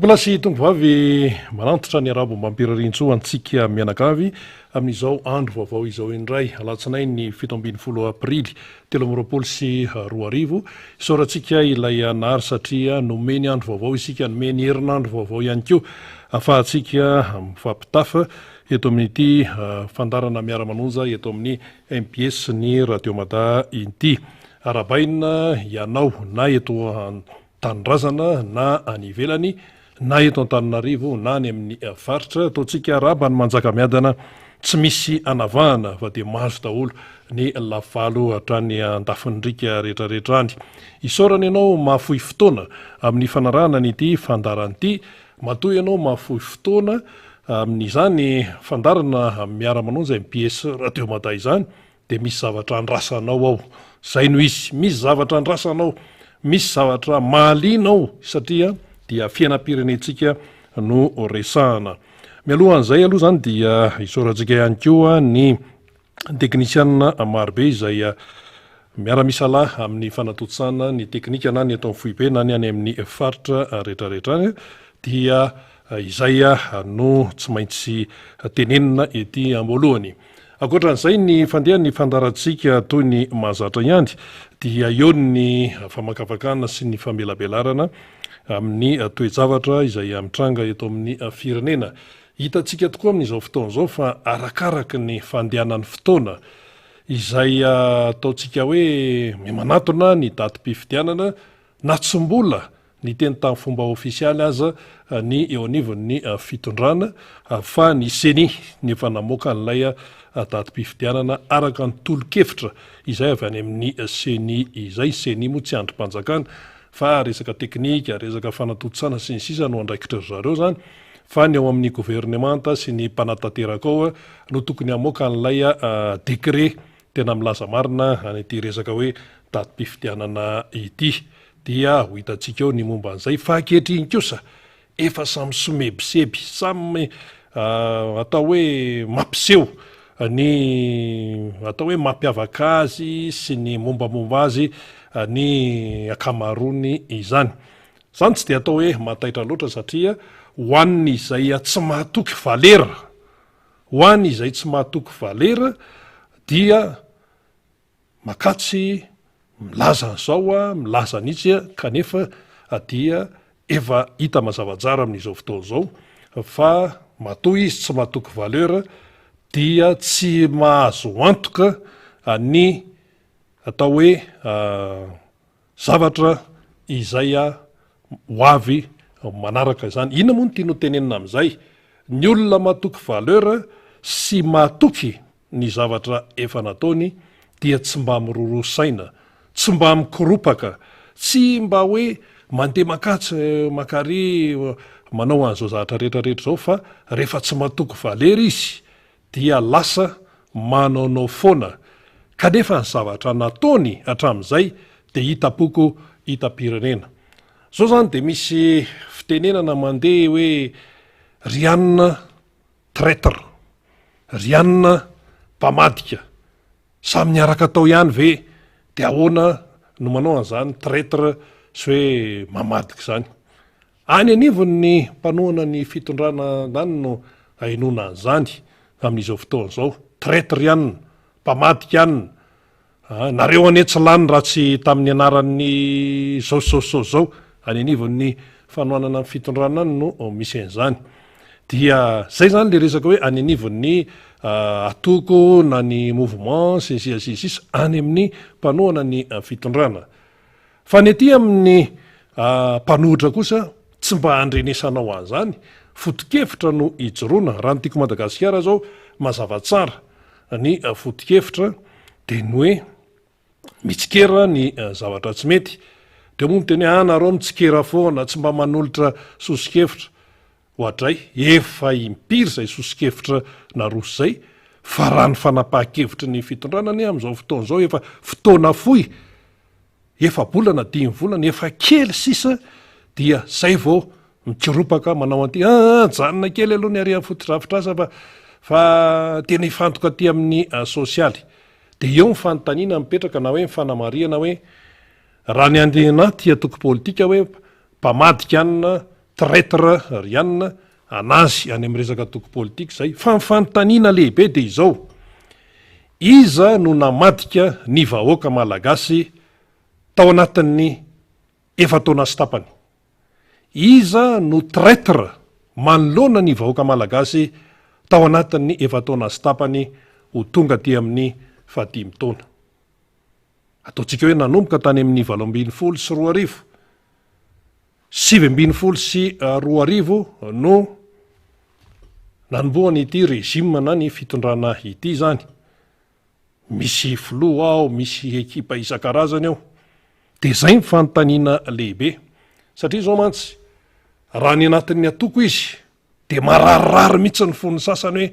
tompolasy tombovavy manantitra ny arabo mampirarintso antsika mianakavy amin'izao andro vaovao izao indray alatsinainy ny 17 aprily 2024 isaorantsika ilay anary satria nomeny andro vaovao isika nomeny herinandro vaovao ihany koa afahantsika mifampitafa eto amin'ity fandarana miara-manonja eto amin'ny MPS ny Radio Mada inty arabaina ianao na eto tanindrazana na any ivelany na eto Antananarivo na any amin'ny faritra ataontsika araba ny manjaka miadana tsy misy anavahana fa dia mahazo daholo ny lavalo hatrany andafindrika rehetrarehetra any isaorana ianao mahafohy fotoana amin'ny fanarahana nyity fandaran'ity matoa ianao mahafohy fotoana amin'izany fandarana miara-manonja MPS Radio Mada izany dia misy zavatra andrasanao ao zay no izy misy zavatra andrasanao misy zavatra mahalinao satria dia fiainam-pirenentsika no resahana mialohan'izay aloha zany dia isaorantsika ihany koa ny teknisianina marobe izay miara-misalahy amin'ny fanatotsana ny teknika na ny atao amin'ny foibe na ny any amin'ny faritra rehetrarehetra any dia izay no tsy maintsy tenenina ety amboalohany akoatran'izay ny fandehan'ny fandarantsika toy ny mahazatra ihany dia eo ny famakafakana sy ny famelabelarana amin'ny toe-javatra izay mitranga eto amin'ny firenena hitantsika tokoa amin'izao fotoana izao fa arakaraka ny fandehanan'ny fotoana izay ataontsika hoe mimanatona ny datim-pifidianana na tsy mbola ny teny tamin'ny fomba ofisialy aza ny eo anivon'ny fitondrana fa ny seni ny efa namoaka n'ilay datim-pifidianana araka ny tolo-kevitra izay avy any amin'ny seni izay seni moa tsy androm-panjakana fa resaka teknika resaka fanatotsana sy ny sisa no andraikitra zareo zany fa ny ao amin'ny gouvernemanta sy ny mpanatanteraka ao no tokony hamoaka n'ilay dekret tena milaza marina anyity resaka hoe datim-pifidianana ity dia ho hitantsika eo ny momba an'izay fa ankehitriny kosa efa samy somebiseby samy atao hoe mampiseho ny atao hoe mampiavaka azy sy ny mombamomba azy ny akamarony izany zany tsy dia atao hoe mataitra loatra satria ho an'ny izay tsy mahatoky valera ho an'ny izay tsy mahatoky valera dia makatsy milaza n'izao milaza nitsy kanefa dia efa hita mazava-tsara amin'izao fotoana izao fa matoa izy tsy mahatoky valeur dia tsy mahazo antoka ny atao hoe zavatra izay ho avy manaraka izany inona moa no tiano tenenina amin'izay ny olona mahatoky valeur sy mahatoky ny zavatra efa nataony dia tsy mba mirorosaina tsy mba mikoropaka tsy mba hoe mandeha makatsy makary manao an'izao zavatra rehetrarehetra zao fa rehefa tsy mahatoky valera izy dia lasa manaonao foana kanefa ny zavatra nataony hatramin'izay dia hitapoko hitam-pirenena zao zany dia misy fitenenana mandeha hoe rianina traître rianina mpamadika samy niaraka atao ihany ve dia ahoana no manao an'izany traître sy hoe mamadika zany any anivon'ny mpanohana ny fitondrana zany no hainoana an'izany amin'izao fotoana izao traître ianina mpamadika ianina nareo ane tsy lany raha tsy tamin'ny anaran'ny zao zao any anivon'ny fanohanana ny fitondrana any no misy an'izany dia zay zany le resaka hoe any anivon'ny atoko na ny mouvement sisisisisa any amin'ny mpanohana ny fitondrana fa ny ety amin'ny mpanohitra kosa tsy mba handrenesanao an'izany foto-kevitra no hijoroana raha nytiako Madagasikara zao mazava tsara ny foto-kevitra dia ny hoe mitsikera ny zavatra tsy mety dia moa miteny hoe nareo mitsikera foana tsy mba manolotra sosikevitra hoatray efa impiry zay sosikevitra naroso zay fa raha ny fanapaha-kevitry ny fitondrana ny amin'izao fotoana izao efa fotoana fohy efa bolana 5 volana efa kely sisa dia zay vao mikiropaka manao an'ity janona kely aloha ny ary fotodrafitrasa fa tena hifantoka aty amin'ny sosialy dia eo ny fanontaniana mipetraka na hoe mifanamariana hoe raha ny andena ty atoko politika hoe mpamadika anina traître rianina anazy any amin'ny resaka toko politika zay fa mifanontaniana lehibe dia izao iza no namadika ny vahoaka malagasy tao anatin'ny efataona sy tapany iza no traître manoloana ny vahoaka malagasy tao anatin'ny efataona sy tapany ho tonga ty amin'ny 15 taona ataontsika hoe nanomboka tany amin'ny 17 sy 20 17 sy 20 no nanomboany ity régime na ny fitondrana ity zany misy filoha ao misy ekipa isan-karazany ao dia zay mifanontaniana lehibe satria zao mantsy raha ny anatin'ny atoko izy dia mararirary mihitsy ny fon'ny sasany hoe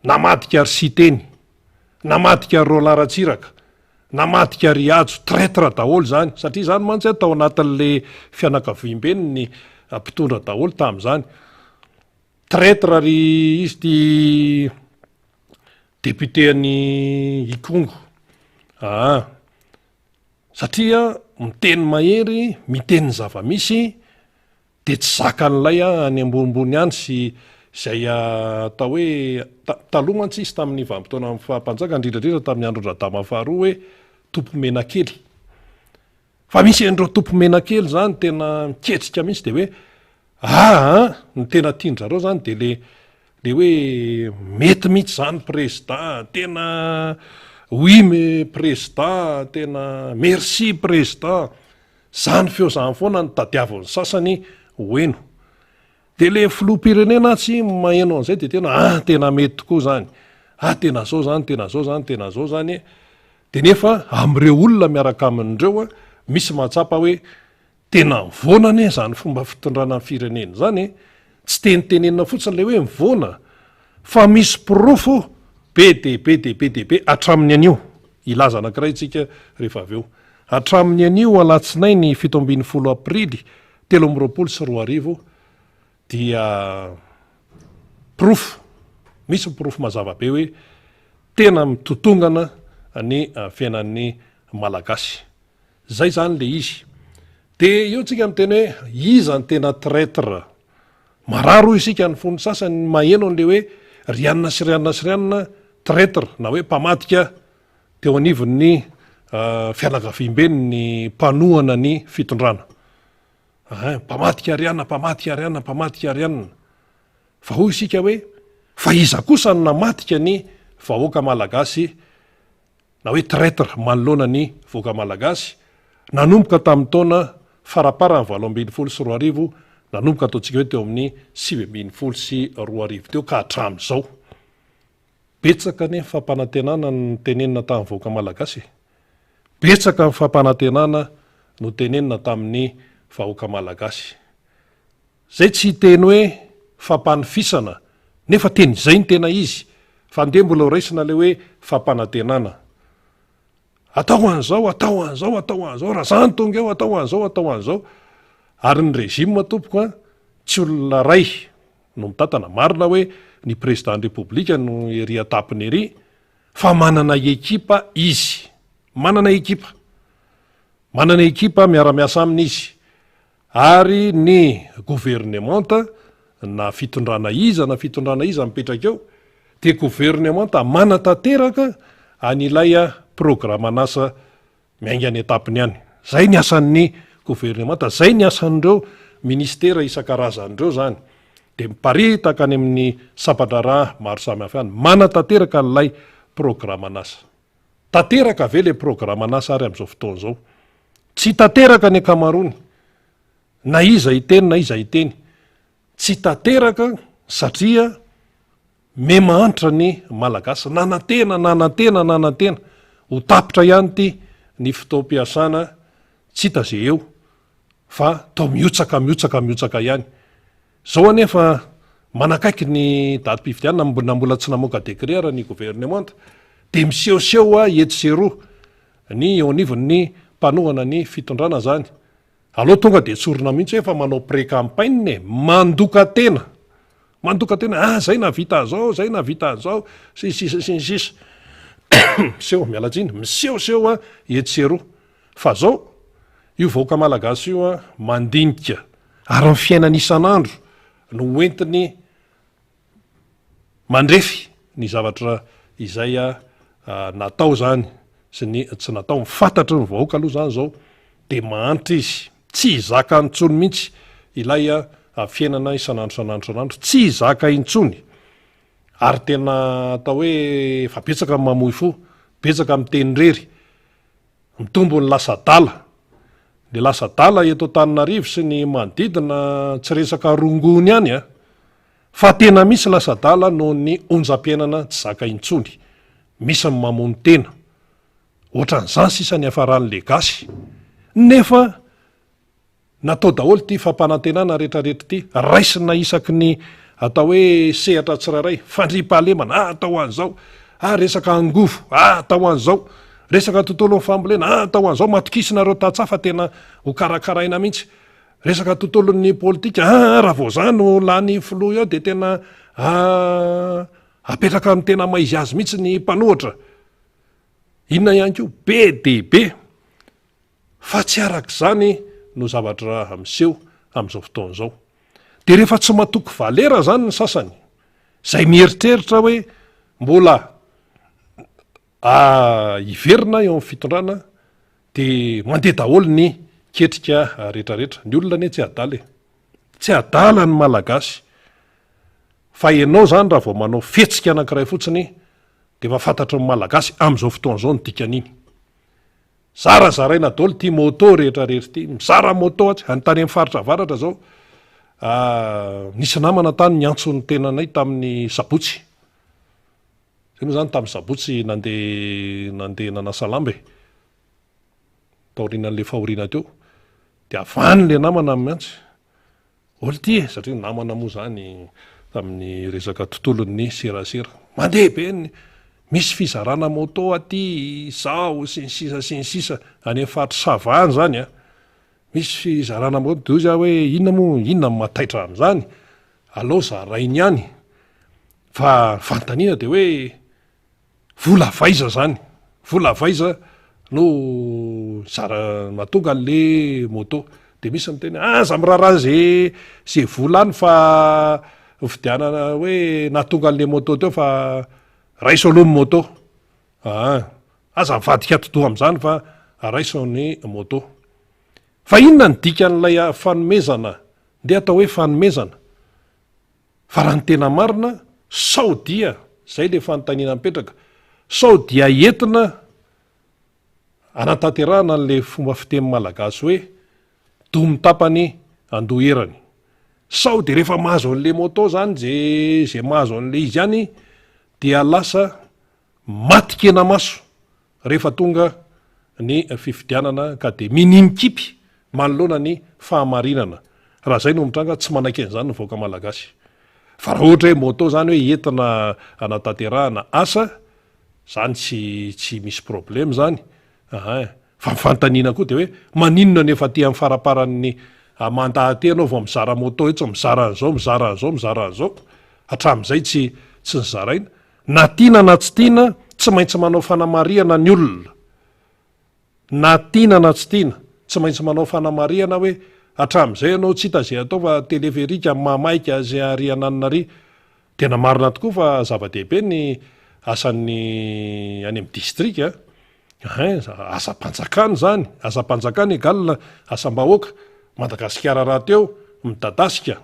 namadika ary siteny namadika ary rolaratsiraka namadika ary ajo traître daholo zany satria zany mantsy tao anatin'le fianakaviam-beny ny mpitondra daholo tamin'izany traître ary izy ty député any Ikongo satria miteny mahery miteny zava-misy dia tsy zakan'ilay any ambonimbony any sy zay atao hoe taloha mantsy izy tamin'ny vanim-potoana fahampanjaka indrindrandrindra tamin'ny andro Radama faharoa hoe tompo menakely fa misy andreo tompo menakely zany tena miketrika mihitsy dia hoe ny tena tiandrareo zany dia le hoe mety mihitsy zany président tena oui mais président tena merci président zany feo zany foana ny tadiavin'ny sasany hoeno dia le filoham-pirenena tsy maheno an'izay dia tena mety tokoa zany tena zao zany tena zao zany tena zao zany dia nefa amin'ireo olona miaraka amin'ireo misy mahatsapa hoe tena mivonane zany fomba fitondrana ny firenena zany tsy tenitenenina fotsiny le hoe mivona fa misy pirofo be be hatramin'ny anio ilaza anankiray tsika rehefa avy eo hatramin'ny anio alatsinainy ny 17 aprily 20 sy 20 dia pirofo misy pirofo mazava be hoe tena mitotongana ny fiainan'ny malagasy zay zany le izy dia eo tsika miteny hoe iza ny tena traître mararo isika ny fon'ny sasany maheno an'le hoe rianina sy rianina sy rianina traître na hoe mpamadika teo anivon'ny fianakaviam-beny ny mpanohana ny fitondrana mpamadika rianina mpamadika rianina mpamadika rianina fa hoy isika hoe fa iza kosa no namadika ny vahoaka malagasy na hoe traître manoloana ny vahoaka malagasy nanomboka tamin'ny taona faraparany 17 sy 20 nanomboka ataontsika hoe teo amin'ny 17 sy 20 teo ka hatramin'izao betsaka ny fampanantenana no tenenina tamin'ny vahoaka malagasy betsaka ny fampanantenana no tenenina tamin'ny vahoaka malagasy zay tsy teny hoe fampanofisana nefa teny izay ny tena izy fa nde mbola horaisina le hoe fampanantenana atao an'izao atao an'izao atao an'izao raha zany tonga eo atao an'izao atao an'izao ary ny régime tompoko tsy olona ray no mitantana marina hoe ny président république no ery atapiny ery fa manana ekipa izy manana ekipa miara-miasa amin'izy ary ny gouvernemanta na fitondrana iza mipetraka eo dia gouvernemanta manatanteraka an'ilay programme an'asa miainga ny etapiny any zay ny asan'ny gouvernemanta zay ny asan'ireo ministera isan-karazan'ireo zany dia miparitaka any amin'ny sapadraraha maro samihafa any manatanteraka n'ilay programme an'asa tanteraka ve le programme an'asa ary amin'izao fotoana zao tsy tanteraka ny akamarony na iza iteny tsy tanteraka satria memantra ny malagasy nanantena ho tapitra ihany ty ny fotoam-piasana tsy hita zay eo fa tao miotsaka ihany zao anefa manakaiky ny datim-pifidianana mbola tsy namoaka décret ara ny gouvernemanta dia misehoseho etsero ny eo anivon'ny mpanohana ny fitondrana zany aloha tonga dia tsorona mihitsy hoe fa manao pré-campagne mandoka tena zay navita zao sisa seho mialatsiny misehoseho etsero fa zao io vahoaka malagasy io mandinika ary ny fiainana isan'andro no entiny mandrefy ny zavatra izay natao zany sy ny tsy natao mifantatra ny vahoaka aloha zany zao de mahanitra izy tsy zaka ntsony mihitsy ilay fiainana isan'andro tsy zaka intsony ary tena atao hoe fa betsaka mamoy fo betsaka miteny rery mitombo ny lasa-dala de lasa-dala eto Antananarivo sy ny manodidina tsy resaka rongony ihany fa tena misy lasa-dala noho ny onjam-piainana tsy zaka intsony misy ny mamono tena ohatran'izany sisa ny hafaran'le gasy nefa natao daholo ty fampanantenana rehetrarehetra ty raisina isaky ny atao hoe sehatra tsiraray fandripahalemana atao an'izao resaka angovo atao an'izao resaka tontolo ny fambolena atao an'izao matokisina reo tatsafa tena ho karakaraina mihitsy resaka tontolon'ny politika raha vao zany no lany filoha eo de tena apetraka amin'ny tena maizy azy mihitsy ny mpanohatra inona ihany ko be dehibe fa tsy arak'izany no zavatra miseho amin'izao fotoan'izao de rehefa tsy matoko valera zany ny sasany zay mieritreritra hoe mbola iverina eo amin'ny fitondrana de mandeha daholo ny ketrika rehetrarehetra ny olona ane tsy adala ny malagasy fa ianao zany raha vao manao fetsika anankiray fotsiny de mafantatra ny malagasy am'izao fotoan'izao ny dikan'iny zarazaraina daholo ty moto rehetrarehetra ty mizara moto atsy anytany amin'ny faritra avaratra zao nisy namana tany nyantson'ny tenanay tamin'ny sabotsy zay moa zany tamin'ny sabotsy nandeha nanasalambe taorianan'le fahoriana teo de avany le namana miantsy olo ty satria namana moa zany tamin'ny resaka tontolon'ny serasera mandeha be ny misy fizarana moto aty zao sy ny sisa any amin'ny faritra savany zany misy fizarana moto za hoe inona mataitra am'zany alao zarainy ihany fa fantaniana de hoe vola vaiza zany vola vaiza no zara matonga an'le moto de misy miteny aza miraharaha zay vola any fa fidianana hoe natonga an'le moto teo fa raiso aloha ny moto aza mivadika todoa am'zany fa raiso ny moto fa inona ny dikan'ilay fanomezana nde atao hoe fanomezana fa raha ny tena marina sao dia zay le fanontaniana mipetraka sao dia entina anatanterahana n'le fomba fiteny malagasy hoe domy tapany andoherany sao de rehefa mahazo an'le moto zany zay mahazo an'le izy ihany dia lasa matikena maso rehefa tonga ny fifidianana ka de minimikipy manoloana ny fahamarinana raha zay no mitranga tsy manaiky an'izany ny vahoaka malagasy fa raha ohatra hoe moto zany hoe entina anatanterahana asa zany tsy misy problème zany fa mifantaniana koa de hoe maninona nefa ty amin'ny faraparan'ny mandahaty anao vao mizara moto etsy mizara an'zao hatram'izay tsy nizaraina na tiana na tsy tiana tsy maintsy manao fanamariana ny olona na tiana na tsy tiana tsy maintsy manao fanamariana hoe hatram'izay ianao tsy hita zay atao fa teleferika mamaika zay ary ananonary tena marina tokoa fa zava-dehibe ny asan'ny any amin'ny distrika asam-panjakany zany asam-panjakany egalina asam-bahoaka Madagasikara raha teo midadasika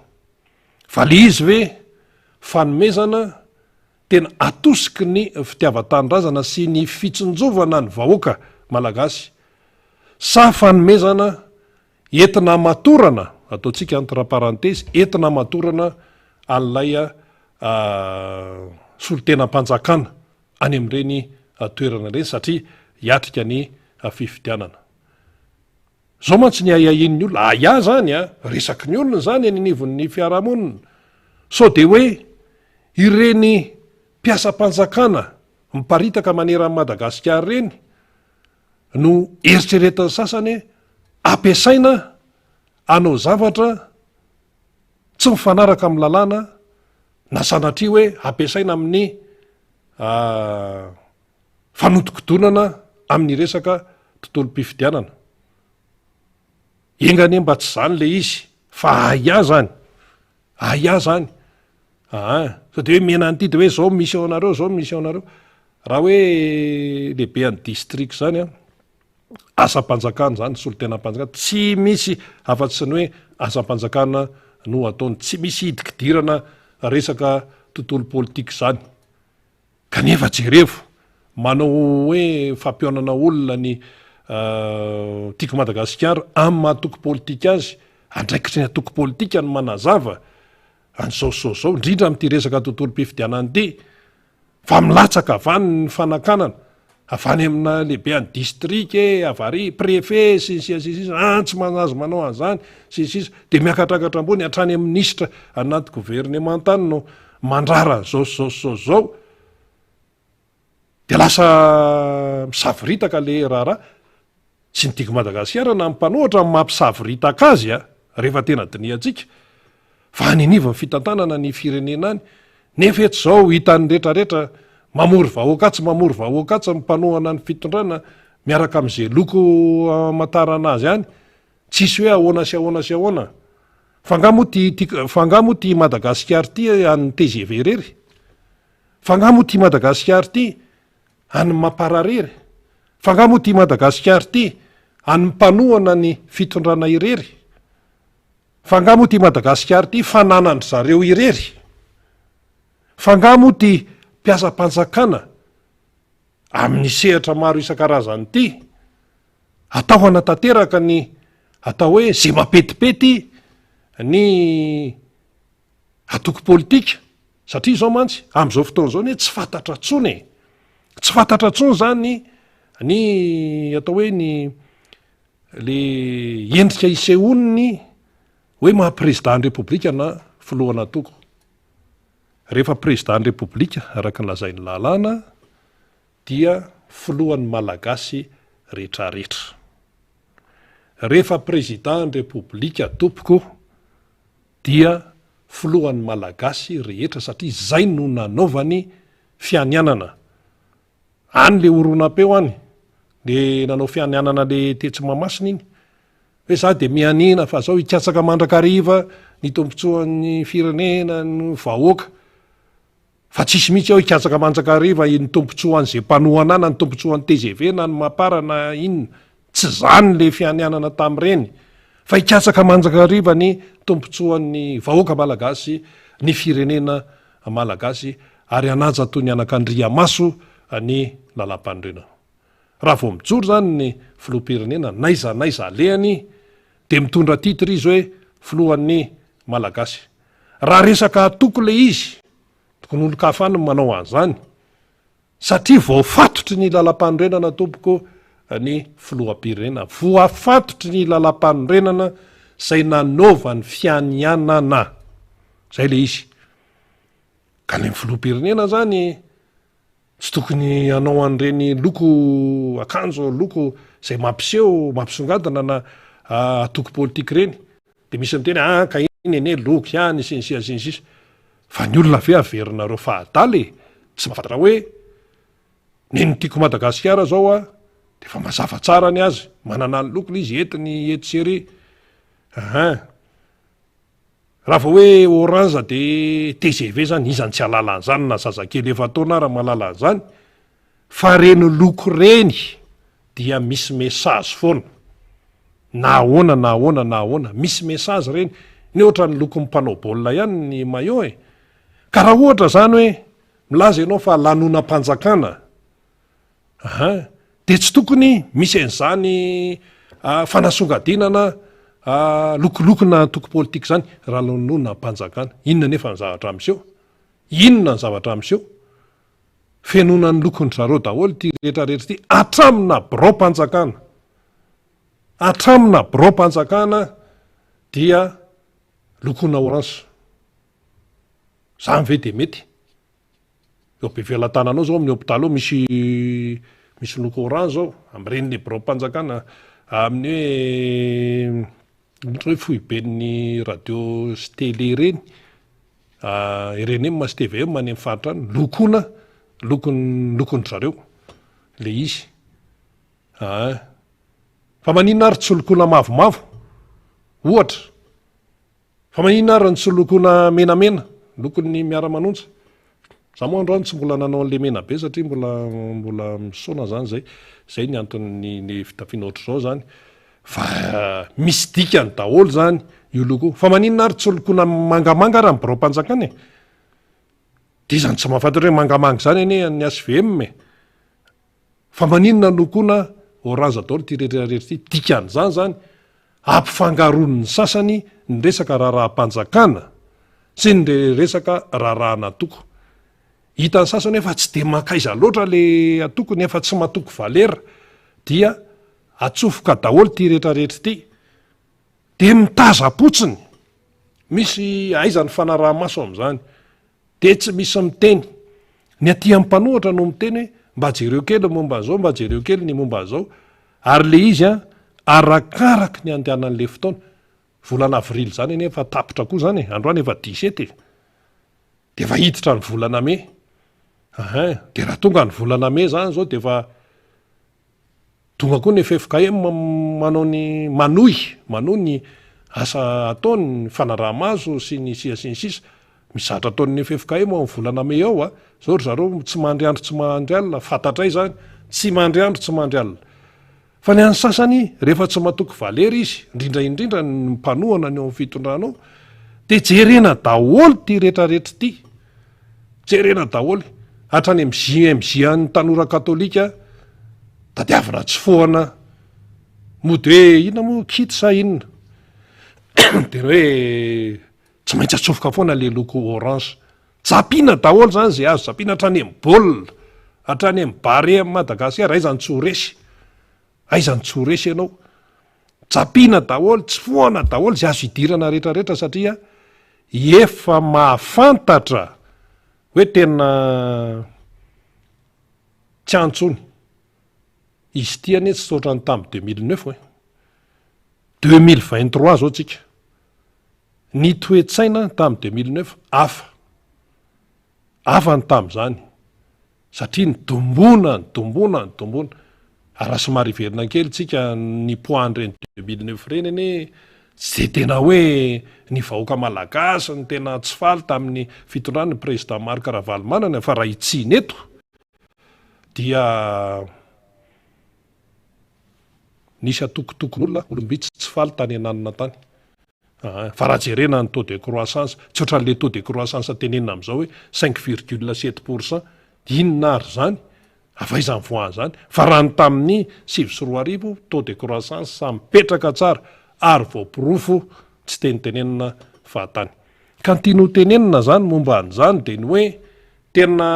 fa le izy ve fanomezana tena atosiky ny fitiavan-tanindrazana sy ny fitsinjovana ny vahoaka malagasy sa fanomezana entina matorana ataontsika entre parenthèse entina matorana an'ilay solon-tena-mpanjakana any amin'ireny toerana ireny satria hiatrika ny fifidianana zao mantsy ny ayain'ny olona aya zany resaky ny olona zany aninivon'ny fiarahamonina so de hoe ireny mpiasa-mpanjakana miparitaka maneran'ny Madagasikara reny no eritreretan'ny sasany ampiasaina anao zavatra tsy mifanaraka amin'ny lalàna na sanatria hoe ampiasaina amin'ny fanodikodonana amin'ny resaka tontolo-pifidianana engany mba tsy zany le izy fa aia zany zany sa de hoe mena nyity de hoe zao misy ao anareo zao misy ao anareo raha hoe lehibe any district zany a asam-panjakana zany solotenam-panjakana tsy misy afa-tsy ny hoe asam-panjakana no ataony tsy misy hidikidirana resaka tontolo politika zany kanefa jerevo manao hoe fampionana olona ny tiako Madagasikara amin'ny mahatoky politika azy andraikitry ny atoky politika ny manazava an'zaozao indrindra amin'ity resaka tontolo mpifidianany ity fa milatsaka avany ny fanakanana avany amina lehibe any district avary préfet sisy tsy manazo manao an'izany sisisy de miakatrakatra ambony hatrany amin'ny ministre anaty gouvernementany no mandrara zao de lasa misaviritaka le raharaha tsy nitiako Madagasikara na mpanohatra ny mampisaviritaka azy rehefa tena diniantsika fa niniva ny fitantanana ny firenena any nefa eto zao hitany rehetrarehetra mamory vahoaka tsy mamory vahoaka tsy mmpanohana ny fitondrana miaraka am'izay loko amantarana azy any tsisy hoe ahoana sy ahoana sy ahoana fangamo ty Madagasikara ty any TGV rery fangamo ty Madagasikara ty any mampararery fangamo ty Madagasikara ty any mpanohana ny fitondrana irery fangamo ty Madagasikara ty fananandry zareo irery fangamo ty mpiasa-panjakana amin'ny sehatra maro isan-karazany ty atao anatanteraka ny atao hoe zay mapetipety ny atoky politika satria zao mantsy am'izao fotoana zao ny tsy fantatra tsony tsy fantatra tsony zany ny atao hoe ny le endrika isehoniny hoe maha-président repoblika na filohana toko rehefa président repoblika araka ny lazainy lalàna dia filohan'ny malagasy rehetrarehetra rehefa président repoblika tompoko dia filohan'ny malagasy rehetra satria zay no nanaovany fianianana any le oronam-peo any le nanao fianianana le tetsy mamasina iny hoe za de mianina fa zao hikatsaka mandrakariva ny tompontsoan'ny firenena ny vahoaka fa tsisy mihitsy ao hikatsaka mandrakariva ny tompontsoan'izay mpanohana na ny tompontsoan'ny TGV na ny mampara na inona tsy zany le fianianana tam'ireny fa hikatsaka mandrakariva ny tompontsoan'ny vahoaka malagasy ny firenena malagasy ary anaja toy ny anak'Andriamaso ny lalam-pandrenana raha vao mijoro zany ny filoham-pirenena naiza lehany de mitondra titra izy hoe filohan'ny malagasy raha resaka atoko le izy tokony olo-kafany manao an'izany satria voafatotry ny lalam-pandrenana tompoko ny filoham-pirenena voafatotry ny lalam-pandrenana zay nanova ny fianianana zay le izy ka ny filoham-pirenena zany tsy tokony anao an'ireny loko akanjo loko zay mampiseho mampisongadina na atoky politika reny de misy miteny ka iny ene loko ihany sinsisa fa ny olona ve averinareo fahadaly tsy mahafantatra hoe neny tiako Madagasikara zao de fa mazava tsara ny azy manana ny loko izy entiny etsery raha vao hoe orange de TGV zany izany tsy alala an'izany na zazakely efa taona raha malala an'izany fa reny loko reny dia misy message foana na ahoana misy message reny ny ohatra ny loko mpanao baolina ihany ny maillot ka raha ohatra zany hoe milaza ianao fa lanonam-panjakana de tsy tokony misy an'izany fanasongadinana lokolokona toky politika zany raha lanonam-panjakana inona nefa ny zavatra am'seho inona ny zavatra am'seho fenona ny lokony zareo daholo ty rehetrarehetra ty atramina bro-panjakana dia lokona orange zany ve de mety eo be velan-tananao zao amin'ny hôpitaly ao misy loko orange zao am'ireny le bro-panjakana amin'ny hoe fohiben'ny radio sy télé reny RNM sy TVM any faritra any lokony zareo le izy fa maninona ary tsy lokona mavomavo ohatra fa maninona ary ny tsy lokona menamena lokony miara-manonja za moa androany tsy mbola nanao an'le mena be satria mbola misaona zany zay ny antony fitafiana ohatr' zao zany fa misy dikany daholo zany io loko fa maninona ary tsy lokona mangamanga raha miboro-panjakana e de izany tsy mahafantatra hoe mangamanga zany anie ny SVM fa maninona lokona orange daholo ty rehetrarehetra ty dikan'izany zany ampifangaron'ny sasany ny resaka raharaha-panjakana sy ny resaka raharaha natoko hitan'ny sasany efa tsy de mankaiza loatra le atoko nefa tsy matoko valera dia atsofoka daholo ty rehetrarehetra ty de mitazapotsiny misy aizany fanaraha-maso am'izany de tsy misy miteny ny aty amin'ny mpanohatra no miteny hoe mba jereo kely momba an'izao mba jereo kely ny momba an'izao ary le izy arakaraky ny andehanan'le fotoana volana avrily zany eny efa tapitra koa zany androany efa 17 de efa hiditra ny volana me de raha tonga ny volana me zany zao de efa tonga koa ny FFKM manao ny manohy ny asa ataony ny fanaraha-maso sy ny sisa misy zatra ataon'ny FFKM ao amin'ny volana me ao zao ry zareo tsy mandry andro tsy mandry alina fantatray zany tsy mandry andro tsy mandry alina fa ny an'ny sasany rehefa tsy matoko valera izy indrindra ny mpanohana ny eo amin'ny fitondranao de jerena daholo ty rehetrarehetra ty jerena daholo hatrany mzian'ny tanora katolika tadiavina tsy foana mody hoe inona moa kity sa inona de hoe tsy maintsy atsofoka foana le loko orange japina daholo zany zay azo japina hatrany amin'ny baolina hatrany amin'ny bare amin'ny Madagasikara aizany tsy ho resy ianao japina daholo tsy foana daholo zay azo idirana rehetrarehetra satria efa mahafantatra hoe tena tsy antsony izy ty anie tsy sotra ny tamin'ny 2009 2023 zao tsika ny toetsaina tamin'ny 2009 afa ny tamin'izany satria nidombona raha somary iverina kely tsika ny point reny 2009 reny ane zay tena hoe ny vahoaka malagasy ny tena tsy faly tamin'ny fitondrany président Marc Ravalomanana fa raha itsiny eto dia nisy atokotokon'olona olombitsy tsy faly tany ananina tany fa raha jerena ny taux de croissance tsy ohatran'le taux de croissance tenenina amin'izao hoe 5,7% inona ary zany avaizany voany zany fa raha ny tamin'ny 7 taux de croissance mipetraka tsara ary voapirofo tsy tenitenenina fahatany ka ny tiano tenenina zany momba an'izany de ny hoe tena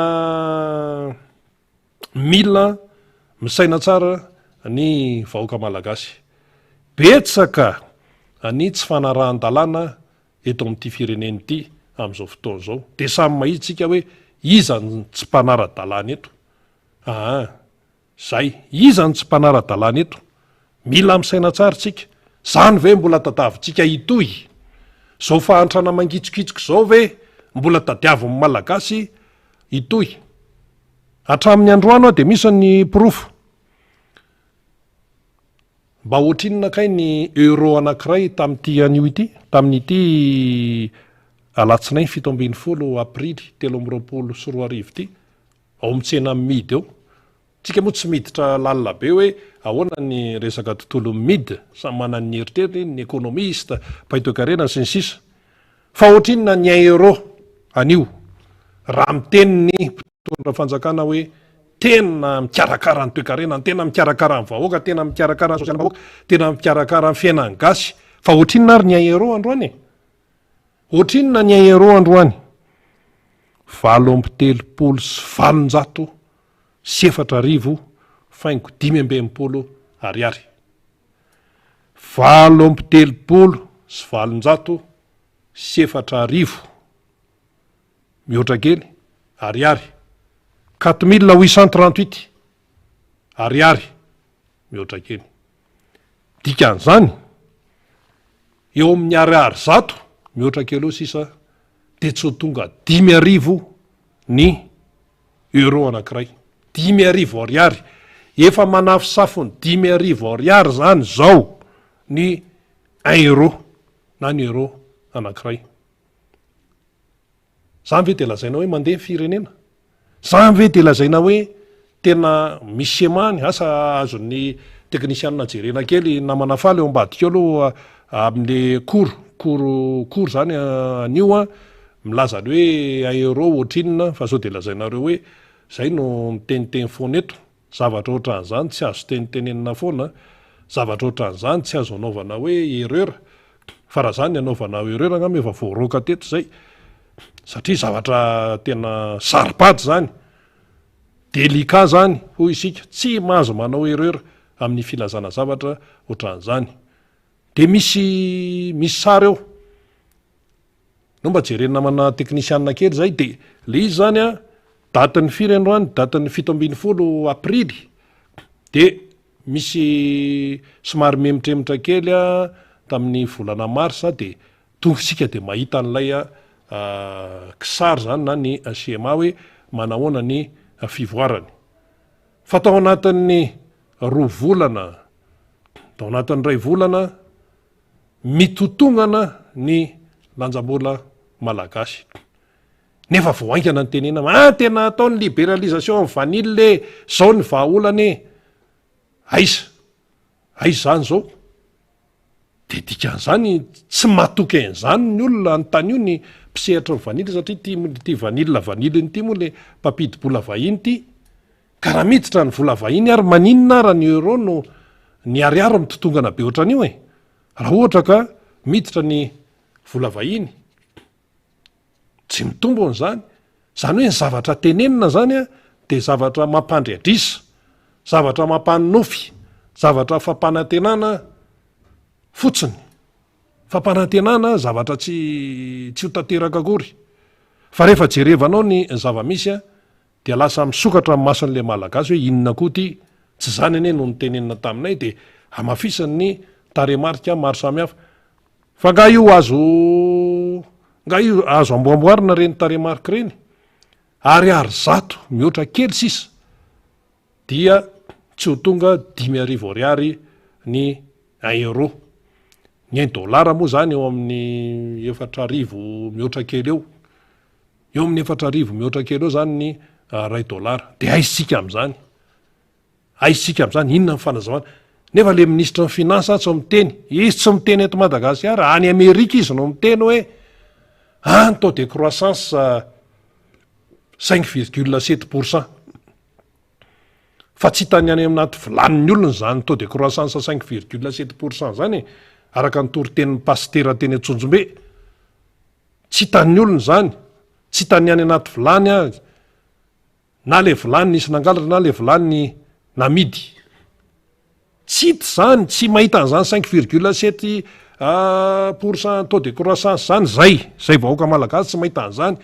mila misaina tsara ny vahoaka malagasy betsaka ny tsy fanarahan-dalàna eto amin'ity fireneny ity amin'izao fotoana zao de samy mahitsika hoe iza ny tsy mpanara-dalàna eto zay iza ny tsy mpanara-dalàna eto mila misaina tsara tsika zany ve mbola tadavintsika itoy zao fahantrana mangitsokitsoko zao ve mbola tadiavin'ny malagasy itoy hatramin'ny androano de misy ny pirofo mba ohatrinona kay ny euro anankiray tamin'ity anio ity tamin'ity alatsinainy 17 aprily 2024 ity ao mitsena midy eo tsika moa tsy miditra lalina be hoe ahoana ny resaka tontolo midy samy manany ny eritreriny ny ekonomista paitokarena sy ny sisa fa ohatrinona ny euro anio raha miteny ny mpitondra fanjakana hoe tena mikarakara ny toekarenany tena mikarakara ny vahoaka tena mikarakara ny sosialy vahoaka tena mikarakara ny fiainany gasy fa ohatrinona ary ny euro androany ohatrinona ny euro androany 7,7 faingo 5,80 ariary 7,7 mihoatra kely ariary 4,838 ariary mihoatra kely dikan'izany eo amin'ny ariary zato mihoatra kely eo sisa de tsy ho tonga 5,000 ny euro anankiray 5,000 ariary efa manafisafony 5,000 ariary zany zao ny 1 euro na ny euro anankiray. Zany ve de lazaina hoe mandeha firenena? Zany ve de lazaina hoe tena misy semany asa azon'ny teknisianina jerena kely namana faly eo ambadika eo aloha amin'le koro zany anio a milazany hoe aero ohatrinona fa zao de lazainareo hoe zay no miteniteny foana eto, zavatra ohatran'izany tsy azo tenitenenina foana, zavatra ohatran'izany tsy azo anaovana hoe erreur, fa raha zany anaovana erreur angamba efa voaroka teto zay, satria zavatra tena saripady zany, delika zany hoy isika, tsy mahazo manao erreur amin'ny filazana zavatra ohatran'izany. De misy sary eo no mba jerena namana teknisianina kely zay, de le izy zany a datin'ny firy androany, datin'ny 17 aprily, de misy somary memotremotra kely a tamin'ny volana marsa, de tonga sika de mahita an'ilay kisary zany na ny CMA hoe manahoana ny fivoarany. Fa tao anatin'ny 2 volana, tao anatin'ny 2 volana mitotongana ny lanjambola malagasy. Nefa voaingana ny tenena tena ataony libéralisation amin'ny vanille, zao ny vahaolany, aiza zany zao. De dikan'izany tsy matoky an'izany ny olona anytany io ny mpisehatra ny vanille, satria ty vanille ty moa le mpampidi-bola vahiny ty, ka raha miditra ny vola vahiny ary maninona ara ny euro no ny ariary mitotongana be ohatran'io e. Raha ohatra ka miditra ny vola vahiny tsy mitombo an'izany, zany hoe ny zavatra tenenina zany a de zavatra mampandriadrisa, zavatra mampanofy, zavatra fampanantenana fotsiny, fampanantenana zavatra tsy ho tanteraka akory. Fa rehefa jerevanao ny zava-misy a dia lasa misokatra amin'ny mason'le malagasy hoe inona koa ty, tsy zany anie no nitenenina taminay, de hamafisany ny taremarika maro samihafa. Fa nga io azo amboamboarina reny taremarika reny, ariary zato mihoatra kely sisa, dia tsy ho tonga 5,000 ariary ny euro. Ny $1 moa zany eo amin'ny 4,000 mihoatra kely eo. Eo amin'ny 4,000 mihoatra kely eo zany ny $1. De aisika am'zany. Aisika am'zany, inona ny fanazavana? Nefa le ministra ny finance tsy miteny, izy tsy miteny eto Madagasikara, any Amerika izy no miteny hoe ny taux de croissance 5,7%. Fa tsy hitany any anaty vilanin'ny olona zany taux de croissance 5,7% zany, araka ny toritenin'ny pastera teny Antsonjombe. Tsy hitan'ny olona zany, tsy hitany any anaty vilany azy, na le vilany nisy nangalatra na le vilany ny namidy. Tsy hita zany, tsy mahita an'izany 5,7% taux de croissance zany, zay vahoaka malagasy tsy mahita an'izany.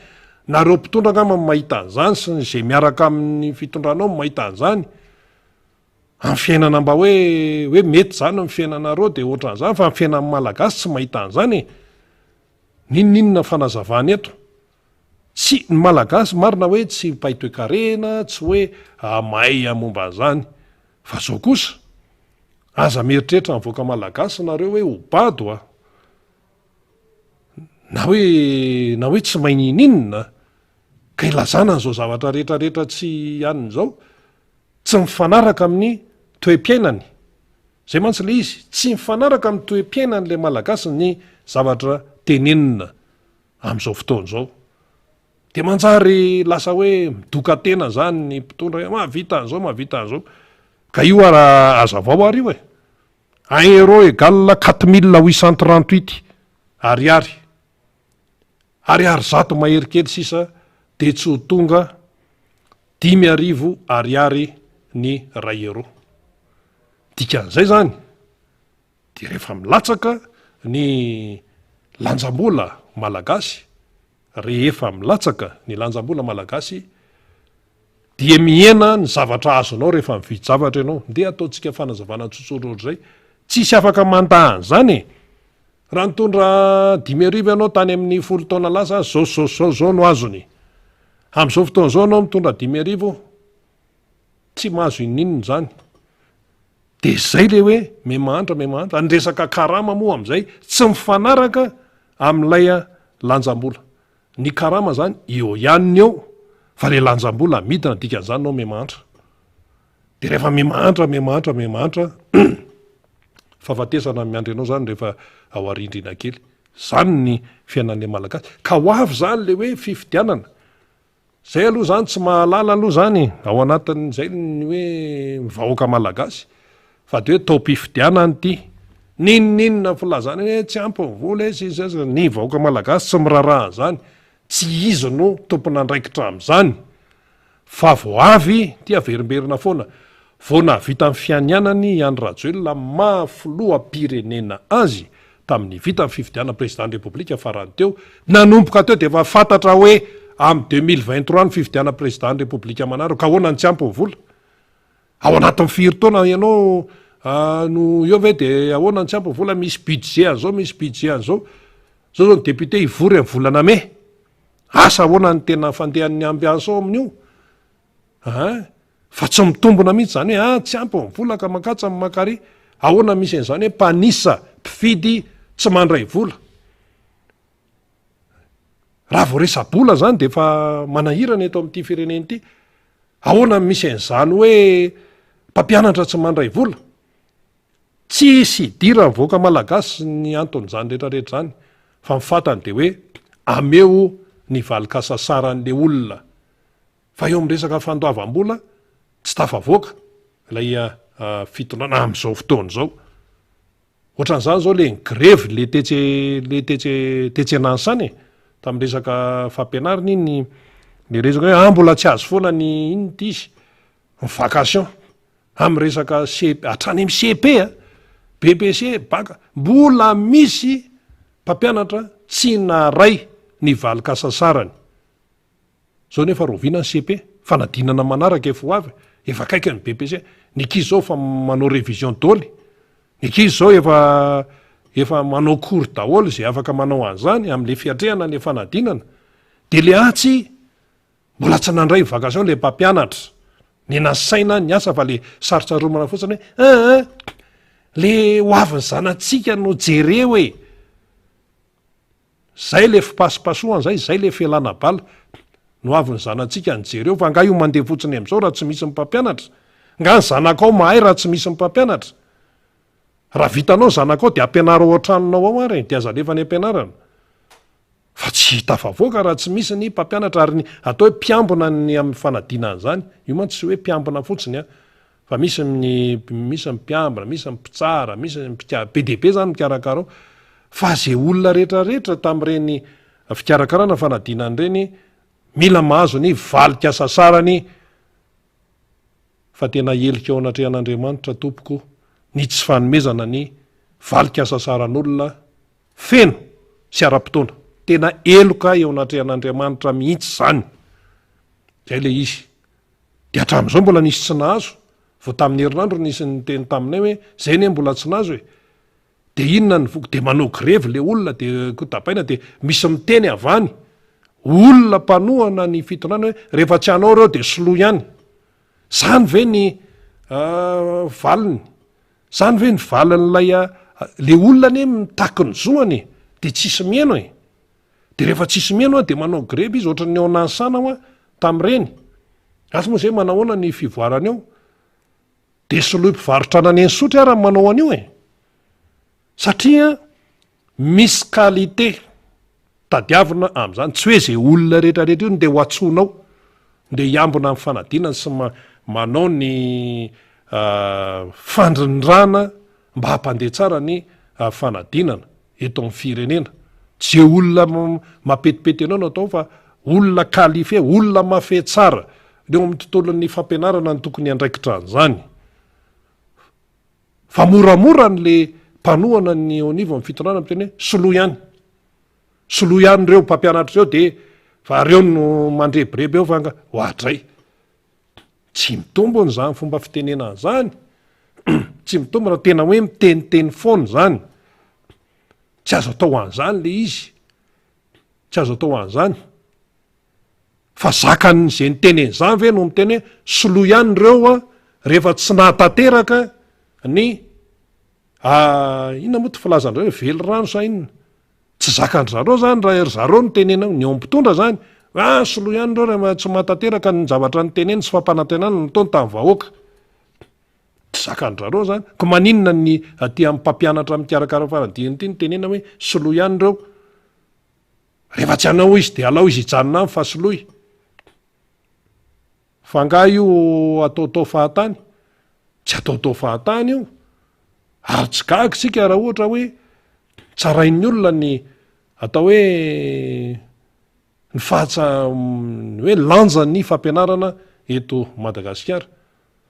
Nareo mpitondra angamba mahita an'izany, sy zay miaraka amin'ny fitondranao mahita an'izany. Amin'ny fiainana mba hoe mety zany amin'ny fiainanareo de ohatran'izany, fa amin'ny fiainan'ny malagasy tsy mahita an'izany e. Ninona fanazavana eto? Tsy ny malagasy marina hoe tsy mpahay toe-karena, tsy hoe mahay momba an'izany, fa zao kosa aza mieritreritra mivoaka malagasy nareo hoe hobado na hoe tsy mahay ninona, ka ilazana an'izao zavatra rehetrarehetra tsy hanin'izao, tsy mifanaraka amin'ny toe-piainany. Zay mantsy le izy, tsy mifanaraka amin'ny toe-piainany le malagasy ny zavatra tenenina amin'izao fotoan'izao. De manjary lasa hoe midoka tena zany ny mpitondra, mahavita an'izao, ka io ara azavao ary io e. 1 euro égale 4,838 ariary. Ariary zato mahery kely sisa, de tsy ho tonga 5,000 ariary ny €1. Dikan'izay zany, de rehefa milatsaka ny lanjambola malagasy, dia mihena ny zavatra azonao rehefa mividy zavatra ianao. De ataontsika fanazavana tsotsotra ohatr'izay, tsisy afaka mantahan' zany e. Raha nitondra 5,000 ianao tany amin'ny 10 taona lasa, zao no azony. Amin'izao fotoan'izao anao mitondra 5,000, tsy mahazo ininona zany. De zay le hoe memahantra, ny resaka karama moa amin'izay tsy mifanaraka amin'ilay lanjam-bola. Ny karama zany eo ihaniny eo fa le lanjam-bola midina dikan'izany nao mimantra. De rehefa mimantra fahafatesana miandry anao zany rehefa ao arindrina kely. Zany ny fiainan'le malagasy. Ka ho avy zany le hoe fifidianana. Zay aloha zany tsy mahalala aloha zany ao anatin'izay ny hoe vahoaka malagasy. Fa de hoe tao-pifidianany ity. Ninona filazana hoe tsy ampy ny vola ny vahoaka malagasy tsy miraraha zany. Tsy izy no tompon'andraikitra amin'izany. Fa vao avy ty averimberina foana. Vao navita amin'ny fianianany Andry Rajoelina mafiloam-pirenena azy tamin'ny vita amin'ny fifidianana président république farany teo, nanomboka teo de efa fantatra hoe amin'ny 2023 ny fifidianana président république manaraka ka ahoana ny tsy ampy ny vola. Ao anatin'ny firy-taona ianao no eo ve de ahoana ny tsy ampy ny vola, misy budget an'izao, misy budget an'izao. Zao zao ny député ivory amin'ny volana Mai. Asa ahoana ny tena fandehan'ny ambianso amin'io? Fa tsy mitombona mihitsy zany hoe tsy ampy ny vola ka makatsa amin'ny makary. Ahoana misy an'izany hoe mpanisa mpifidy tsy mandray vola. Raha vao resa-bola zany de efa manahirana eto amin'ity firenena ity. Ahoana misy an'izany hoe mpampianatra tsy mandray vola. Tsy sidira ny vahoaka malagasy ny anton'izany rehetrarehetra zany. Fa mifantany de hoe ameo ny valik'asasaran'le olona. Fa eo amin'ny resaka fandoavam-bola tsy tafavoaka ilay fitondrana amin'izao fotoana izao. Ohatran'izany zao le grève le tetsenansany tamin'ny resaka fampianarana iny le resaka hoe mbola tsy azo foana ny inona ity izy ny vacation amin'ny resaka CP hatrany amin'ny CP BPC baka mbola misy mpampianatra tsy naray ny valik'asasarany. Zao nefa roviana ny CP fanadinana manaraka efa ho avy efa akaiky ny BPC. Ny ankizy zao fa manao révision daholo. Ny ankizy zao efa manao cours daholo izay afaka manao an'izany amin'le fiatrehana le fanadinana. De le atsy mbola tsy nandray ny vacation le mpampianatra. Ny nasaina ny asa fa le sarotsaromana fotsiny hoe le ho avy ny zanatsika no jere hoe zay le fipasipasoana zay le fialana bala no avy ny zanatsika ny jereo fa nga io mandeha fotsiny amin'izao raha tsy misy ny mpampianatra. Nga ny zanakao mahay raha tsy misy ny mpampianatra. Raha vitanao zanakao de ampianara ao an-tranonao ao ary de aza lefa ny ampianarana. Fa tsy tafavoaka raha tsy misy ny mpampianatra ary atao hoe mpiambina ny amin'ny fanadinana zany. Io mantsy tsy hoe mpiambina fotsiny fa misy ny mpiambina, misy ny mpitsara, misy ny PDB zany mikarakarao. Fa zay olona rehetrarehetra tamin'ireny fikarakarana fanadinana ireny mila mahazo ny valik'asasarany. Fa tena helika ao anatrehan'Andriamanitra tompoko ny tsy fanomezana ny valik'asasaran'olona feno sy ara-potoana. Tena eloka eo anatrehan'Andriamanitra mihitsy zany. Zay le izy. De hatramin'izao mbola nisy tsy nahazo. Vao tamin'ny herinandro nisy ny teny taminay hoe zay ne mbola tsy nahazo hoe. De inona ny voko de manao grève le olona de kotapaina de misy miteny avany. Olona mpanohana ny fitondrana hoe rehefa tsy hanao reo de soloa ihany. Zany ve ny valiny. Zany ve ny valin'ilay le olona ne mitaky ny zoany de tsisy mieno e. De rehefa tsisy mieno de manao grève izy ohatran'ny ao nansana tamin'ireny. Asy moa zay manahoana ny fivoarany eo. De soloa mpivarotra anany Ensotra raha manao an'io e. Satria misy qualité tadiavina amin'izany. Tsy hoe zay olona rehetrarehetra io de ho atsonao de hiambina amin'ny fanadinana sy manao ny fandrindrana mba hampandeha tsara ny fanadinana eto amin'ny firenena. Tsy olona mapetipety anao no atao fa olona qualifié, olona mafy tsara eo amin'ny tontolon'ny fampianarana ny tokony andraikitra an'izany. Fa moramora n'le mpanohana ny onivo amin'ny fitondrana miteny hoe soloa ihany. Soloa ihany reo mpampianatra reo de fa reo no mandrebibreby eo fa hoatray. Tsy mitombony zany fomba fitenena zany. Tsy mitombo raha tena hoe miteniteny foana zany. Tsy azo atao an'izany le izy. Tsy azo atao an'izany. Fa zakan'izay niteneny zany ve no miteny hoe soloa ihany reo rehefa tsy nahatanteraka ny inona moa ty filazan'ireo hoe vely rano sa inona tsy zakandry zareo zany raha ry zareo ny tenena ny eo ampitondra zany soloa ihany reo raha tsy matateraka ny zavatra ny teneny sy fampanantenana nataony tamin'ny vahoaka tsy zakandry zareo zany ko maninona ny aty amin'ny mpampianatra mikarakara faradiny ity ny tenena hoe soloa ihany reo rehefa tsy anao izy de alao izy hijanona any fa soloy fa nga io ataotao fahatany tsy ataotao fahatany io ary tsy gaga sika raha ohatra hoe tsarain'ny olona ny atao hoe ny hoe lanja ny fampianarana eto Madagasikara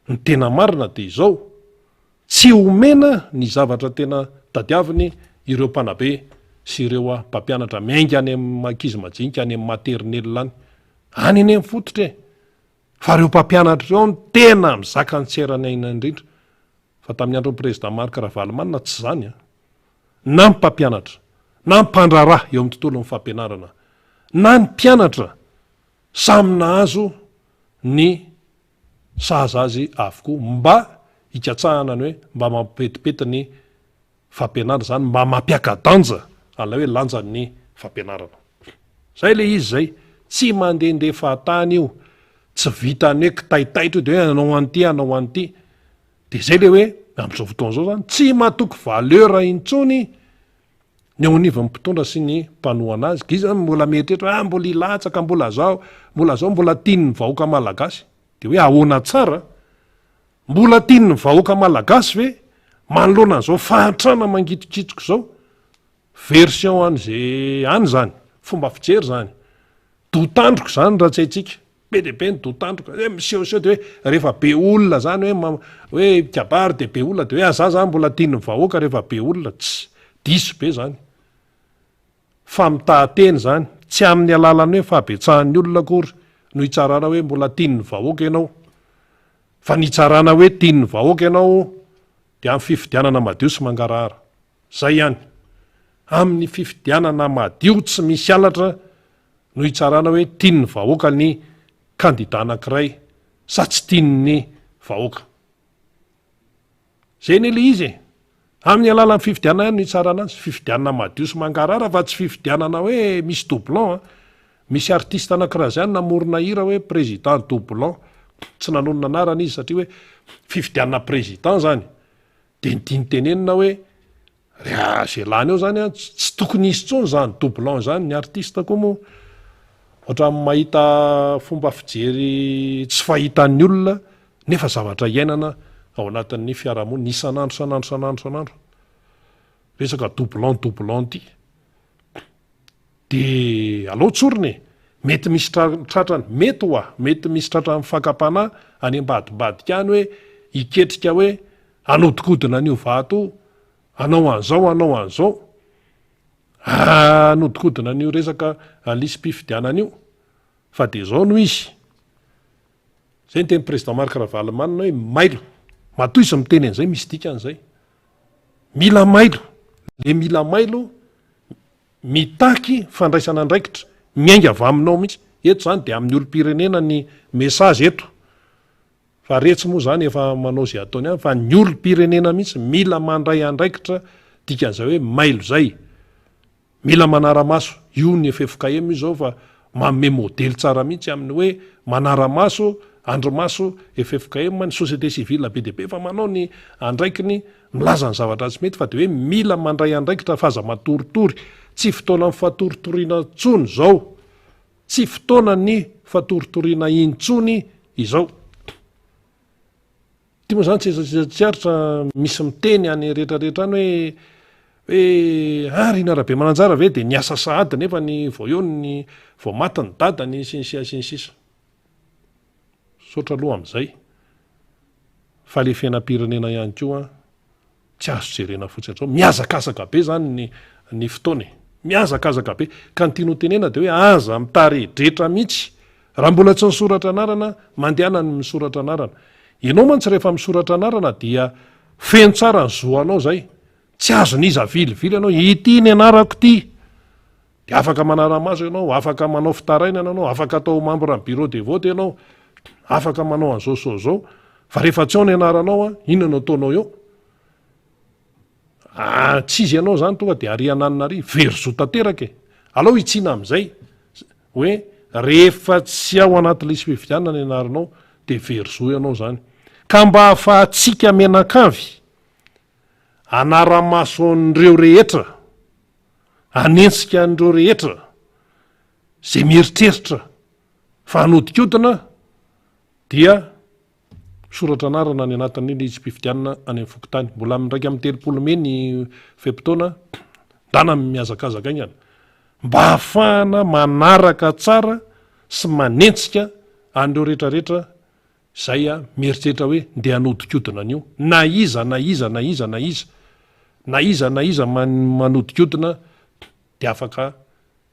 ny tena marina de izao tsy omena ny zavatra tena tadiaviny ireo mpanabe sy ireo mpampianatra miainga any amin'ny ankizy majinika any amin'ny maternelle any any eny fototra fa reo mpampianatra reo ny tena mizaka ny tserany aina indrindra fa tamin'ny andron'ny président Marc Ravalomanina tsy zany na ny mpampianatra na ny mpandraraha eo amin'ny tontolo ny fampianarana na ny mpianatra samy nahazo ny sahaza azy avokoa mba hikatsahana ny hoe mba mampetipety ny fampianarana zany mba mampiaka-danja ala hoe lanja ny fampianarana zay le izy zay tsy mandehandeha fahatany io tsy vitany hoe kitaitaitra de hoe anao an'ity anao an'ity de zay le hoe amin'izao fotoana zao zany tsy matoky valeur intsony ny ao anivon'ny mpitondra sy ny mpanohana azy giza mbola mieritreritra mbola ilatsaka mbola zao mbola tiany vahoaka malagasy de hoe ahoana tsara mbola tiany vahoaka malagasy ve manoloana an'izao fahatrana mangitokitoko zao version an'izay any zany fomba fijery zany dotandroko zany raha tsy haitsika be de be ny dotandroka misehoseho de hoe rehefa be olona zany hoe kabary de be olona de hoe aza zany mbola tiany vahoaka rehefa be olona tsy diso be zany fa mitahateny zany tsy amin'ny alalany hoe fahabetsahan'ny olona akory no hitsarana hoe mbola tiany vahoaka ianao fa ny hitsarana hoe tiany vahoaka ianao de amin'ny fifidianana madio sy mangarahara zay ihany amin'ny fifidianana madio tsy misy alatra no hitsarana hoe tiany vahoaka ny kandida anankiray sa tsy tiany vahoaka zay ny le izy amin'ny alalan'ny fifidianana ihany no hitsarana azy fifidianana madio sy mangarahara fa tsy fifidianana hoe misy doublon misy artiste anankiray zany namorona hira hoe président doublon tsy nanonona anarana izy satria hoe fifidianana président zany de nytiany tenenina hoe rea zay lany eo zany tsy tokony isy tsony zany doublon zany ny artiste koa moa ohatra mahita fomba fijery tsy fahitan'ny olona nefa zavatra iainana ao anatin'ny fiarahamonina isanandro resaka doublon ty de aleo tsoriny mety misy tratrany mety mety misy tratrany fakapana any ambadibadika any hoe iketrika hoe anodikodina an'io vato anao an'zao anodikodina an'io resaka lisy mpifidianana io fa de zao no izy zay ny teny président Marc Ravalomanina hoe mailo matoy izy miteny an'izay misy dikan'izay mila mailo le mila mailo mitaky fandraisana andraikitra miainga avy aminao mihitsy eto zany de amin'ny olom-pirenena ny message eto fa retsy moa zany efa manao zay ataony ihany fa ny olom-pirenena mihitsy mila mandray andraikitra dikan'izay hoe mailo zay mila manara-maso io ny FFKM io zao fa manome modely tsara mihitsy amin'ny hoe manara-maso andromaso FFKM ny société civile be de be fa manao ny andraikiny milaza ny zavatra tsy mety fa de hoe mila mandray andraikitra faza matoritory tsy fotoana ny fatoritoriana tsony zao tsy fotoana ny fatoritoriana intsony izao ty moa zany tsiaritra misy miteny any rehetrarehetra any hoe rina rabe mananjara ve de niasa sahady nefa ny vao eo ny vao maty ny dadany sinsisa sotra aloha am'izay fa le fiainam-pirenena ihany koa tsy azo jerena fotsiny zao miazakazaka be zany ny fotoany miazakazaka be ka ny tiano tenena de hoe aza mitaredretra mihitsy raha mbola tsy nisoratra anarana mandehana ny misoratra anarana ianao mantsy rehefa misoratra anarana dia feno tsara ny zoanao zay tsy azo niza vilivily ianao ity ny anarako ty de afaka manara-maso ianao afaka manao fitarainana anao afaka atao membre ny bureau de vote ianao afaka manao an'zao fa rehefa tsy ao ny anaranao inona no ataonao eo tsy izy ianao zany tonga de ariananina ary verizo tanteraka e alao itsina am'izay hoe rehefa tsy ao anatin'la isy fividianana ny anarinao de verizo ianao zany ka mba hafahatsika menakavy anara-maso an'ireo rehetra anentsika an'ireo rehetra zay mieritreritra fa hanodikodina dia soratra anarana ny anatin'iny izy mpifidianana any amin'ny fokotany mbola mindraiky amin'ny telopolo meny fepitoana ndana miazakazaka ingana mba hahafahana manaraka tsara sy manentsika an'ireo rehetrarehetra zay a mieritreritra hoe nde hanodikodina an'io na iza na iza na iza na iza na iza na iza manodikodina de afaka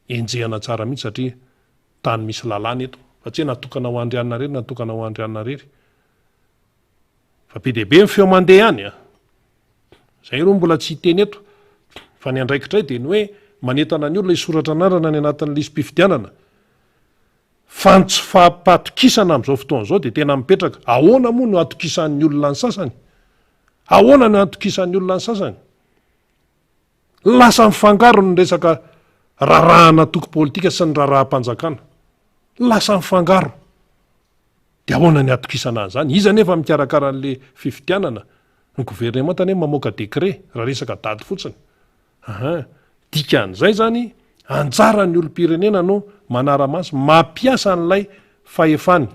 enjehana tsara mihitsy satria tany misy lalàna eto fa tsy hoe natokana ho andrianina rery natokana ho andrianina rery fa be deabe ny feo mandeha ihany a zay ro mbola tsy hiteny eto fa ny andraikitray de ny hoe manentana ny olona isoratra anarana ny anatin'la isy mpifidianana fa ny tsy fampatokisana am'izao fotoan'izao de tena mipetraka ahoana moa no atokisan'ny olona ny sasany ahoana no atokisan'ny olona ny sasany lasa mifangaro ny resaka rarahana toko politika sy ny rarahampanjakana lasa mifangaro de ahoana ny atokisana an'izany iza nefa mikarakara an'le fifidianana ny gouvernemanta ane mamoaka décret raha resaka daty fotsiny dika an'izay zany anjara ny olom-pirenena no manara-maso mampiasa n'lay fahefany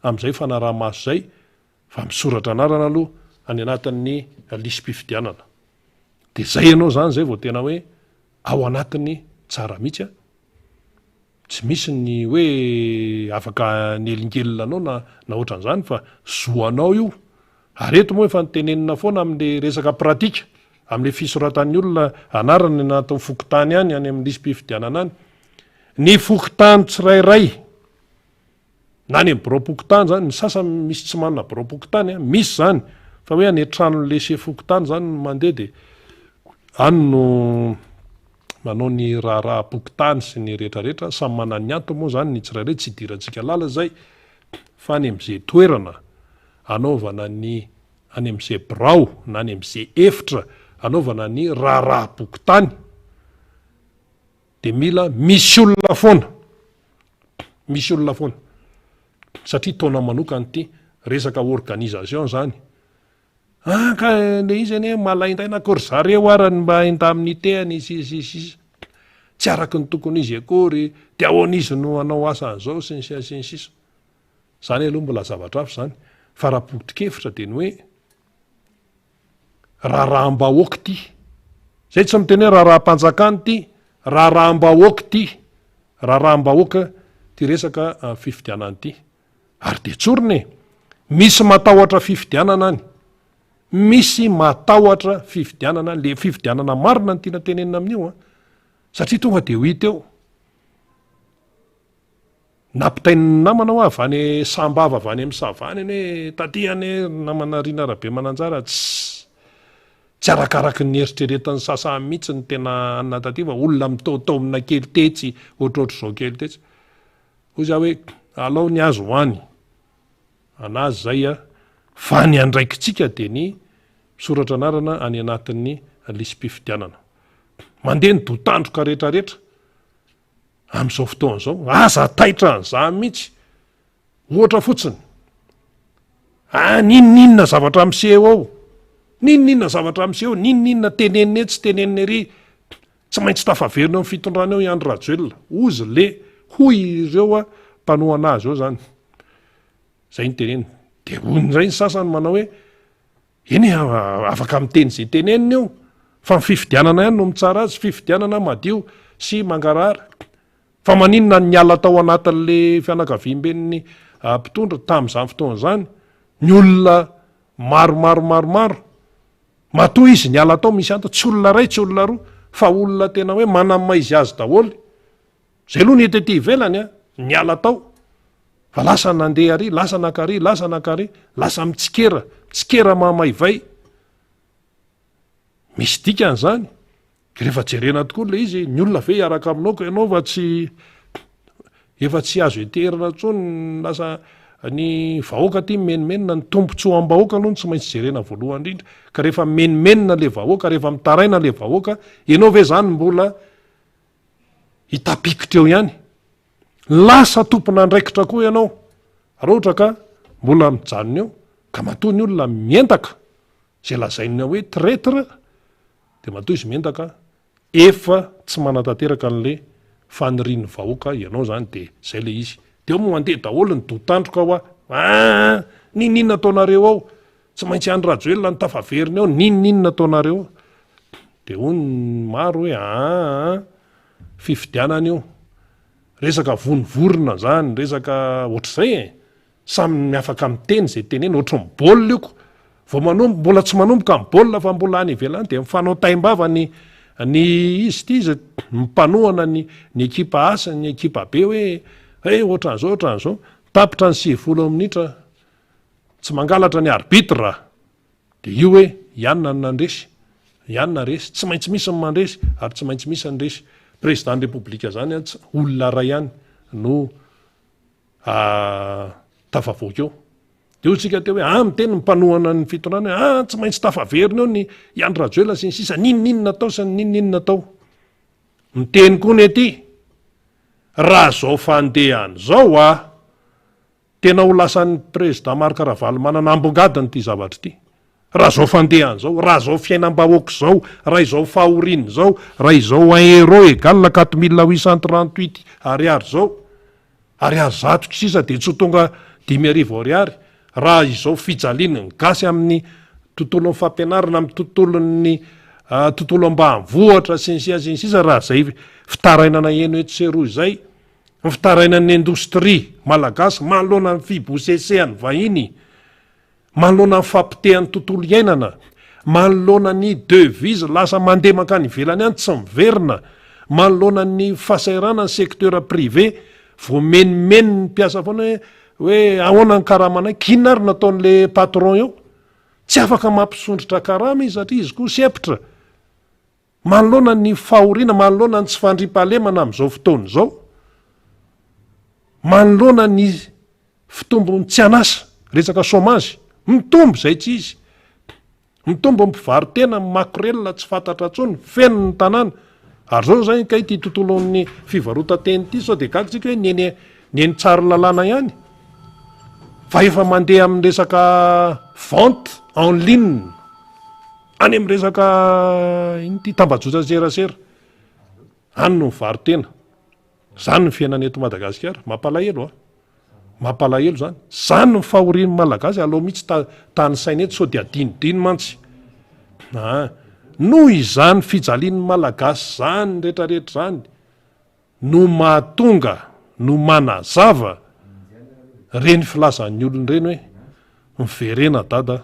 am'izay fanaraha-maso zay fa misoratra anarana aloha any anatin'ny lisy mpifidianana de zay ianao zany zay vao tena hoe ao anatin'ny tsara mihitsy a tsy misy ny hoe afaka nelingelina anao na ohatran'izany fa zoanao io areto moa efa nitenenina foana am'le resaka pratika am'le fisoratan'ny olona anarany anatin'ny fokotany any any amin'ny lisy mpifidianana any ny fokotany tsirairay na ny bropokotany zany ny sasany misy tsy manana bropokotany misy zany fa hoe anetrano lese fokotany zany mandeha de any no manao ny raharahapokotany sy ny rehetrarehetra samy manany anto moa zany ny tsirairay tsy idirantsika lala zay fa any am'izay toerana anaovana ny any am'izay brao na any am'izay efitra anaovana ny raharahapokotany de mila misy olona foana satria taona manokany ty resaka organisation zany ka le izy ane malaindaina akory zareo arany mba enda amin'ny tehany sisisisa tsy araky ny tokony izy akory de ahoan'izy no anao asan'izao sy ny sisa zany aloha mbola zavatra afo zany fa raha potikevitra de ny hoe raharaham-bahoaka ty zay tsy miteny hoe raharaham-panjakany ty raharaham-bahoaka ty raharaham-bahoaka ty resaka fifidianana ty ary de tsoriny misy matahotra fifidianana any misy matahotra fifidianana le fifidianana marina ny tiana tenenina amin'io satria tonga de ho hita eo nampitain'ny namana ho avany sambava avany amin'ny savany any hoe tatihany namana riana rabe mananjara tsy arakaraky ny eritreretan'ny sasany mihitsy ny tena anina taty fa olona mitaotaomina kely tetsy ohatrohatr' zao kely tetsy hoy za hoe alao ny azo hoany anazy zay fa ny andraikitsika de ny misoratra anarana any anatin'ny lisy mpifidianana mandeha ny dotandroka rehetrarehetra am'izao fotoan'izao aza taitra an'za mihitsy ohatra fotsiny ninoninona zavatra miseho ao ninoninona zavatra miseho ninoninona tenenina e tsy tenenina ery tsy maintsy tafaverina amin'ny fitondrana eo iandro rajoelona ozy le hoy ireo mpanohana azy eo zany zay ny tenenina de on'izay ny sasany manao hoe eny afaka miteny zay tenenina eo fa mififidianana ihany no mitsara azy fifidianana madio sy mangarahara fa maninona ny ala tao anatin'le fianakaviam-ben'ny mpitondra tam'izany fotoana zany ny olona maromaro matoa izy ny ala tao misy anto tsy olona ray tsy olona roa fa olona tena hoe manamaizy azy daholy zay aloha ny etety ivelany ny ala tao fa lasa nandeha ary lasa nakary lasa mitsikera mahamaivay misy dikan'zany rehefa jerena tokoa le izy ny olona ve hiaraka aminao ka ianao efa tsy azo eterina tsony lasa ny vahoaka ty menimenina ny tompontsoa am-bahoaka aloha tsy maintsy jerena voalohany indrindra ka rehefa menimenina le vahoaka rehefa mitaraina le vahoaka ianao ve zany mbola hitapikitra eo ihany lasa tompona andraikitra koa ianao raha ohatra ka mbola mijanona eo ka matoa ny olona mientaka zay lazaina hoe tretre de matoa izy mientaka efa tsy manatanteraka an'le fanirian'ny vahoaka ianao zany de zay le izy de mo mandeha daholo ny dotandroka ao ninina ataonareo ao tsy maintsy any rajoelona ny tafaveriny ao ninninna ataonareo de hony maro hoe fifidianana io resaka vonivorona zany resaka ohatr'izay samy miafaka miteny zay teneny ohatry ny baolina ioko vao manombo mbola tsy manomboka ny baolina fa mbola any ivelany de mifanao taimbava ny izy ty izy mipanohana ny ekipa asa ny ekipa be hoe ohatran'zao ohatran'zao tapitra ny 90 minitra tsy mangalatra ny arbitre de io hoe ianona nandresy ianona resy tsy maintsy misy ny mandresy ary tsy maintsy misy ny resy président ny repoblika zany olona ray ihany no tafavoaka eo de io tsika teo hoe miteny mipanohana ny fitondrana tsy maintsy tafaverina eo ny iany rajoela sy ny sisa ninninna atao sy ny ninninna atao miteny koa ny aty raha zao fandehany zao tena ho lasan'ny président markaravaly manana ambongadiny ty zavatra ty raha zao fandehany zao raha zao fiainam-bahoaka zao raha izao fahoriny zao raha izao 1 euro égal 4838 ariary zao ariary zatoko sisa de tsy tonga 10,000 ariary raha izao fijaliany ny gasy amin'ny tontolon'ny fampianarana amin'ny tontolon'ny tontolo ambanivohatra sy ny sisa raha zay fitarainana eno etseroa zay ny fitarainan'ny indostria malagasy manoloana ny fibosesehany vahiny manoloana ny fampitehan'ny tontolo iainana manoloana ny devise lasa mandeha makany ivelany any tsy miverina manoloana ny fahasairana ny secteur privé vo menimeny ny mpiasa foana hoe ahoana ny karamanay kinary nataon'le patron eo tsy afaka mampisondrotra karama izy satria izy koa sepitra manoloana ny fahoriana manoloana ny tsy fandrimpahalemana amin'izao fotoana izao manoloana ny fitombony tsy anasa resaka chômage mitombo zay tsy izy mitombo mpivaritena makorelona tsy fantatra tsony feno ny tanàna ary zao zany ka ty tontolon'ny fivarotateny ity sao de gagsika hoe neny tsary lalàna ihany fa efa mandeha amin'ny resaka vente en ligne any amin'ny resaka iny tambajotra serasera any no mivaritena zany ny fiainana eto Madagasikara mampalahelo mampalahelo zany ny fahorian'ny malagasy aloha mihitsy tany saina eto sao de adinodino mantsy noho izany fijalian'ny malagasy zany rehetrarehetra zany no mahatonga no manazava reny filazan'ny olony reny hoe miverena dada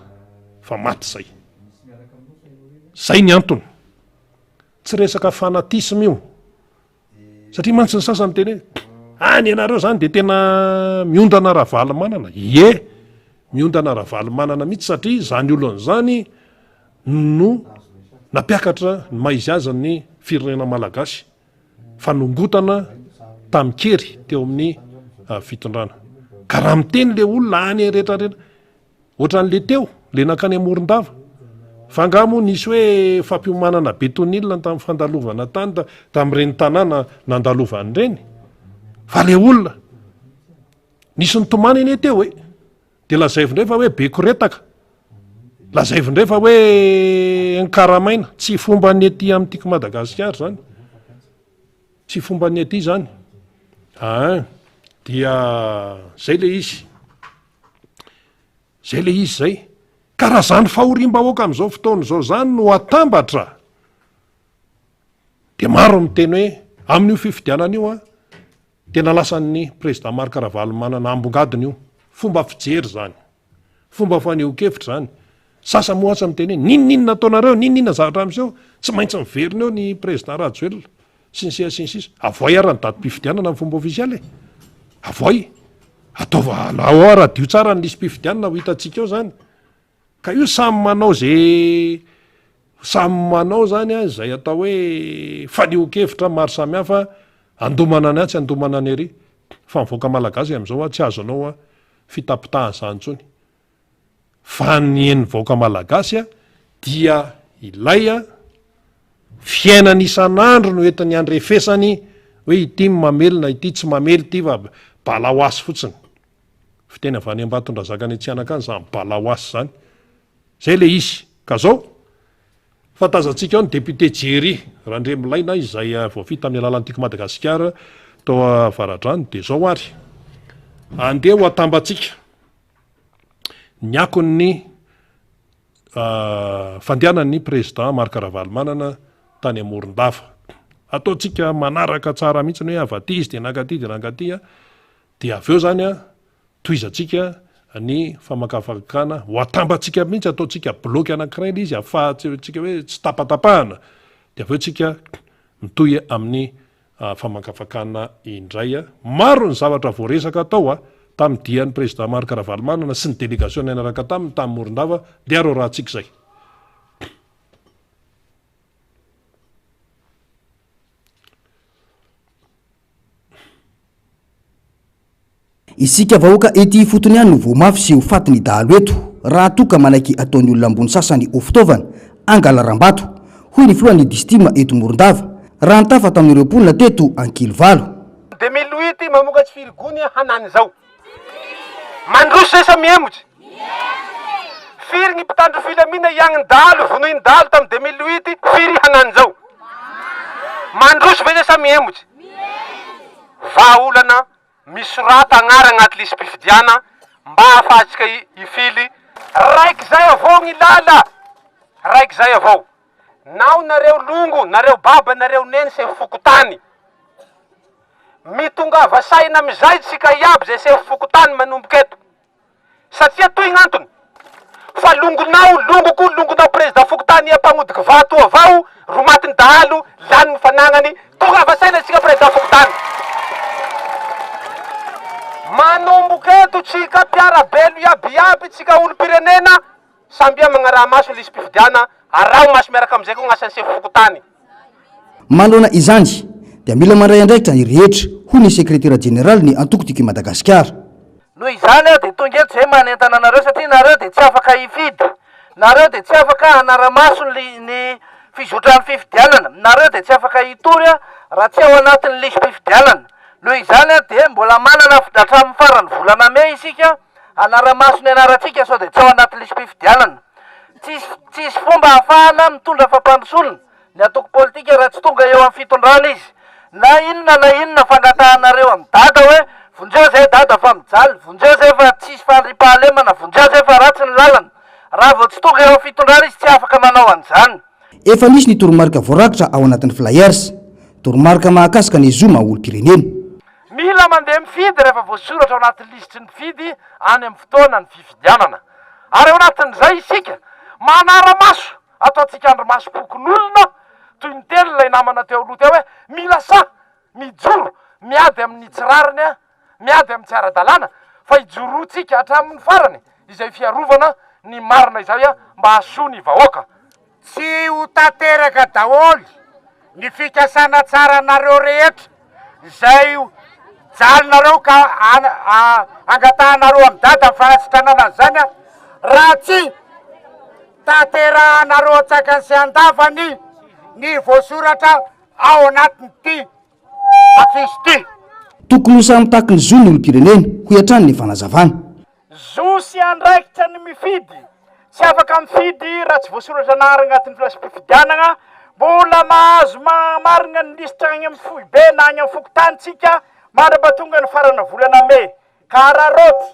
fa maty zay ny antony tsy resaka fanatisma io satria mantsy ny sasany teny hoe any ianareo zany de tena miondana ravaly manana miondana ravaly manana mihitsy satria zany olony zany no nampiakatra ny maizy azy ny firenena malagasy fanongotana tamikery teo amin'ny fitondrana ka raha miteny le olona any rehetrarehetra ohatran'le teo le nakany amorondava fa angamo nisy hoe fampiomanana betonilina tamin'ny fandalovana tany tamin'ireny tanàna nandalovany reny fa le olona nisy nytomany eny teo de lazaivindray fa hoe bekoretaka lazaivindray fa hoe nkaramaina tsy fomba ny ety amin'n'tiako Madagasikara zany tsy fomba ny ety zany dia zay le izy zay ka raha zany fahoriam-bahoaka amin'izao fotoana zao zany no atambatra de maro miteny hoe amin'io fifidianana io tena lasan'ny président markaravaly manana ambongadiny io fomba fijery zany fomba faneho-kevitra zany sasa moasa miteny hoe ninninna ataonareo ninninna zavatra am'izao tsy maintsy miverina eo ny président rajoelona sinsisa avoay ary ny datim-pifidianana amin'ny fomba ofisialy avoay ataova lao radio tsara ny lisy mpifidianana ho hitantsika eo zany ka io samy manao zany zay atao hoe faneho-kevitra maro samihafa andomana ny atsy andomana ny ery fa mivoaka malagasy am'izao tsy azonao fitapitahana zany tsony fa ny vaoaka malagasy a dia ilay fiainana isan'andro no entiny andrefesany hoe ity mamelona ity tsy mamely ity va balaoasy fotsiny fitena avy any Ambatondrazaka ny Tsianaka any zany balaoasy zany zay le izy ka zao fantazantsika ao ny député Jerry Randremilaina izay voafita amin'ny alalan'Tiko Madagasikara tao Avaradrano de zao ary andeha ho atambatsika ny akon'ny fandehanan'ny président Marc Ravalomanana tany Morondava ataotsika manaraka tsara mihitsy hoe avaty izy de nakaty de nakaty de avy eo zany toizatsika ny famakafakana ho atambatsika mihitsy ataotsika bloky anankiray izy afahatsika hoe tsy tapatapahana de avy eo tsika mitoy amin'ny famakafakana indray maro ny zavatra voaresaka atao tamin'ny dian'ny président Marc Ravalomanana sy ny délégation nanaraka tamin'ny Morondava de aro raha tsika zay isika vahoaka ety fotony ihany no voamafy sy ho fatiny dahalo eto raha toka manaiky ataon'ny olona ambony sasany ho fitaovana angalaram-bato hoy ny filohan'ny distima eto Morondava raha ntafa tamin'ireo mponina teto ankilo valo 2008 mamokatsy firigony hanany zao mandroso zay sa miemotsy firy ny mpitandro filamina iagnin-dalo vonoin-dalo tamin'ny 2008 firy hanany zao mandroso ve zay sa miemotsy vaolana misorata agnara agnaty lisy mpifidiana mba ahafahantsika ifily raiky zay avao gny lala raiky zay avao nao nareo longo nareo baba nareo neny se fokotany mitongava saina amizay tsika iaby zay se fokotany manomboky eto satria toy gn'antony fa longonao président fokotany ampagnodiky vato avao romatiny dahalo lany ny fanagnany tongava saina tsika président fokotany manomboky eto tsika mpiarabelo iabiaby tsika olo pirenena sambia magnaraha maso lisy mpifidiana arao maso miaraka amizay ko gn'asany se fokotany manoloana izany dia mila mandray andraikitra ny rehetra hoy ny sekretera général ny antoko-tiky Madagasikara noho izany de tonga eto zay manentana anareo satria nareo de tsy afaka ifidy nareo de tsy afaka anara-maso ny fizotran'ny fifidianana nareo de tsy afaka itory raha tsy ao anatin'ny lisy mpifidianana noho izany de mbola manana hatramin'ny farany volana May isika anara-maso ny anaratsika sao de tsy ao anatin'ny lisy mpifidianana tsisy fomba ahafahana mitondra fampandrosolona ny atoko politika raha tsy tonga eo amin'ny fitondrana izy na inona fangatahanareo amin'ny dada hoe vonjeo zay dada fa mijaly vonjeo zay fa tsisy fandripahalemana vonjeo zay fa ratsy ny lalana raha vao tsy tonga eo amin'ny fitondrana izy tsy afaka manao an'izany efa nisy ny toromarika voarakitra ao anatin'ny flyers toromarika mahakasika ny zoma olo pirenena mila mandeha mifidy rehefa voasoratra ao anatin'ny lisitry ny fidy any amin'ny fotoana ny fifidianana ary ao anatin'izay isika manara-maso ataotsika andro-maso pokon'olona toy ny telo lay namana teo aloha teo hoe mila sa mijoro miady amin'ny tsirariny miady amin'ny tsy ara-dalàna fa ijorotsika hatramin'ny farany izay fiarovana ny marina izay mba hasoa ny vahoaka tsy ho tanteraka daholy ny fikasana tsara nareo rehetra zay jalonareo ka angatahanareo amin'ny dada fanasitranana zany raha tsy tanterahanareo tsakany sy andafany ny voasoratra ao anatiny ty afisy ty tokony ho samy taky ny zo ny olo pirenena ho iatrany ny fanazavana zo sy andraikitra ny mifidy tsy afaka mifidy raha tsy voasoratra nahary agnatin'ny filasy mpifidianana mbola mahazo marina ny lisitra agny amin'ny fohy be na agny amin'ny fokotanitsika mandraba tonga ny farana volana May ka raha roty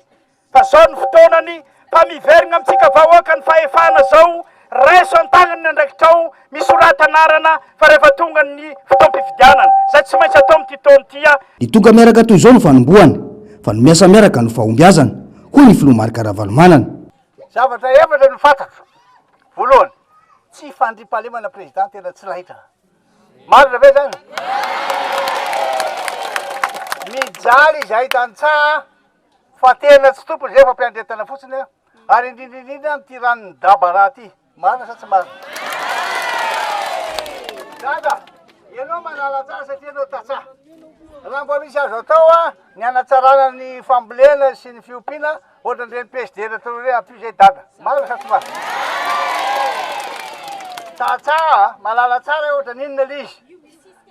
fa zao ny fotoanany mpamiverigna amitsika vahoaka ny fahefana zao raiso an-tagnany ny andraikitrao misorata anarana fa rehefa tonga ny fotoam-pifidianana zay tsy maintsy atao amity taony tya ny tonga miaraka toy zao no fanombohana fa no miasa miaraka no fahombiazana hoy ny filoha Marc Ravalomanana zavatra efatra no fantako voalohany tsy fandripahalemana président tena tsy lahitra marina ve zany mijaly izy ahitantsaha fa tena tsy tompony zay fa mpiandretana fotsiny ary indrindrindrindra ty ranony daba raha ty marina sa tsy marina dada ianao manala tsara satria anao tatsa. Raha mbo misy azo atao ny anatsarana ny fambolena sy ny fiompiana ohatran'ireny presidera toroy ampizay dada. Marina sa tsy marina? Tatsa malala tsara ohatra n'inona lizy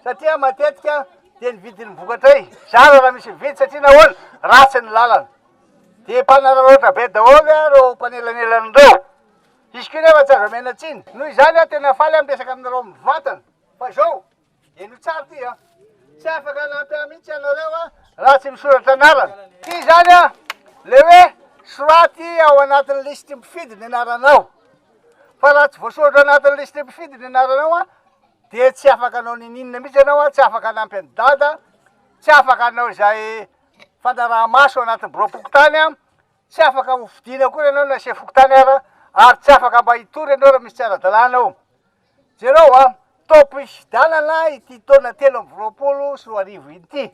satria matetika dia ny vidin'ny vokatray. Zara raha misy vidy satria nahoana ratsy ny lalana. Dia mpanararaotra be daholo ro mpanelanelany izy koa nefa tsy azo amena tsiny. Noho izany tena faly amin'ny resaka aminareo mivantana. Fa zao, eno tsara ty tsy afaka anampy mihitsy anareo raha tsy misoratra anarana. Ty zany le hoe soraty ao anatin'ny listy mpifidy ny anaranao. Fa raha tsy voasoratra anatin'ny listy mpifidy ny anaranao dia tsy afaka anao ninina mihitsy anao, tsy afaka anampy any dada, tsy afaka anao izay fandaraha-maso anatin'ny bureau-pokotany, tsy afaka hovidiana koa ianao na se fokotany ary tsy afaka mba hitory ianao raha misy tsy ara-dalàna ao. Jereo topo hifidianana ity taona 3 sy 4 ity.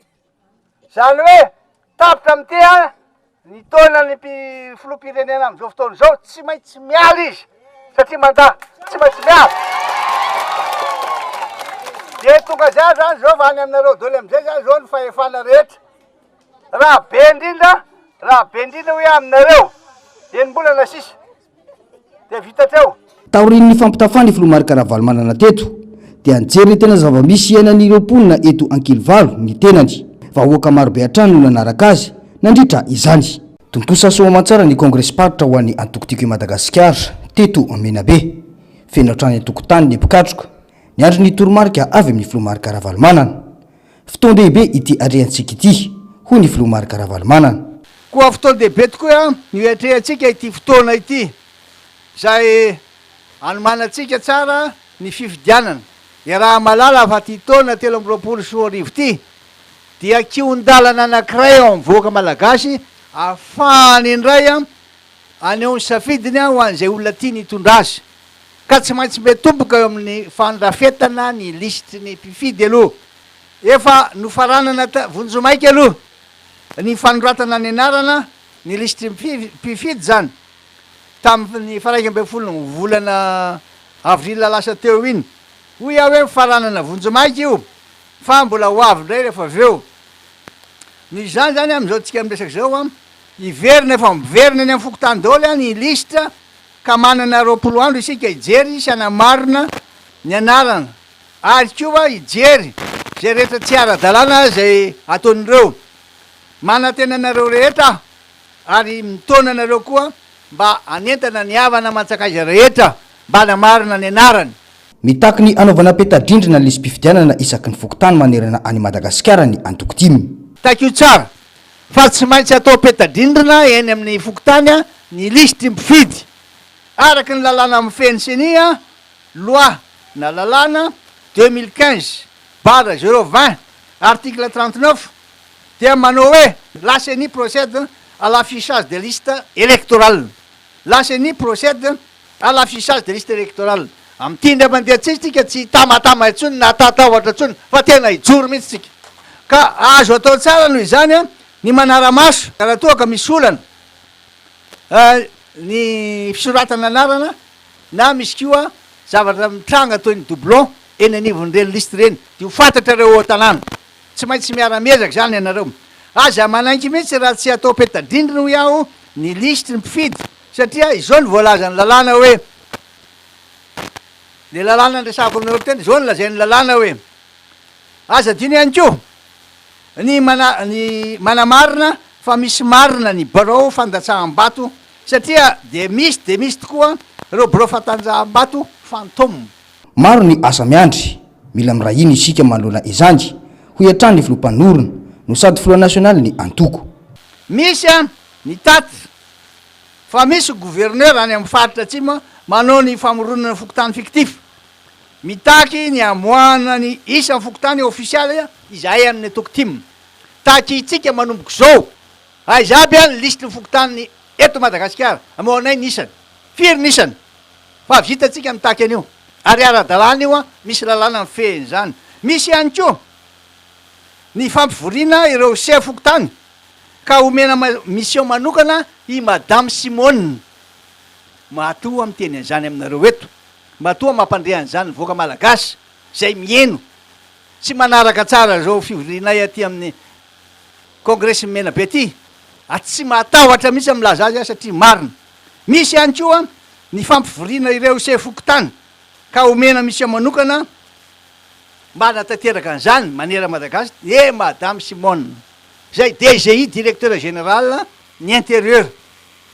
Zany hoe tapitra amin'ity ny taonany filoham-pirenena amin'izao fotoana izao tsy maintsy miala izy satria mandaha tsy maintsy miala. Dia tonga zay zany zao fa any aminareo daholo amin'izay zany zao ny fahefana rehetra. Raha be indrindra hoe aminareo enim-bolana sisa dia vita treo. Taorian'ny fampitafany filomarika Ravalomanana teto dia anjery tena zava-misy iainan'ireo mponina eto Ankilivalo ny tenany. Vahoaka marobe hatrany no nanaraka azy nandritra izany. Tontosa soamantsara ny Congrès paritra ho an'ny antokotiko i Madagasikara teto Menabe. Feno hatrany antokotany ny mpikatroka. Ny andro ny toromarika avy amin'ny filomarika Ravalomanana. Fotoan-dehibe ity ariantsika ity hoy ny filomarika Ravalomanana. Koa fotoan-dehibe tokoa ny atrehantsika ity fotoana ity zay anomanantsika tsara ny fifidianana. Raha malala fa ty taona 3 sy 4 ity dia kion-dalana anankiray ao amin'ny voaka malagasy ahafahany indray aneo ny safidiny ho an'izay olona tia ny hitondra azy. Ka tsy maintsy metomboka eo amin'ny fandrafetana ny listy ny mpifidy aloha. Efa nofaranana vonjomaiky aloha ny fanoratana ny anarana ny listy mpifidy zany tamin'ny 1 volana avrila lasa teo iny. Hoy aho hoe faranana vonjomaiky io fa mbola ho avy indray rehefa aveo. Ny zany zany amin'izao tsika miresaky zao iverina efa miverina ny amin'ny fokotany daholo ny listra ka manana 20 andro isika hijery sy anamarina ny anarana ary koa hijery zay rehetra tsy ara-dalàna zay ataon'ireo. Manantenanareo rehetra ary mitona anareo koa mba anentana ny havana mantsakaiza rehetra mba namarina ny anarany. Mitaky ny anaovana petadrindrina ny lisy mpifidianana isaky ny fokotany manerana any Madagasikara ny antokotimy. Takio tsara fa tsy maintsy atao petadrindrina eny amin'ny fokotany ny listy mpifidy araky ny lalàna amin'ny FNCNI loi na lalàna 2015/020 article 39 dia manao hoe la CENI procède à l'affichage des listes électorales. La CENI procède à l'affichage des listes électorales. Amin'ity ndray mandeha tsika tsy tamatama intsony na tatahatra intsony fa tena hijoro mihitsy tsika. Ka azo atao tsara noho izany ny manara-maso raha toa ka misy olana ny fisoratana anarana na misy koa zavatra mitranga toy ny doublon eny anivon'ireny listy reny dia ho fantatra reo ao-tanàna. Tsy maintsy miara-miezaka zany ianareo. Aza manaiky mihitsy raha tsy atao petadrindrina ho iaho ny listy ny mpifidy satria izao ny voalazany lalàna hoe le lalàna andresako aminareo teny zao ny lazain'ny lalàna hoe aza diny ihany koa ny manamarina fa misy marina ny barao fandatsaham-bato satria de misy tokoa reo barao fantanjaham-bato fantôme. Maro ny asa miandry mila mirahiny isika manoloana izany hoy hatrany ny filompanorona no sady filoha nasionaly ny antoko. Misy ny taty fa misy gouverneur any amin'ny faritra atsimo manao ny famoronana fokotany fictif mitaky ny amoana ny isan'ny fokotany ofisialy izahay amin'ny antokotimy. Taky itsika manomboka zao aiza aby ny listy ny fokotany eto Madagasikara amoanay ny isany firy ny isany fa vitatsika mitaky an'io ary ara-dalàna io misy lalàna mifehiny zany. Misy ihany koa ny fampivoriana ireo chef fokotany ka omena mission manokana i Madame Simone. Matoa amin'ny teny an'izany aminareo eto, matoa mampandrehan'izany voaka malagasy zay mieno tsy manaraka tsara zao fivorianay aty amin'ny kongresy mena be ty tsy matahotra mihitsy milaza azy satria marina misy ihany koa ny fampivoriana ireo sefoko tany ka omena misy manokana mba natateraka an'izany manera Madagasikara madame Simone zay DGI directeur général ny intérieur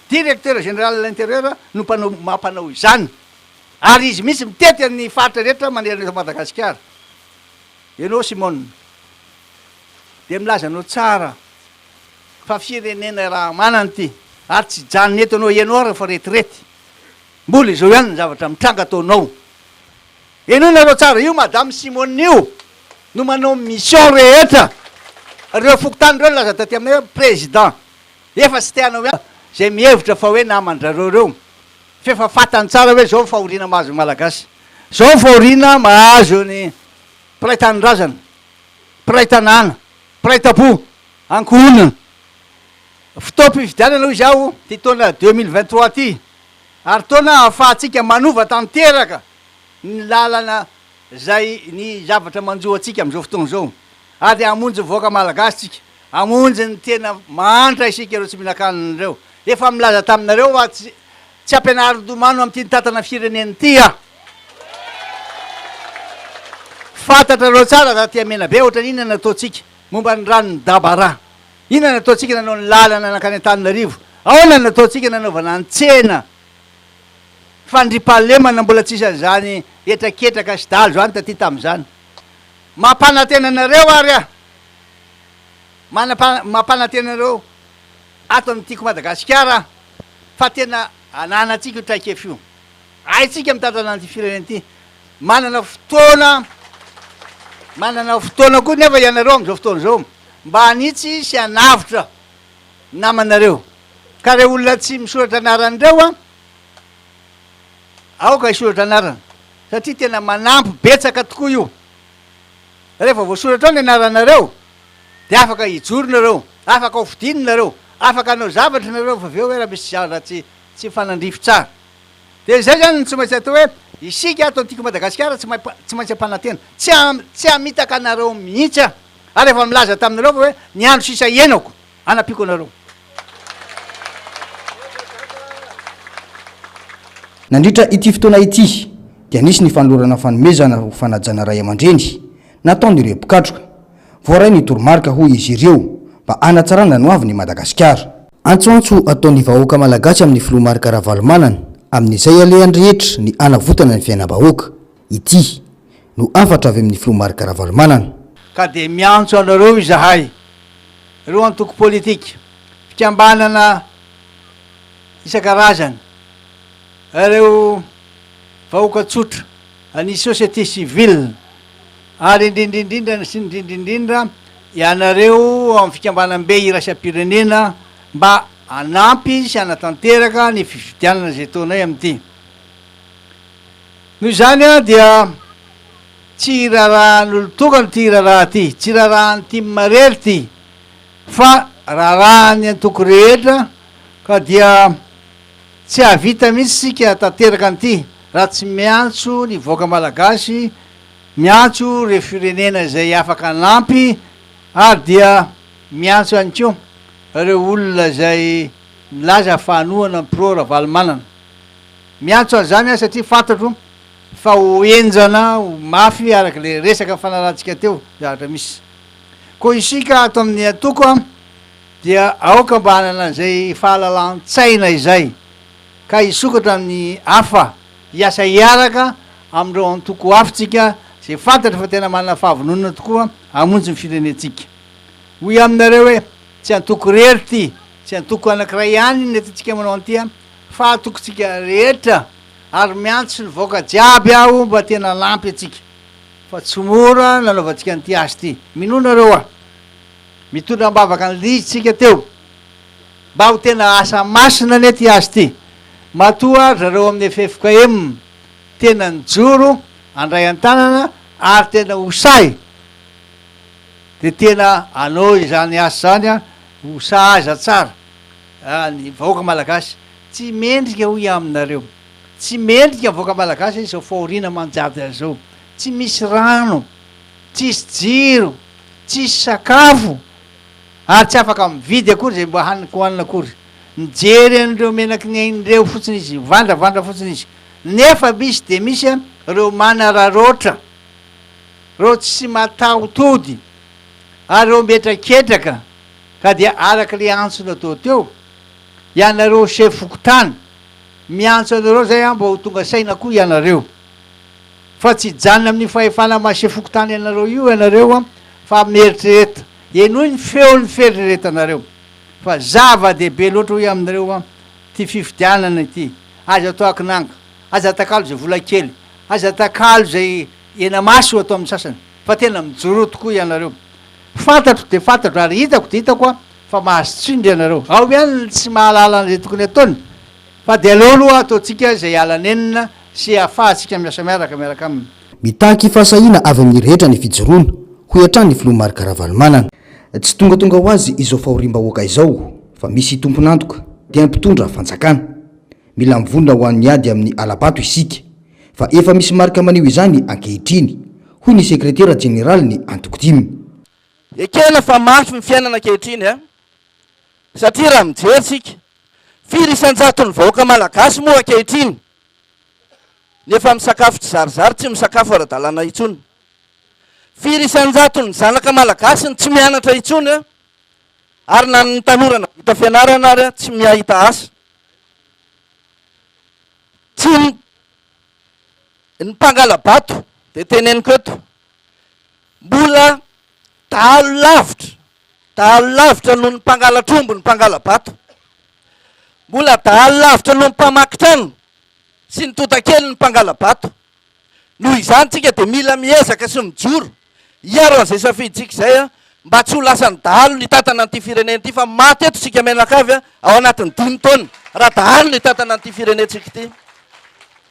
directeur général l'intérieur no mampanao izany ary izy mihitsy mitety amin'ny faritra rehetra manera Madagasikara. Ianao Simone de milaza anao tsara fa firenena raha manany ty ary tsy janony eto anao ianao raha fa retirety mbola izao ihany ny zavatra mitranga ataonao. Ianao nareo tsara io madame Simone io no manao mission rehetra reo fokotany reo laza taty aminay président efa tsy teanao zay mihevitra fa hoe namandrareo reo fefa fatany tsara hoe zao fahoriana mahazo malagasy zao fahoriana mahazo ny mpiray tanindrazana mpiray tanàna mpiray tapo ankohonana fotoam-pifidianana izy aho ty taona 2023 ty ary taona ahafahatsika manova tanteraka ny lalana zay ny zavatra manjoa atsika am'izao fotoana zao ary amonjy voaka malagasy tsika amonjy ny tena mantra isika reo tsy mihinan-kanina reo efa milaza taminareo fa tsy ampianary domano am'ty nitatana fireneny ty a fantatra reo tsara za ty amena be ohatra inona nataotsika momba ny ranony dabara inona nataotsika nanao ny lalana nakany Antananarivo ahoana nataotsika nanaovana ny tsena fandripahalemana mbola tsisy an'izany etraketraka sy dalo zany taty tam'izany mampanantenanareo ary a mampanantenanareo ato am'tiako Madagasikara fa tena ananatsika io traikefa io aitsika mitatana an'ty fireneny ty manana fotoana koa nefa ianareo am'izao fotoana zao mba hanitsy sy hanavitra namanareo ka re olona tsy misoratra anaran'ireo a aoka isoratra anarana satria tena manampy betsaka tokoa io rehefa voasoratra ao ny anaranareo de afaka hijoronareo afaka hovidinonareo afaka anao zavatra nareo fa aveo hoe raha misy zavatra tsy fanandrify tsara de zay zany tsy maintsy atao hoe isika ato antiako Madagasikara tsy maintsy ampanantena tsy amitaka anareo mihitsy a ary efa milaza taminareo fa hoe ny andro sisa ienako anapiako anareo. Nandritra ity fotoana ity dia nisy ny fanolorana fanomezana ho fanajana ray aman-dreny nataon'ireo mpikatroka voaray ny toromarika hoy izy ireo mba anatsarana no avy ny Madagasikara. Antsoantso ataon'ny vahoaka malagasy amin'ny filomarika Ravalomanana amin'izay alehany rehetra ny anavotana ny fiainam-bahoaka ity no afatra avy amin'ny filomarika Ravalomanana. Ka de miantso anareo izahay reo antoko politika fikambanana isan-karazany reo vahoaka tsotra any société civile ary indrindrindrindra sy indrindrindrindra ianareo amin'ny fikambanam-be iraisam-pirenena mba anampy sy anatanteraka ny fifidianana zay taonay am'ty. Noho izany a dia tsy irarahan'olo tokany ty iraraha ty tsy irarahan'ny ty marery ty fa rarahany antoko rehetra ka dia tsy havita mihitsy sika tanteraka an'ty raha tsy miantso ny vahoaka malagasy miantso re firenena zay afaka anampy ary dia miantso any keo reo olona zay milaza fanoana pro Ravalomanana miantso an'izany a satria fantatro fa ho enjana ho mafy araky le resaka fanarahantsika teo zavatra misy ko isika ato amin'ny atoko a dia aoka mba hanana an'izay fahalalan-tsaina izay ka isokatra amin'ny hafa hiasa hiaraka am'ireo antoko hafitsika zay fantatra fa tena manana fahavononana tokoa amonjy ny firenetsika hoy aminareo hoe tsy antoko rery ty tsy antoko anankiray ihany ny atantsika manao an'ty a fa atokotsika rehetra ary miantso ny vahoaka jiaby aho mba tena lampy atsika fa tsy mora nanaovantsika an'ty azy ty minonareo a mitondra mbavaka ny lizitsika teo mba ho tena asa masina ane ty azy ty matoa zareo amin'ny FFKM tena nijoro andray an-tanana ary tena hosay de tena anao izany asa zany a hosaza tsara ny vahoaka malagasy tsy mendrika hoy aminareo tsy mendrika vahoaka malagasy zao fahoriana manjady azao tsy misy rano tsisy jiro, tsisy sakafo, ary tsy afaka mividy akory zay mba haniko hoanina akory. Mijery an'ireo menaky nyreo fotsiny izy, vandravandra fotsiny izy. Nefa misy de misy a reo manararoatra, reo tsy mataotody, ary reo metraketraka, ka dia araka le antsona atao teo, ianareo sefokotany, miantso anareo zay a mba ho tonga saina koa ianareo. Fa tsy janona amin'ny fahefana mahasefokotany ianareo io ianareo a, fa mieritrereta, enoy ny feon'ny feriretanareo. Fa zava-dehibe loatra hoe aminareo a, ty fifidianana ity, aza atao akinanga, aza takalo zay vola kely, aza takalo zay ena maso atao amin'ny sasany, fa tena mijoro tokoa ianareo. Fantatro de fantatro, ary hitako de hitako a, fa mahazotsindry ianareo. Ao ihany tsy mahalala an'izay tokony ataony, fa de aleo aloha ataotsika zay alanenina sy ahafahantsika miasa miaraka aminy. Mitaky fahasahina avy amin'ny rehetra ny fijoroana, ho hatrany ny filoha Marc Ravalomanana. Tsy tonga ho azy izao fahorim-bahoaka izao, fa misy tompon'antoka dia mpitondra fanjakana. Mila mivonona ho an'ny ady amin'ny alabato isika, fa efa misy marika maneho izany ankehitriny, hoy ny sekretera jeneraly ny antoko dimy. Ekena fa mafy ny fiainana ankehitriny a, satria raha mijery tsika, firy isan-jaton'ny vahoaka malagasy moa ankehitriny, nefa misakafo tsy zarizary, tsy misakafo ara-dalàna intsony. Firy isan-jaton'ny zanaka malagasy ny tsy mianatra intsony a, ary na ny tanorana vita fianarana ary a tsy miahita asa. Tsy ny mpangala-bato de teneniko eto, mbola dahalo lavitra noho ny mpangala-trombo ny mpangala-bato, mbola dahalo lavitra noho ny mpamakitrano sy ny tota-kely ny mpangala-bato. Noho izany tsika de mila miezaka sy mijoro iaro an'izay safiditsika izay a, mba tsy ho lasan'ny dahalo ny tatana an'ity firenena ity, fa maty eto sika menakavy a ao anatin'ny 5 taona raha dahalo ny tatana an'ity firenentsika ity.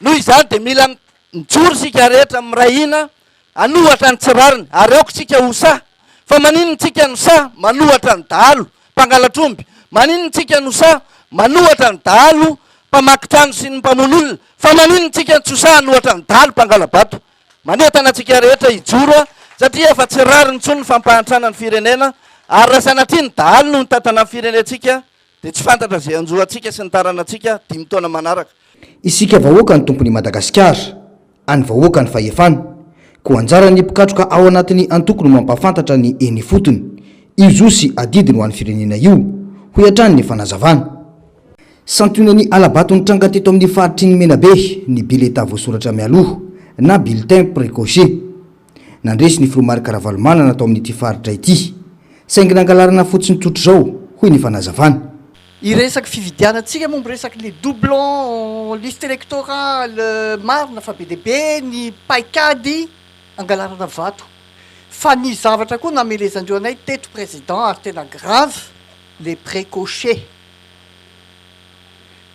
Noho izany de mila mijoro sika rehetra mirahina, anohatra ny tsirariny, ary aoko tsika ho sa. Fa maninony tsika no sa manohatra ny dahalo mpangala-tromby, maninony tsika no sa manohatra ny dahalo mpamakitrano sy ny mpamon'olona, fa maninony tsika tsy ho sa anohatra ny dahalo mpangala-bato. Manentana tsika rehetra hijoro a, satria efa tsy rariny intsony ny fampahantrana ny firenena, ary raha sanatria ny dahalo no ny tatana ny firenentsika de tsy fantatra zay anjoatsika sy ny taranantsika 5 taona manaraka. Isika vahoaka ny tompony Madagasikara, any vahoaka ny fahefana, ko anjara ny mpikatroka ao anatin'ny antoko no mampafantatra ny eny fotony, io zo sy adidiny ho an'ny firenena io, ho hatrany ny fanazavana. Santionany alabato ny tranga teto amin'ny faritry ny Menabe ny bileta voasoratra mialoha na bulletin précoché. Nandresy ny filoha Marc Ravalomanana atao amin'ity faritra ity, saingy nangalarana fotsiny tsotro zao, hoy ny fanazavana. Iresaky fividianatsika moa miresaky le doublon, liste électorale marina fa be dehibe, ny paikady angalarana vato. Fa ny zavatra koa namelezandreo anay teto président ary tena grave, le précoché.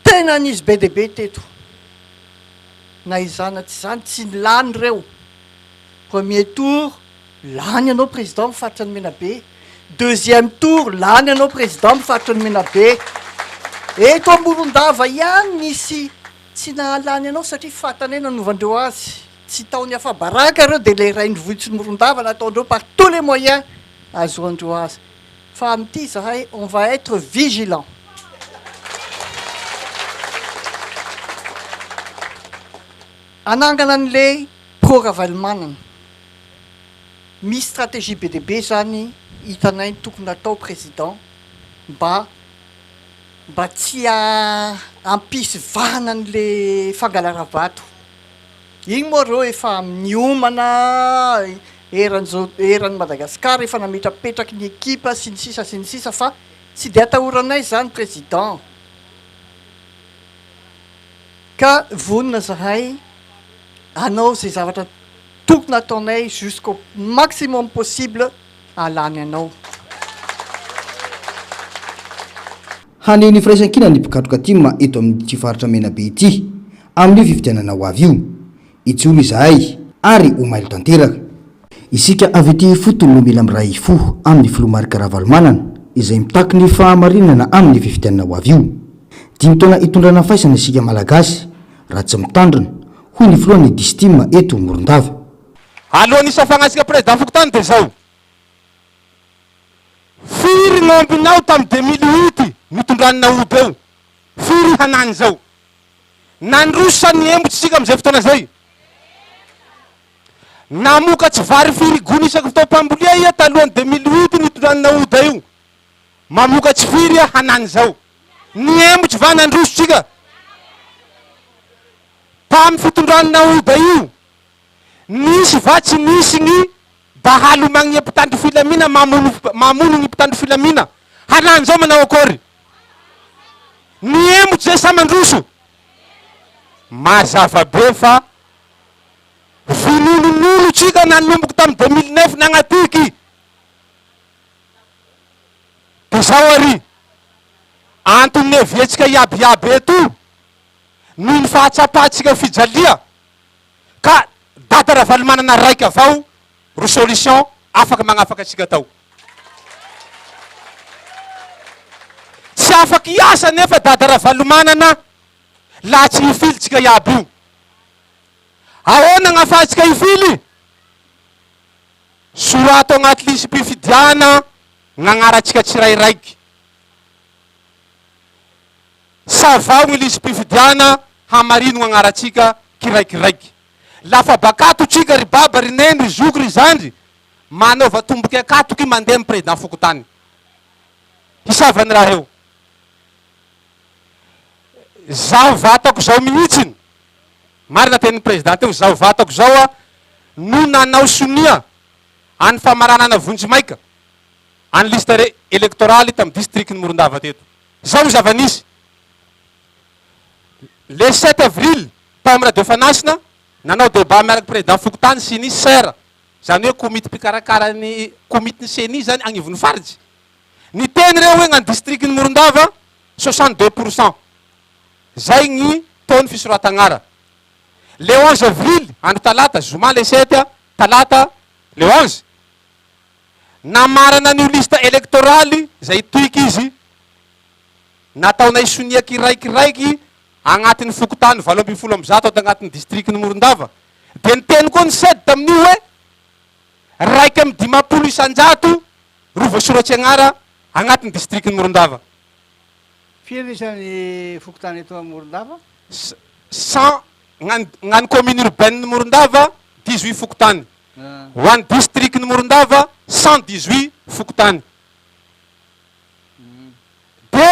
Tena nisy be dehibe teto. Na izana tsy izany tsy lany reo. Premier tour, lany anao président mifaritra ny Menabe. Deuxième tour, lany anao président mifaritra ny Menabe. Eto Morondava ihany nisy tsy nahalany anao satria fatana nanovandreo azy. Tsy taony hafa baraka reo de le rainy vohitsy ny Morondava nataondreo par tous les moyens azoandreo azy. Fa amin'ity zahay, on va être vigilant. Anangana an'le pro-Ravalomanana. Misy stratégie be dehibe zany hitanay tokony atao président mba tsy ampisy vana an'le fangalaravato. Igny moa reo efa miomana eran'ny Madagasikara, efa nametrapetraky ny ekipa sy ny sisa fa tsy de atahoranay zany président. Ka vonina zahay anao zay zavatra tokony ataonay jusqu'au maximum possible alany anao. Haneho ny firaisan-kina ny mpikatroka tima eto amin'ny faritra Menabe ity amin'ny fifidianana ho avy io. Itsolo izahay ary ho mailo tanteraka. Isika avy ety fotony no mila miray fo amin'ny filoha Marc Ravalomanana izay mitaky ny fahamarinana amin'ny fifidianana ho avy io. 5 taona itondrana faisana isika malagasy raha tsy mitandrina, hoy ny filohan'ny distima eto Morondava. alohan'ny isafagnasika président Fokotany de zao. Firy gn'ombinao tamy 2008 mitondranina ody eo. Firy hanany zao. Nandrosa ny embotsika amizay fotoana zay. Namokatsy vary firy gony isaky fotoam-pambolia ia talohan'ny 2008 mitondranina ody io. Mamokatsy firy ia hanany zao. Ny embotsy va nandrosotsika. Tamy fitondranina ody io. Nisy va tsy nisy ny dahalo magny mpitandro filamina mamono ny mpitandro filamina. Hanany zao manao akory. Ny embotsy zay sa mandroso. Mazava be fa vinononolo tsika nanomboky tamy 2009 nagnatiky. De zao ary antony nevietsika iabiaby eto noho ny fahatsapatsika fijalia ka data ravaly manana raiky avao ro solution afaky magnafaky atsika tao. Tsy afaky iasa nefa data ravaly manana laha tsy ifilitsika iaby io. Ahoana gnafahatsika ifily? Sorato agnaty lisy mpifidiana gn'agnaratsika tsirairaiky. Savao gny lisy mpifidiana hamarino gn'agnaratsika kiraikiraiky. Lafa bakato tsika ry baba ry neny ry zoky ry zandry manaova tomboky akatoky mandeha amy président Fokotany. Hisavany raha eo. Zaho vatako zao mihitsiny. Marina tenin'ny président teo, zaho vatako zao a no nanao sonia any famaranana Vonjimaika any liste électorale tamy district Morondava teto. Zao zava-nisy. Le 7 avril tamy radio Fanasina nanao débat miaraky président Fokotany sy ny sera. Zany hoe komity mpikarakara ny komity ny CENI zany agnivon'ny faritsy. Ny teny reo hoe gn'any district ny Morondava 62%. Zay gny taony fisoratagnara. Le 11 avril andro talata, zoma le 7 talata le 11. Namarana ny lista électorale zay toiky izy. Nataonay sonia kiraikiraiky agnatin'ny Fokotany 870 ato agnatin'ny district ny Morondava. De ny teny koa ny sedy tamin'io hoe raiky amy 50 isanjato ro voasoratsy agnara agnatin'ny district ny Morondava. Firy isan'ny Fokotany eto amin'ny Morondava? 100 gn'any commune urbaine Morondava 18 Fokotany. Ho an'ny district ny Morondava 118 Fokotany. De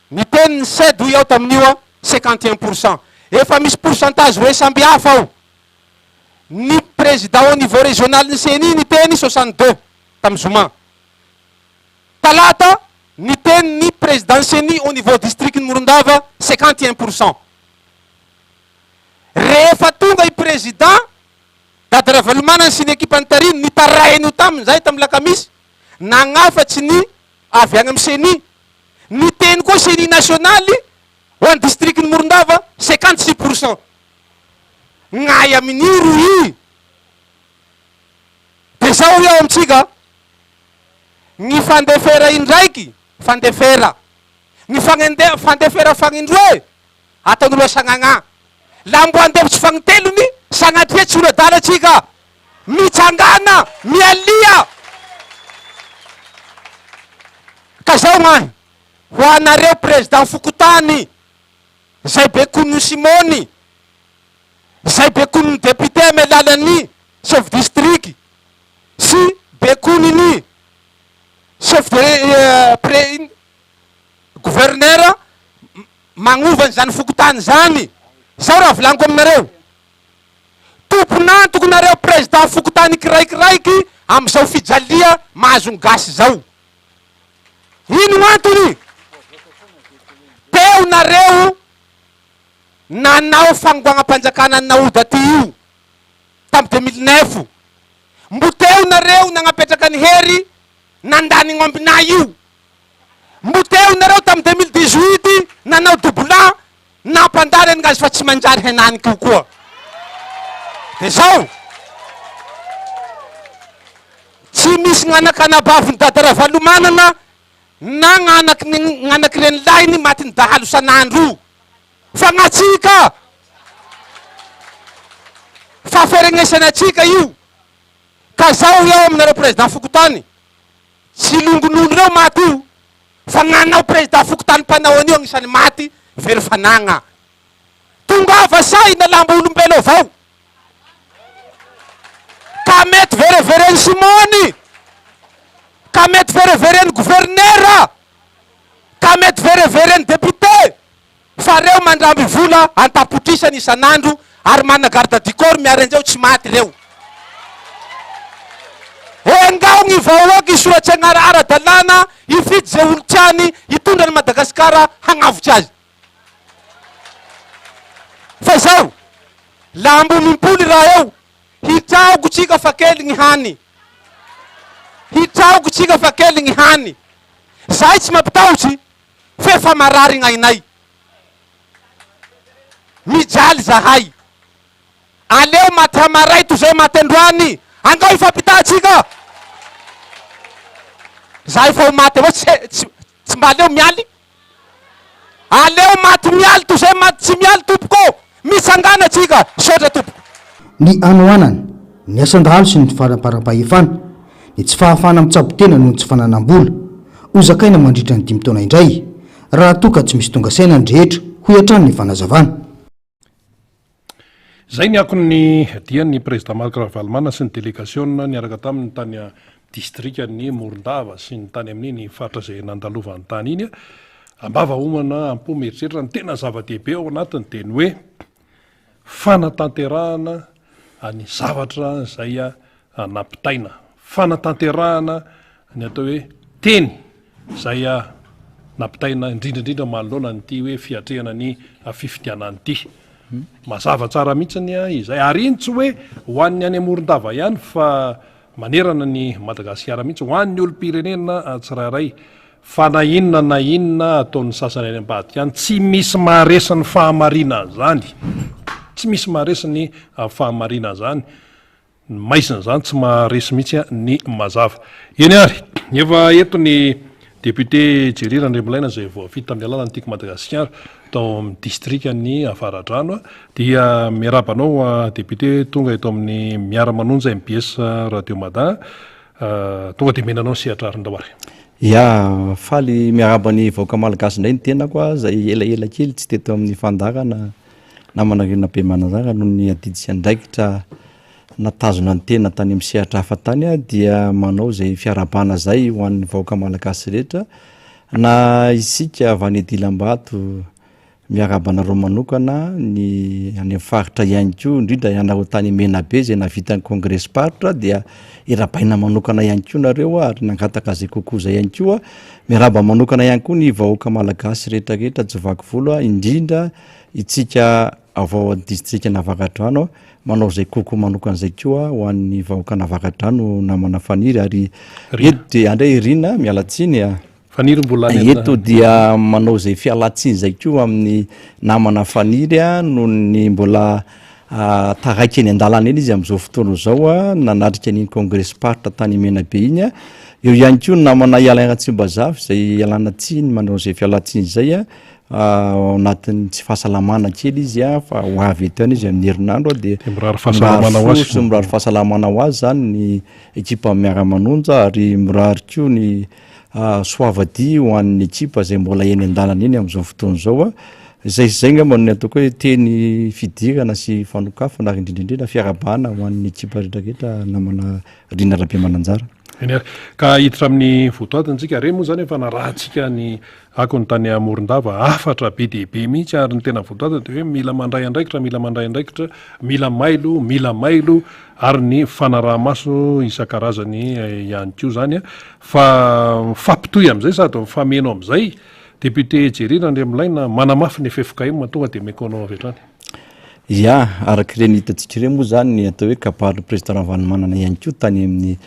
ny teny ny sedy ho iaho tamin'io 51%. Efa misy pourcentage hoe samby hafa ao. Ny président au niveau régional ny CENI ny teny 62 tamy zoma. Talata ny teny ny président CENI au niveau district ny Morondava 51%. Rehefa tonga i président Dada Ravalomanana sy ny ekipa Tariny ny tarainy taminy zay tamy lakamisy nagnafatsy ny avy agny amy CENI. Ny teny koa CENI nationaly ho an'ny district ny Morondava 56%. Gn'ay amin'io roy. De zao iaho amitsika ny fandefera indraiky fandefera. Ny fandefera fagnindroe ataon'olo sagnagna. La mbo andefitsy fagnitelony sagnatria tsy olo-dala atsika mitsangana mialia. Ka zao gnahy ho anareo président Fokotany zay be koniny Simony zay be koniny député amy alalan'ny chef district sy be koniny chef de gouverneur magnovany zany Fokotany zany. Zao raha volaniko aminareo. Tomponantoko nareo président Fokotany kiraikiraiky amizao fijalia mahazo ny gasy zao. Ino antony? Teo nareo nanao fangoagna-panjakana naody aty io tamy 2009. Mbo teo nareo nagnapetraka ny hery nandany gn'ombina io. Mbo teo nareo tamy 2018 nanao doublan nampandary any gazy fa tsy manjary henany kokoa. De zao tsy misy gn'anakanabaviny Dada Ravalomanana na gn'anaky reny lainy maty ny dahalo sanandro. Fa gn'atsika fahaferegnесana atsika io ka zao eo aminareo président fokotany tsy longonolo reo maty io fa gnanao président fokotany mpanao anio agnisan'ny maty very fanagna tongava say na lamba olombelo avao ka mety verevereny simony ka mety verevereny gouvernera ka mety verevereny député fa reo mandramby vola antapotrisany isan'andro ary mana garde du corps miary anzao tsy maty reo engao gny vahoaky isoratsy ara-dalàna ifidy zay olo tiany hitondra ny Madagasikara hagnavotsy azy fa zao la ambonimpoly raha eo hitraoko tsika fa kely gny hany hitraoko tsika fa kely gny hany zahay tsy mampitahotsy fe fa marary gn'ainay mijaly zahay aleo maty hamaray to zay maty androany angao ifampitatsika zahay fa ho maty avao tsy mba aleo mialy aleo maty mialy to zay maty tsy mialy tompoko misangana tsika sotra tompoko ny anoanany ny asandalo sy ny faraparam-pahefana ny tsy fahafana mitsabo-tena noho ny tsy fananam-bola ozakaina mandritra ny 5 taona indray raha toka tsy misy tonga saina ny rehetra ho hatrany ny fanazavana zay ny akony dia ny président Marc Ravalomanana sy ny délégation niaraka tamin'ny tany district ny Morondava sy ny tany amin'iny faritra zay nandalovan'ny tany iny ambava homana ampo mieritreritra ny tena zava-dehibe ao anatiny dia ny hoe fanatanterahana any zavatra zay nampitaina fanatanterahana ny atao hoe teny zay nampitaina indrindrandrindra manoloana nyty hoe fiatrehana ny fifidianany ty mazava tsara mihitsiny izay ary iny tsy hoe ho an'ny any Morondava ihany fa manerana ny Madagasikara mihitsy ho an'ny olo-pirenena tsirairay fa na inona ataon'ny sasany any ambady ihany tsy misy maharesany fahamarina zany tsy misy maharesany fahamarina zany maisina zany tsy maharesy mihitsy ny mazava eny ary efa eto ny député Jerry Randriamalaina zay voafita amin'ny alalany tiako Madagasikara tao amin'ny district ny Avaradrano dia miarabanao député tonga eto amin'ny miara-manonja MBS Radio Mada tonga dia menanao sehatra arin-dahoary ya faly miarabany vahoaka malagasy indray ny tenako zay elaela kely tsy teto amin'ny fandarana na manarina be manazara noho ny adidy sy andraikitra natazona ny tena tany amin'ny sehatra hafa tany dia manao zay fiarabana zay ho an'ny vahoaka malagasy rehetra na isika avy any Dilambato miarabanareo manokana ny any amin'ny faritra ihany koa indrindra ianareo tany Menabe zay navitany congrès paritra dia irabaina manokana ihany koa nareo ary nangataka zay kokoa zay ihany koa miaraba manokana ihany koa ny vahoaka malagasy rehetrarehetra jovaky volo indrindra itsika avao district Navaradrano manao zay kokoa manokana zay koa ho an'ny vahoaka Navaradrano namana faniry ary eto dia andray irina mialatsiny faniry mbola eto dia manao zay fialatsiny zay koa amin'ny namana faniry noho ny mbola taraiky eny andalana eny izy amin'izao fotoana zao nanatrika ny congrès paritra tany Menabe iny eo ihany koa namana Alain Ratsimbazafy zay ialana tsiny manao zay fialatsiny zay anatin'ny tsy fahasalamana kely izy fa ho avy eto any izy amin'ny herinandro dia mirary fahasalamana ho azy zany ny ekipa miara-manonja ary mirary koa ny soavady ho an'ny ekipa zay mbola eny andalana eny amin'izao fotoana zao zay ngamba ny ataoko hoe teny fidirana sy fanokafana ary indrindrindrindra fiarabana ho an'ny ekipa rehetrarehetra namana Rina Rabe Mananjara ka hiditra amin'ny votoatintsika re moa zany efa narahantsika ny ako ny tany Morondava afatra be dehibe mihitsy ary ny tena votoatiny dia hoe mila mandray andraikitra mila mailo ary ny fanaraha-maso isan-karazany ihany koa zany fa mifampitohy amin'izay sady mifameno amin'izay député Jerry Randriamalaina manamafy ny FFKM mahatonga dia mekonao avy hatrany ya araky reny hitantsika ireny moa zany ny atao hoe kapaly président Ravalomanana ihany koa tany amin'ny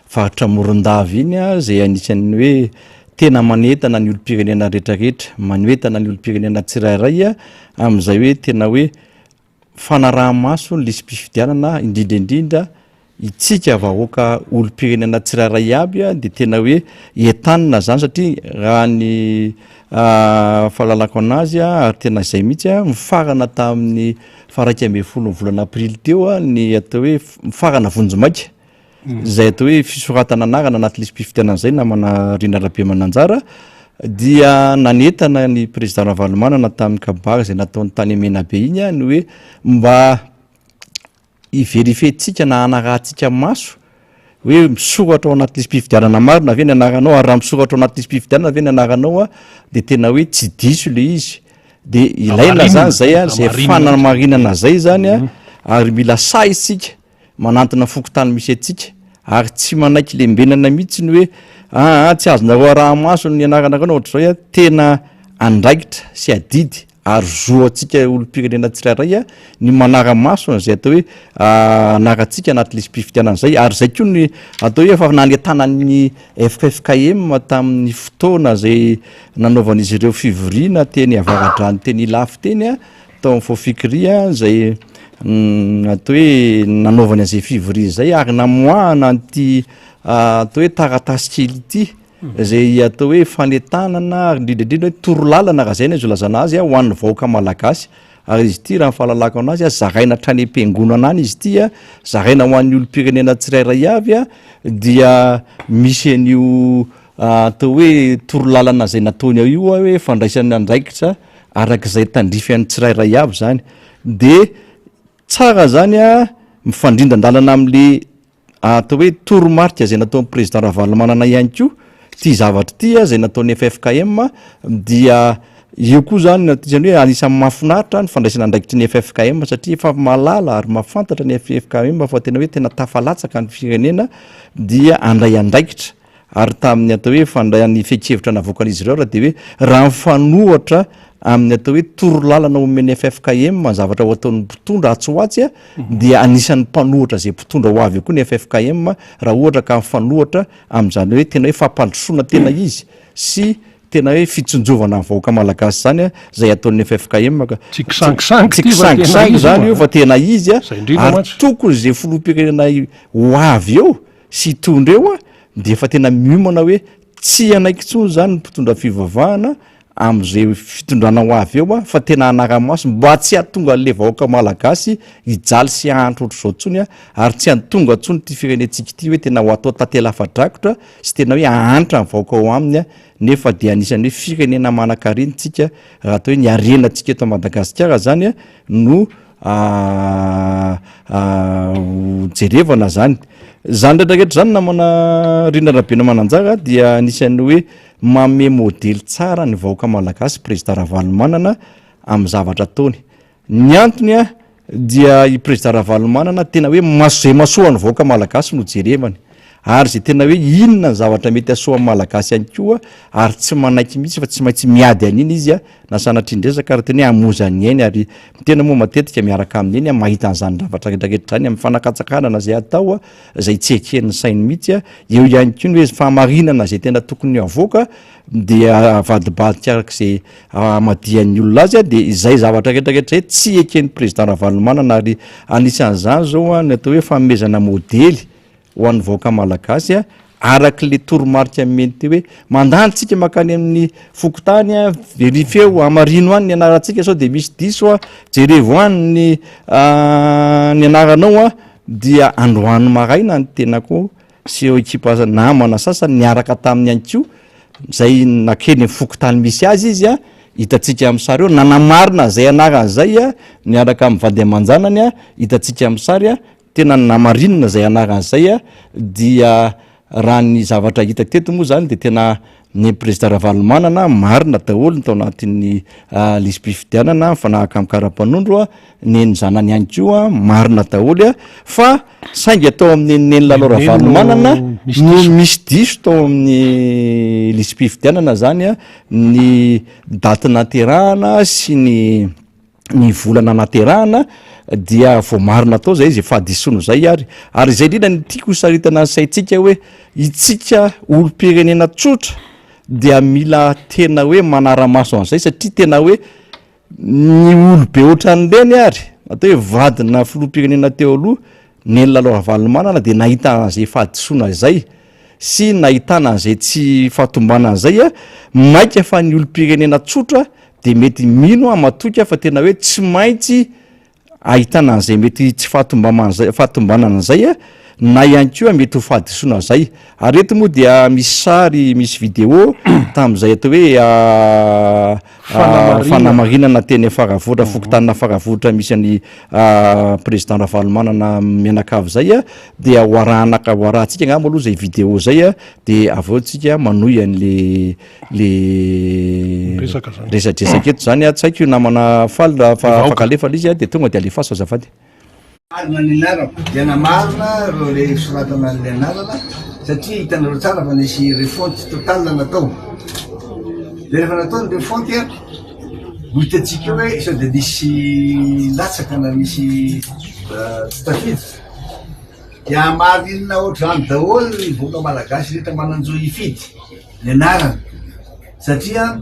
faritra Morondava iny zay anisan'ny hoe tena manetana ny olo-pirenena rehetrarehetra manoetana ny olo-pirenena tsirairay amin'izay hoe tena hoe fanaraha-maso ny lisy-pifidianana indrindraindrindra itsika vahoaka olo-pirenena tsirairay aby dia tena hoe entanina zany satria raha ny fahalalako anazy ary tena izay mihitsy mifarana tamin'ny 1 volana aprily teo ny atao hoe mifarana vonjomaika zay atao hoe fisoratana anarana anaty lisy mpifidianan'izay namana Rina Rabe Mananjara dia nanetana ny président Ravalomanana tamin'ny kabary zay nataony tany Menabe iny ny hoe mba iverifetsika na anarahantsika maso hoe misoratra ao anaty lisy mpifidianana maro na ve ny anaranao ary raha misoratra ao anaty lisy mpifidianana ve ny anaranao de tena hoe tsy diso le izy de ilaina zany zay zay fanamarinana zay zany ary mila say isika manantona fokotany misy atsika ary tsy manaiky lembenana mihitsy ny hoe tsy azonareo raha maso ny anaranareo ohatry zao tena andraikitra sy adidy ary zo atsika olo-pirenena tsirairay ny manara maso zay atao hoe anaratsika anaty lisy mpifidianana zay ary zay koa ny atao hoe efa nanetana ny FFKM tamin'ny fotoana zay nanaovan'izy ireo fivoriana teny avaradrany teny lafy teny tao amin'ny fofikiria zay atao hoe nanaovany an'izay fivoria zay ary namoahana an'ity atao hoe taratasy kely ity zay atao hoe fanetanana ary indrindrindrindra hoe torolalana raha zay ny azo lazana azy ho an'ny vahoaka malagasy ary izy ity raha fahalalako anazy zaraina hatrany am-piangonana any izy ity zaraina ho an'ny olo-pirenena tsirairay avy dia misy an'io atao hoe torolalana zay nataony ao io hoe fandraisany andraikitra arak'izay tandrify an'ny tsirairay avy zany de tsara zany mifandrindan-dalana am'le atao hoe toromarika zay nataon'ny président Ravalomanana ihany koa ty zavatra ty zay nataon'ny FFKM dia io koa zany zany hoe anisan'ny mahafinaritra ny fandraisana andraikitry ny FFKM satria efa malala ary mahafantatra ny FFKM fa tena hoe tena tafalatsaka ny firenena dia andray andraikitra ary tamin'ny atao hoe fandrayan'ny feikevitra navoakan'izy ireo raha de hoe raha mifanohatra amin'ny atao hoe torolalana omeny FFKM zavatra ho ataon'ny mpitondra atsoatsy dia anisan'ny mpanohatra zay mpitondra ho avy koa ny FFKM raha ohatra ka mifanohatra amin'izany hoe tena hoe fampandrosoana tena izy sy tena hoe fitsonjovana amin'ny vahoaka malagasy zany zay ataon'ny FFKM tsy kisankisanky zany io fa tena izy ary tokony zay filoham-pirenena ho avy eo sy tondra eo de efa tena miomana hoe tsy anaiky tsony zany ny mpitondra fivavahana am'izay fitondrana ho avy eo fa tena anara-maso mba tsy hatonga le vahoaka malagasy hijaly sy ahantro ohatr'izao tsony ary tsy hatonga tsony ty firenentsika ity hoe tena ho atao tantela afadrakotra sy tena hoe ahantra ny vahoaka ao aminy nefa de anisany hoe firenena manan-karenitsika raha atao hoe ny arenantsika eto Madagasikara zany no jerevana zany ndraitrarehetra zany namana Rina Rabe Mananjara dia anisany hoe mame modely tsara ny vahoaka malagasy président Ravalomanana amin'ny zavatra ataony ny antony dia i président Ravalomanana tena hoe zay masoa ny vahoaka malagasy no jerevany ary zay tena hoe inona ny zavatra mety asoan'ny malagasy ihany koa ary tsy manaiky mihitsy fa tsy maintsy miady an'iny izy na sanatrindresaka ary tena hoe amozany ainy ary tena moa matetika miaraka amin'iny mahita an'izany zavatra rehetrarehetra zany amin'ny fanakatsakanana zay atao zay tsy eken'ny sainy mihitsy eo ihany koa ny hoe fahamarinana zay tena tokony avoaka dia avadibadika arak'izay amadian'ny olona azy de izay zavatra rehetrarehetra hoe tsy eken'ny président Ravalomanana ary anisan'izany zao ny atao hoe fanomezana modely ho an'ny vahoaka malagasy arak'le toromarika meny ty hoe mandanitsika makany amin'ny fokotany verifeo amarino any ny anarantsika sao de misy diso jerevo any ny anaranao dia androany maraina ny tenako sy eo ekipa namana sasany niaraka tamin'ny anko zay nakeny fokotany misy azy izy hitatsika amin'ny sary eo nanamarina zay anaran'zay niaraka amin'ny vady amanjanany hitatsika amin'ny sary tena namarinina zay anaran'zay dia raha ny zavatra hitako teto moa zany de tena ny président Ravalomanana marina daholo tao anatin'ny lisy mpifidianana fanahaka amin'ny karapanondro neny zanany ihany koa marina daholo fa saingy atao amin'ny neny lalao Ravalomanana no misy diso tao amin'ny lisy mpifidianana zany ny daty naterahana sy ny volana naterahana dia vo marina tao zay izy fahadisono zay ary zay indrindra ny tiako saritana saitsika hoe itsika olo-pirenena tsotra dia mila tena hoe manara-maso an'izay satria tena hoe ny olobe ohatran'ireny ary atao hoe vadina filoham-pirenena teo aloha ny lalao Ravalomanana de nahitana an'izay fahadisoana zay sy nahitana an'izay tsy fahatombana an'izay maika fa ny olo-pirenena tsotra de mety mino amatoka fa tena hoe tsy maintsy ahitana an'izay mety tsy fahatombanana an'izay na ihany koa mety ho fahadisoana zay ary eto moa dia misy sary misy vidéo tam'izay atao hoe fanamarinana teny faravotra fokotanina faravotra misy any président Ravalomanana mianakavy zay a dia hoarahantsika ngamba aloha zay vidéo zay a de aveo tsika manohy an'le resadresaka eto zany a tsy haiko namana faly fa afaka alefa izy a de tonga de alefaso azafady marina ny anarako diana marina ro le soratana an'le anarana satria hitanareo tsara fa nisy refonte total natao de rehefa natao ny refonte a hitatsika hoe sao de nisy latsaka na misy tsy tafiditra dia marinina ohatrany daholo ny vola malagasy rehetra mananjo ifidy ny anarana satria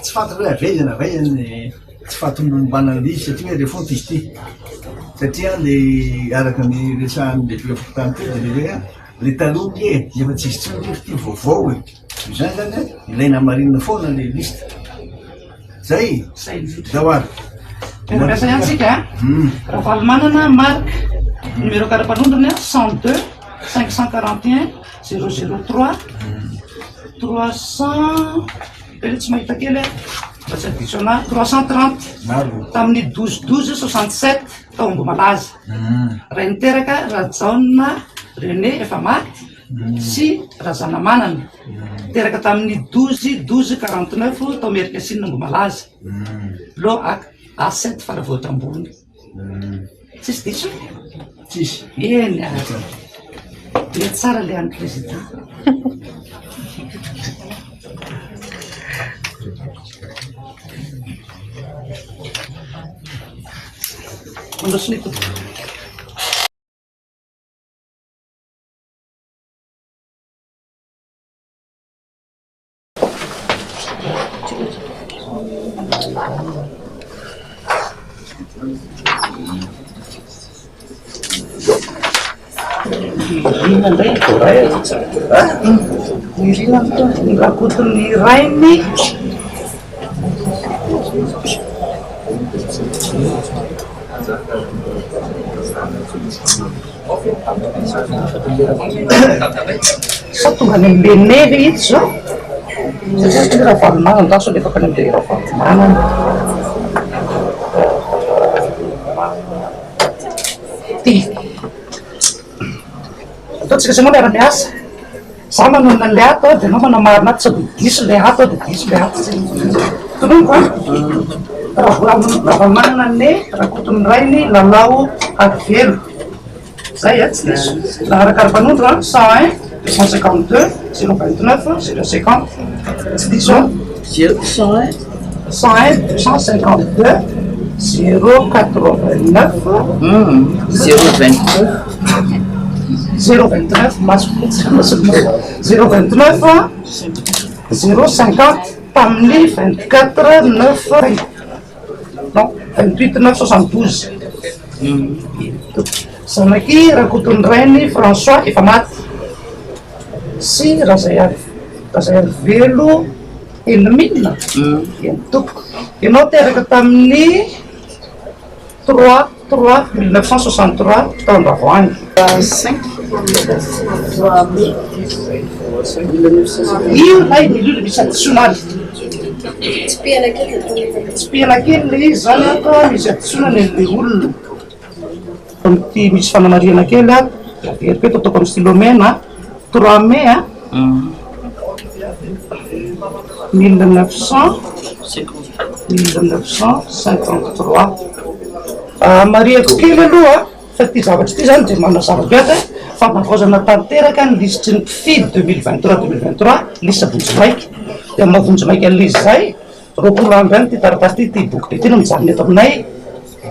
tsy fantatra hoe avezana avaizany tsy fahatombombana'izy satria hoe refonte izy ty satria le araka ny resahan'ny lehibe fokotany teo de le hoe le taloky e efa tsisy tsony ty vaovao e zany zany ilaina marinina foana le liste zay zao ary Miasa ihany tsika Ravalomanana marque numéro karapanondrony 102 541 003 300 pele tsy mahita kely fa tsy additionna 330 tamin'ny 12 taombo malaza ray niteraka Rajaona René efa maty sy Razana Manana teraka tamin'ny 12 tao Amerika Siny nombo malaza lo A7 faravotra ambony tsisy diso tsisy eny le tsara le an'ny président mandosonito Ny rakotony rainy sa tonga ny ambenevy itsy zao satria Ravalomanana daso le fakany amle Ravalomanana ty ataotsika zay moa miara-miasa za manonona le ato de anao manamarina ato sady diso le ato de diso le ato zay tononiko Ravalomanana ne rakotony rainy lalao Arivelo zay a tsy diso la arakarapanondro 101 252 029 050 tsy diso 101 252 089 029 029 050 tamin'ny 24 9 non 28 972 zanaky rakotony rainy François efa maty sy Razayarivelo Elmina entoko ianao teraka tamin'ny 3/3/1963 tao Andravoahangy 5 io lay milolo misy additionnel tsy pianakely le izy zany ato misy additionnel le olona ty misy fanamariana kely a veripeto ataoko amin'ny stylo mena 3 mai 1953 mariako kely aloha fa ty zavatra ty zany de manazava-biata fa navozana tanteraka ny lisitry ny mpifidy 2023 lisa vonjimaiky de mahavonjimaiky an'izy zay roapolo andro any ty taratasy ty boky de ty no mijanona eto aminay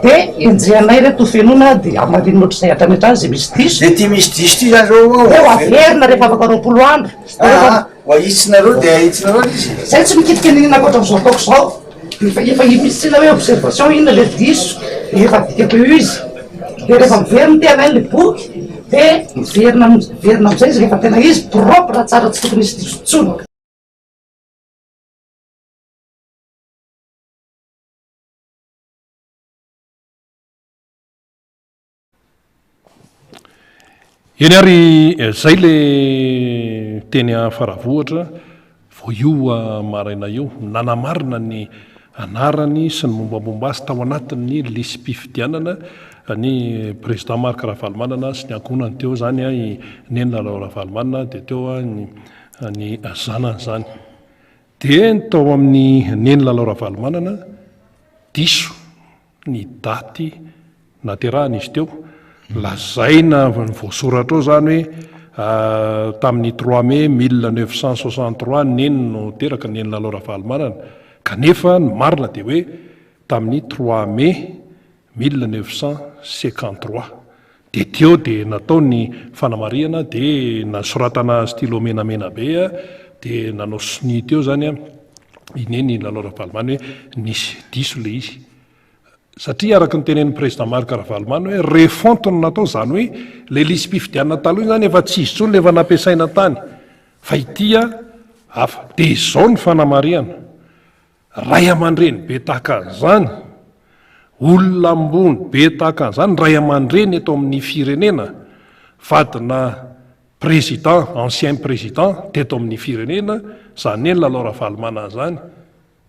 de enjehanay reto fenona de amariny ohatr'izay atranetrany zay misy diso de ty misy diso ty zany zao eo averina rehefa afaka roapolo andro ahitsinareo de ahitsinareo izy zay tsy mikitika ninona koatra am'izao ataoko zao efa misy tsina hoe observation inona le diso efa dikako io izy de rehefa miverina ty anay le boky de miverina amizay izy rehefa tena izy propre tsara tsy tokony isy diso tsony eny ary zay le teny faravohatra vo io maraina io nanamarina ny anarany sy ny mombamomba azy tao anatin'ny lisym-pifidianana ny président Marc Ravalomanana sy ny ankonany teo zany i Neny Lalao Ravalomanana dia teo ny zanany zany dia tao amin'ny Neny Lalao Ravalomanana diso ny daty naterahana izy teo lazaina voasoratra ao zany hoe tamin'ny 3 mai 1963 Neny no teraka Neny Lalao Ravalomanana kanefa ny marina dia hoe tamin'ny 3 mai 1953 dia teo dia natao ny fanamariana dia nasoratana stylo menamena be dia nanao sini teo zany Neny Lalao Ravalomanana hoe nisy diso le izy satria araka ny tenen'ny président Marc Ravalomanana hoe refontony natao zany hoe le lisym-pifidianana taloha zany efa tsy izy tsony le efa nampiasaina tany fa itya hafa dia izao ny fanamariana ray aman-dreny be tahaka an'izany olona ambony be tahaka an'izany ray aman-dreny eto amin'ny firenena vadina président ancien président teto amin'ny firenena zany Neny Lalao Ravalomanana zany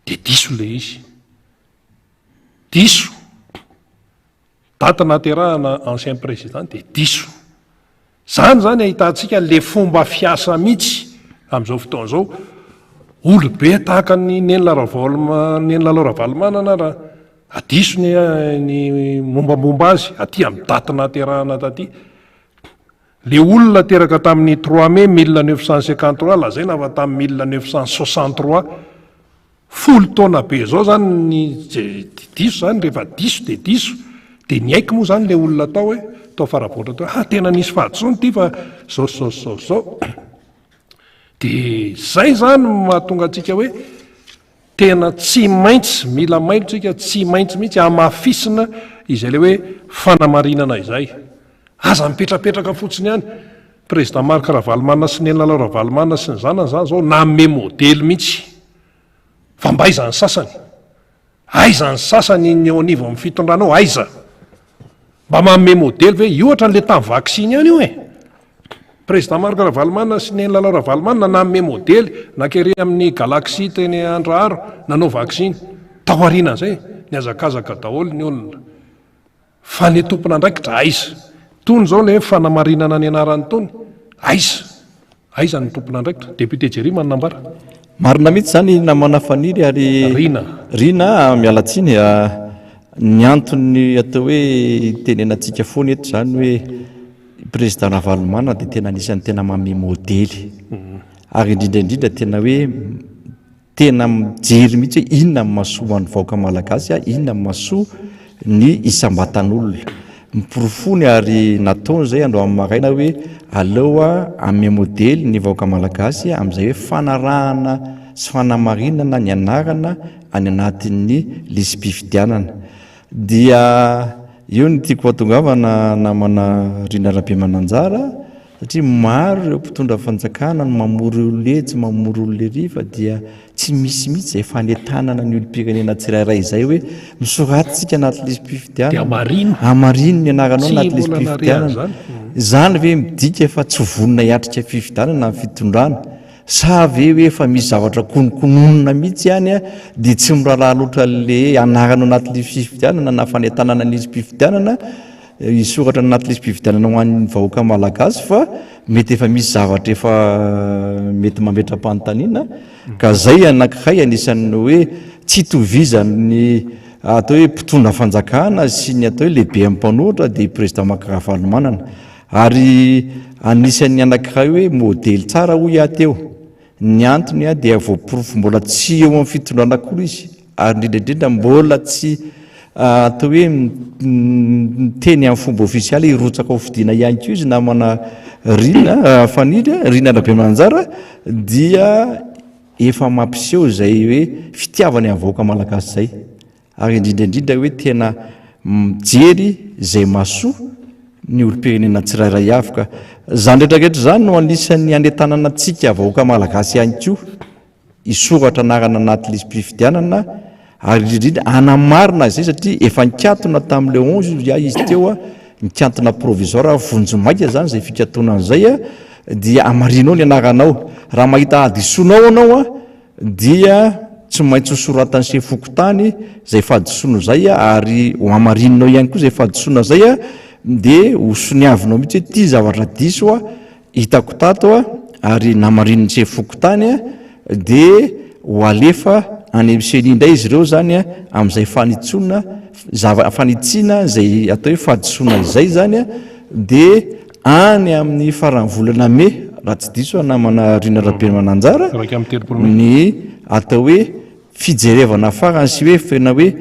dia diso le izy diso data naterahana ancien président dia diso zany zany ahitantsika le fomba fiasa mihitsy amin'izao fotoan'izao olobe tahaka ny Neny Lalao Ravalomanana raha adiso ny mombamomba azy aty amin'ny daty naterahana taty le olona teraka tamin'ny 3 mai 1953 lazaina fa tamin'ny 1963 folo taona be zao zany ny diso zany rehefa diso dia ny aiky moa zany le olona tao hoe tao faravoatra tao tena nisy fahatsony ty fa zao dia zay zany mahatonga antsika hoe tena tsy maintsy mila mailontsika tsy maintsy mihitsy amafisina izay le hoe fanamarinana izay aza mipetrapetraka fotsiny ihany président Marc Ravalomanana sy Neny Lalao Ravalomanana sy ny zanany zany zao nanome modely mihitsy fa mba aizany sasany aizany sasany ny eo anivo amin'ny fitondranao aiza mba manome modely ve io ohatra n'le tamin'ny vaksiny ihany io président Marc Ravalomanana sy Neny Lalao Ravalomanana nanome modely nakery amin'ny galaxie teny Andraharo nanao vaksiny tao aorianan'izay ny azakazaka daholo ny olona fa ny tompona ndraikitra aiza tony zao le fanamarinana ny anarany tony aiza ny tompona ndraikitra député Jerry manambara marina mihitsy zany namana faniry ary rina mialatsiny ny antony atao hoe tenenantsika foana eto zany hoe président Ravalomanana dia tena anisan'ny tena manome modely ary indrindraindrindra tena hoe tena mijery mihitsy hoe inona ny mahasoa ny vahoaka malagasy inona ny mahasoa ny isam-batan'olona miporofony ary nataony zay andro amin'ny maraina hoe aleoa amin'ny modely ny vahoaka malagasy amin'izay hoe fanarahana sy fanamarinana ny anarana any anatin'ny lisym-pifidianana dia io ny tiako hatongavana namana Rina Rabemananjara satria maro ireo mpitondra fanjakana no mamory ololetsy mamory ololeriva dia tsy misy mihitsy zay fanetanana ny olo-pirenena tsirairay izay hoe misoratitsika anaty lisym-pifidianana amarino ny anaranao anaty lisym-pifidianana zany ve midika efa tsy vonona hiatrika fifidianana ny fitondrana sa ve hoe efa misy zavatra konokononona mihitsy ihany dia tsy miraharaha loatra le anaranao anaty lisym-pifidianana na fanetanana ny lisym-pifidianana isoratra anaty lisym-pifidianana ho an'ny vahoaka malagasy fa mety efa misy zavatra efa mety mametra-panontaniana ka zay anankiray anisan'ny hoe tsy tovizany atao hoe mpitondra fanjakana sy ny atao hoe lehibe amin'ny mpanohitra dia président Marc Ravalomanana ary anisan'ny anankiray hoe modely tsara hoy ateo ny antony dia voaporofo mbola tsy eo amin'ny fitondrana akory izy ary indrindraindrindra mbola tsy atao hoe teny amin'ny fomba ofisialy irotsaka ho fidiana ihany ko izy namana Rina faniry Rina Rabemananjara dia efa mampiseho zay hoe fitiavany amin'ny vahoaka malagasy zay ary indrindraindrindra hoe tena mijery zay mahasoa ny olo-pirenena tsirairay avy ka zany rehetrarehetra zany no anisan'ny anetanana antsika vahoaka malagasy ihany koa isoratra anarana anaty lisym-pifidianana ary indrindrindra anamarina zay satria efa nikatona tamin'le 11 izy teo mikantona provisora vonjomaika zany zay fikatona an'izay a dia amarinao ny anaranao raha mahita adisonao anao a dia tsy maintsy hosoratany se fokotany zay fahadisono zay a ary ho amarinonao ihany koa zay fahadisoana zay a de hosoniavinao mihitsy hoe ty zavatra diso a hitako tato a ary namarinony se fokotany a de ho alefa any amseny indray izy ireo zany a am'izay fanitsona fanitsiana zay atao hoe fahadisoana izay zany a de any amin'ny farany volana me raha tsy diso namana rina rabe mananjara ny atao hoe fijerevana farany sy hoe fena hoe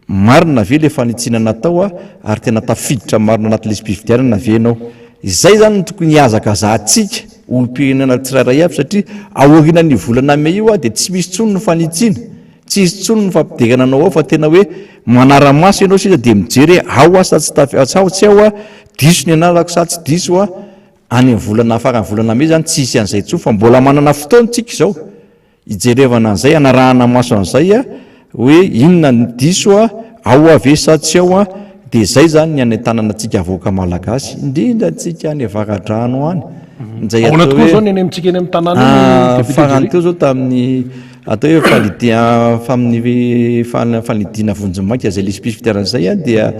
marina ve le fanitsiana natao a ary tena tafiditra marina anaty lesbifidianana venao izay zany no tokony hiazaka zahatsika olom-pirenena tsirairay avy satria aoriana ny volana me io a de tsy misy tsony no fanitsiana tsy isy tsony no fampiderana anao ao fa tena hoe manara-maso ianao sisa de mijery ao a sa tsy ao a diso ny anarako sa tsy diso a any volana farany volana me zany tsy isy an'izay tso fa mbola manana fotoantsika izao hijerevana an'izay anarahana maso an'izay a hoe inona ny diso a ao ave sa tsy ao a de zay zany ny anentanana atsika avoaka malagasy indrindra atsika any avakadrano any zay farany teo zao tamin'ny atao hoe fanidina vonjomaika zay lespisy fitiaran'izay a dia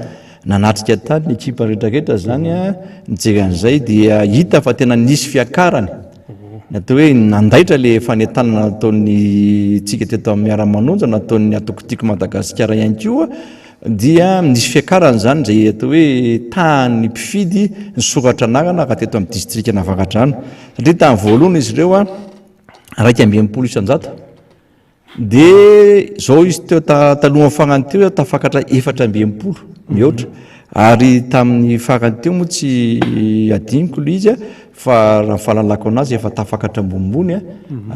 nanatrika tany ny ekipa rehetrarehetra zany a nijery an'izay dia hita fa tena nisy fiakarany natao hoe nandaitra le fanentanana nataony tsika teto amin'ny miara-manonja nataony atokotiko Madagasikara ihany koa dia nisy fiakarany zany zay atao hoe tany mpifidy ny soratra anarana raha teto amin'ny distrika Navakadrano satria tany voalohany izy ireo a 250 isan-jato de zao izy teo taloha farany teo tafakatra 450 mihoatra ary tamin'ny farany teo moa tsy adiniko le izy fa raha fahalalako anazy efa tafakatra ambonimbony a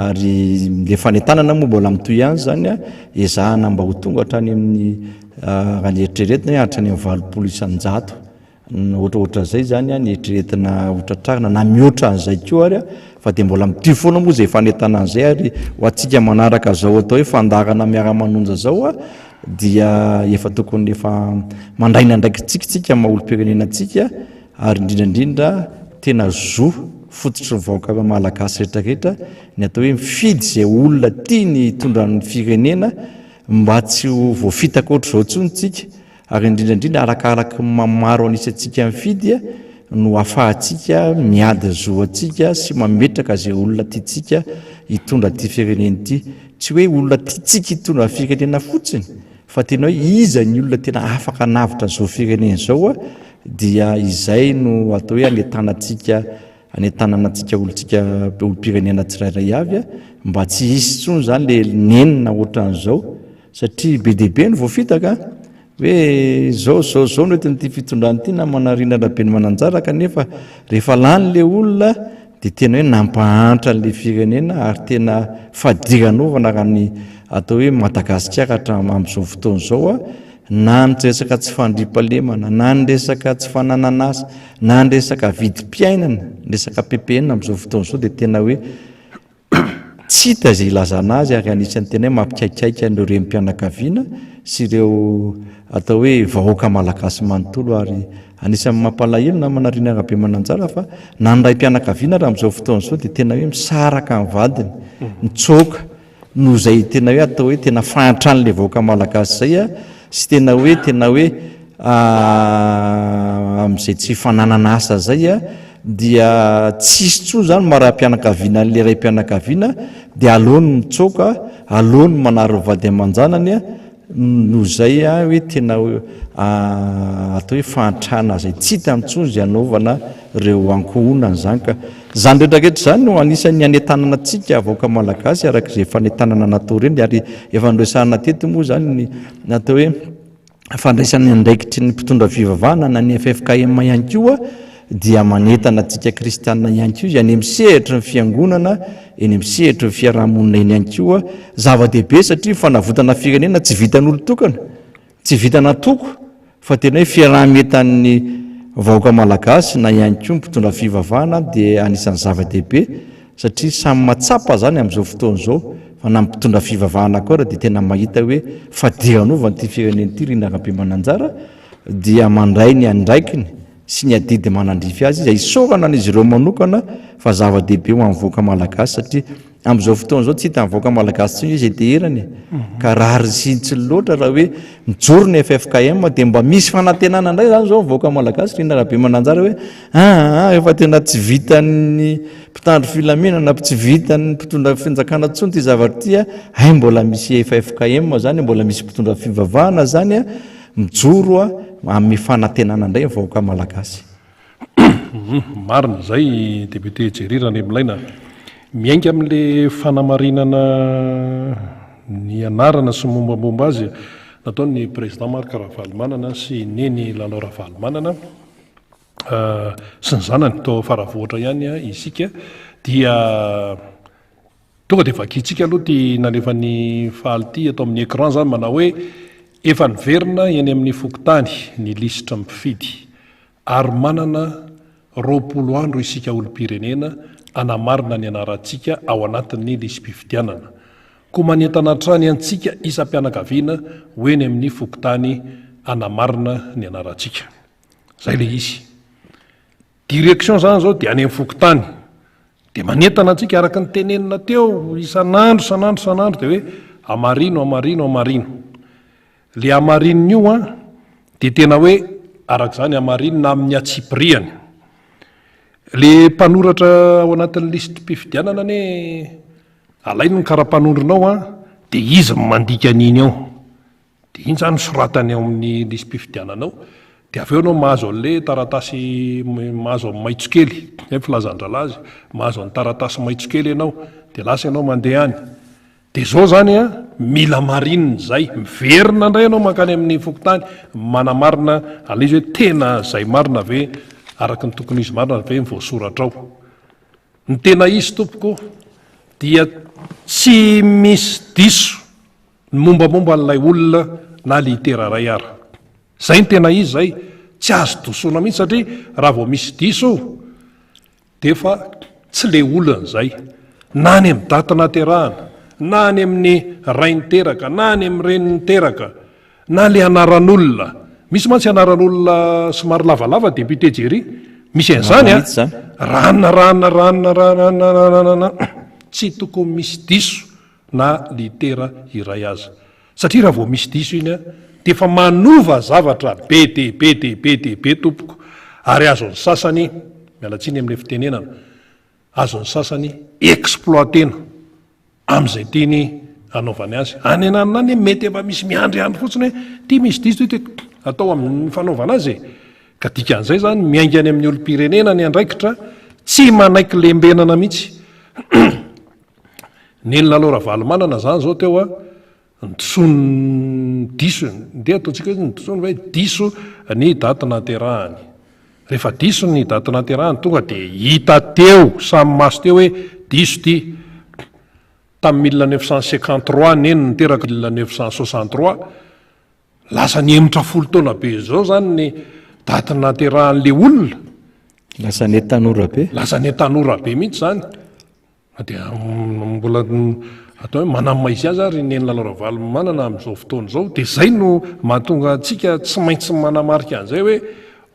ary le fanentanana moa mbola mitoy ihany zany a ezahana mba ho tonga hatrany amin'ny raha ny eritreretina hatrany amin'ny 20 isan-jato ohatraohatra zay zany a ny eritreretina hotratrarina na mihoatra an'izay koa ary a fa de mbola mitoy foana moa zay fanentana an'izay ary ho atsika manaraka zao atao hoe fandarana miara-manonja zao a dia efa tokony efa mandraina ndraiky tsikitsika maha-olo-pirenenantsika ary indrindrandrindra tena zo fototry vaoaka malagasy rehetrarehetra ny atao hoe mifidy zay olona tia ny tondran'ny firenena mba tsy ho voafitaka ohatry zao tsonytsika ary indrindrandrindra arakaraka mamaro anisantsika mifidy no afahantsika miady zo atsika sy mametraka zay olona tiatsika hitondra ty firenena ty tsy hoe olona tiatsika hitondra firenena fotsiny fa tena hoe iza ny olona tena afaka navitra zao firenena zao a dia izay no atao hoe anentanana atsika olontsika olo-pirenena tsirairay avy a mba tsy hisy tsony zany le nenina ohatran'izao satria be deaibe no voafitaka hoe zao no etin'ity fitondrany ity na manarina rabeny mananjara kanefa rehefa lany le olona de tena hoe nampahantra n'le firenena ary tena fadiranovana raha ny atao hoe Madagasikara amin'izao fotoana zao a na nyresaka tsy fandripalemana na nyresaka tsy fanananasa na nyresaka vidim-piainana nyresaka PPN amin'izao fotoana zao de tena hoe tsy hita zay ilazana azy ary anisan'ny tena hoe mampikaikaika an'ireo rem-pianakaviana sy ireo atao hoe vahoaka malagasy manontolo ary anisan'ny mampalahelo na manarina rabe mananjara fa na nyray mpianakaviana raha amin'izao fotoana zao de tena hoe misaraka ny vadiny mitsoka no zay tena hoe atao hoe tena fahantrany le vahoaka malagasy zay a sy tena hoe am'izay tsy fananana asa zay a dia tsisy tso zany mara-pianakaviana n'le ray mpianakaviana de alony mitsoka alony manary vady aman-janany a no zay a hoe tena atao hoe fahantrana zay tsy hita amin'ntsony zay anaovana reo ankohonana zany ka zany rehetrarehetra zany no anisan'ny anentanana atsika vahoaka malagasy arak'izay fanentanana natao reny ary efa nresahana tety moa zany ny atao hoe fandraisan'ny andraikitry ny mpitondra fivavahana na ny FFKM ihany koa dia manentana atsika kristianina ihany koa izy any misehatra ny fiangonana eny misehatra ny fiarahamonina eny ihany koa zava-dehibe satria fanavotana firenena tsy vitan'olo tokana tsy vitana toko fa tena hoe fiarahametan'ny vahoaka malagasy na ihany koa mpitondra fivavahana dia anisan'ny zava-dehibe satria samy matsapa zany amin'izao fotoana zao fa na mpitondra fivavahana koa raha dia tena mahita hoe fadiranovany ty firenena ty rina rabe mananjara dia mandray ny andraikiny sy ny adidy manandrify azy izay isorana n'izy ireo manokana fa zava-dehibe ho amin'ny voaka malagasy satria amin'izao fotoana zao tsy hita amin'ny voaka malagasy tsy izay teherany ka raha rysintsy loatra raha hoe mijoro ny FFKM dia mba misy fanantenana indray zany zao voaka malagasy rindra rahabe mananjara hoe efa tena tsy vitan'ny mpitandro filaminana tsy vitan'ny mpitondra finjakana tsony ty zavatra tya hay mbola misy FFKM zany mbola misy mpitondra fivavahana zany a mijoro amin'ny fanantenana indray vahoaka malagasy. Marina zay député Jerirana Emlaina miainga amin'le fanamarinana ny anarana sy mombamomba azy nataony président Marc Ravalomanana sy neny Lalao Ravalomanana sy ny zanany tao faravoatra ihany isika dia tonga dia vakitsika aloha ty nalefan'ny faly ty atao amin'ny écran zany manao hoe efa niverina eny amin'ny fokontany ny lisitra mifidy ary manana 20 andro isika olom-pirenena anamarina ny anarantsika ao anatin'ny lisam-pifidianana koa manentana hatrany antsika isam-pianakaviana hoeny amin'ny fokontany anamarina ny anarantsika zay le izy direction zany zao dia any amin'ny fokontany dia manentana antsika araka ny tenenina teo isanandro dia hoe amarino le amarininy io dia tena hoe araka izany amarinina amin'ny atsipriany le mpanoratra ao anatin'ny listam-pifidianana ne alainy ny karaha-mpanondronao dia izy mandika an'iny ao dia iny zany soratany ao amin'ny lisam-pifidiananao dia avy eo anao mahazo an'le taratasy mahazo amin'ny maitsokely filazandrala azy mahazo amin'ny taratasy maitsokely ianao dia lasa ianao mandeha any dia zao zany mila marinina zay miverina indray ianao mankany amin'ny fokontany manamarina alay izy hoe tena zay marina ve araka ny tokony izy marina ve mivoasoratra ao ny tena izy tompoko dia tsy misy diso ny mombamomba n'ilay olona na litera ray ara zay ny tena izy zay tsy azo dosoana mihitsy satria raha vao misy diso dia fa tsy le olona zay na any amin'ny daty naterahana na any amin'ny ray niteraka na any amin'ny reny niteraka na le anaran'olona misy mantsy anaran'olona somary lavalava député Jery misy an'izany rana tsy tokony misy diso na litera iray aza satria raha vao misy diso iny dia efa manova zavatra be tompoko ary azon'ny sasany mialatsiny amin'ny fitenenana azon'ny sasany exploitena amin'izay tiany anaovany azy any ananany mety efa misy miandry andro fotsiny hoe ty misy diso ty atao amin'ny fanaovana azy ka dikan'izay zany miaingany amin'ny olom-pirenena ny andraikitra tsy manaiky lembenana mihitsy neny Lalao Ravalomanana zany zao teo nitsony diso dia ataontsika hoe nitsony hoe diso ny daty naterahany rehefa diso ny daty naterahany tonga dia hita teo samy maso teo hoe diso ty tamin'ny 1953 neny niteraka 1963 lasa niemitra 10 taona be zao zany ny daty naterahan'le olona lasa ny tanora be mihitsy zany dia mbola atao hoe manamaizy azy ary neny Lalao Ravalomanana amin'izao fotoana zao dia zay no mahatonga antsika tsy maintsy manamarika an'izay hoe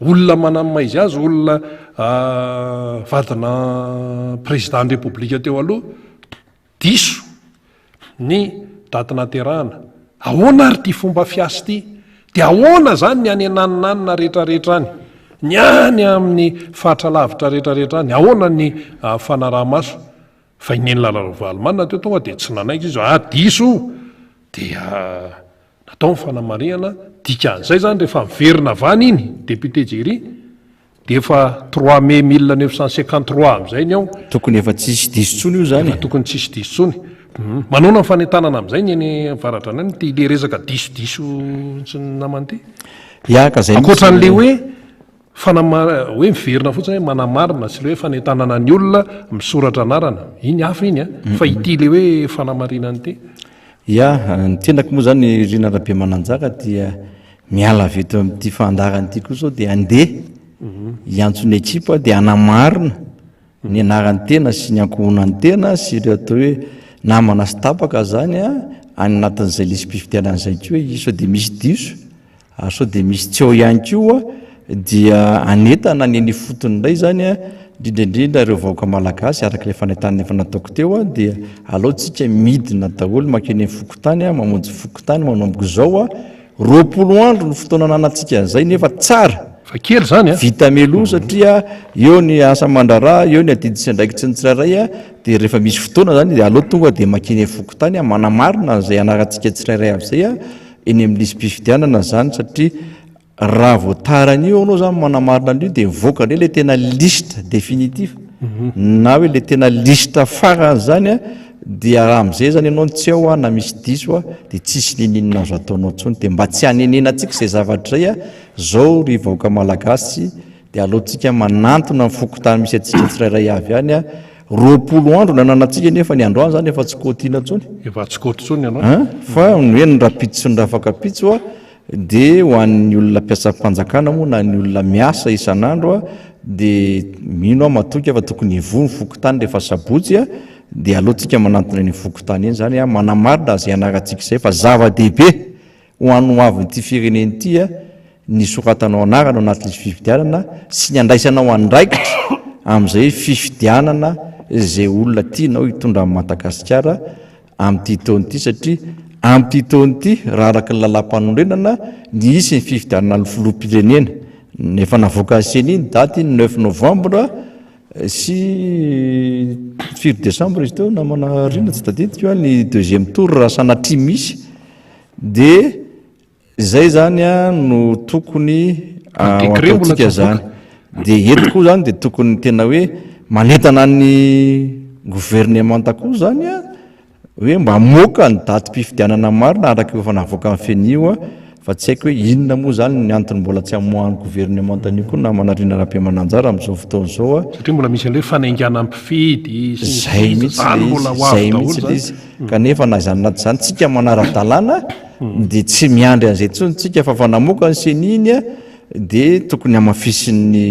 olona manamaizy azy olona vadina président république teo aloha diso ny daty naterahana ahoana ary ty fomba fiasy ty dia ahoana zany ny any ananinanina rehetrarehetra any ny any amin'ny fatra lavitra rehetrarehetra any ahoana ny fanaraha-maso fa ineny Lalao Ravalomanana teo tonga dia tsy nanaiky izy diso dia natao ny fanamariana dikan'izay zany rehefa miverina avany iny député Jery dia efa 3 mai 1953 amin'izay ny ao tokony efa tsisy diso tsony io zany tokony tsisy diso tsony manona ny fanentanana amin'izay ny eny faratra any ty le resaka diso sy namany ty ankoatran'le hoe hoe miverina fotsiny hoe manamarina sy le hoe fanentanana ny olona misoratra anarana iny hafa iny fa ity le hoe fanamarinany ty ny tenako moa zany Rina Rabe Mananjaka dia miala veto amin'ity fandarany ity koa zao dia andeha hiantsony ekipa dia anamarina ny anarany tena sy ny ankohonany tena sy ireo atao hoe namana sy tapaka zany any anatin'izay lisam-pifidianan'izay ko hoe sao dia misy diso sao dia misy tsy ao ihany koa dia anetana ny any fotony indray zany a indrindraindrindra ireo vahoaka malagasy araka le fanentanana efa nataoko teo a dia alohantsika midina daholo makeny fokotany a mamonjy fokotany manomboka zao a 20 andro ny fotoana ananantsika zay nefa tsara fa kely zany a vita melo satria eo ny asa mandrara eo ny adiditsy andraikitsy ny tsirairay a dia rehefa misy fotoana zany dia aloha tonga dia makeny fokotany a manamarina zay anarantsika tsirairay avy zay a eny amin'ny lisy-pifidianana zany satria raha voataranyio anao zany manamarina an'io dia mivoaka le tena liste définitif na hoe le tena liste farany zany a dia raha am'izay zany ianao tsy ao a na misy diso a dia tsisy nininina azo ataonao ntsony dia mba tsy hanenena antsika izay zavatra zay a zao ry vahoaka malagasy dia alohantsika manantona ny fokotany misy atsika tsirairay avy any a 20 andro nananantsika nefa ny androany zany efa tsy kotiana ntsony efa tsy koty ntsony ianao fa hoe ny rapitso sy ny rafaka pitso a dia ho an'ny olona mpiasam-panjakana moa na ny olona miasa isan'andro a dia mino a matoky fa tokony hivo ny fokotany rehefa sabotsy a dia alohantsika manantona ny fokotany eny zany a manamarina zay anarantsika izay fa zava-dehibe ho an'ny avynyity fireneny ity a ny soratanao anarana ao anatin'izy fifidianana sy ny andraisanao andraikitra amin'izay fifidianana zay olona tianao hitondra amin'ny Madagasikara amin'ity taona ity satria amin'ity taona ity raha araka ny lalam-panondrenana ny isy ny fifidianana ny filoham-pirenena nefa navoaka aseny iny daty 9 novembre sy 4 décembre izy teo namana rina tsy tadidiko ny 2e tour raha sanatria misy dia zay zany a no tokony ataontsika zany dia eto koa zany dia tokony tena hoe manentana ny gouvernement koa zany a hoe mba moka ny daty mpifidianana marina araka efa navoaka amin'ny fenio a fa tsy haiko hoe inona moa zany ny antony mbola tsy hamoahany gouvernement anio koa na manarina raha-piamananjara amin'izao fotoana zao a satria mbola misy an'le fanaingana mpifidy zay mihitsy le izy kanefa na zany naty zany tsika manara-dalàna dia tsy miandry an'izay tsony tsika fa namoaka ny seniny a dia tokony hamafisin'ny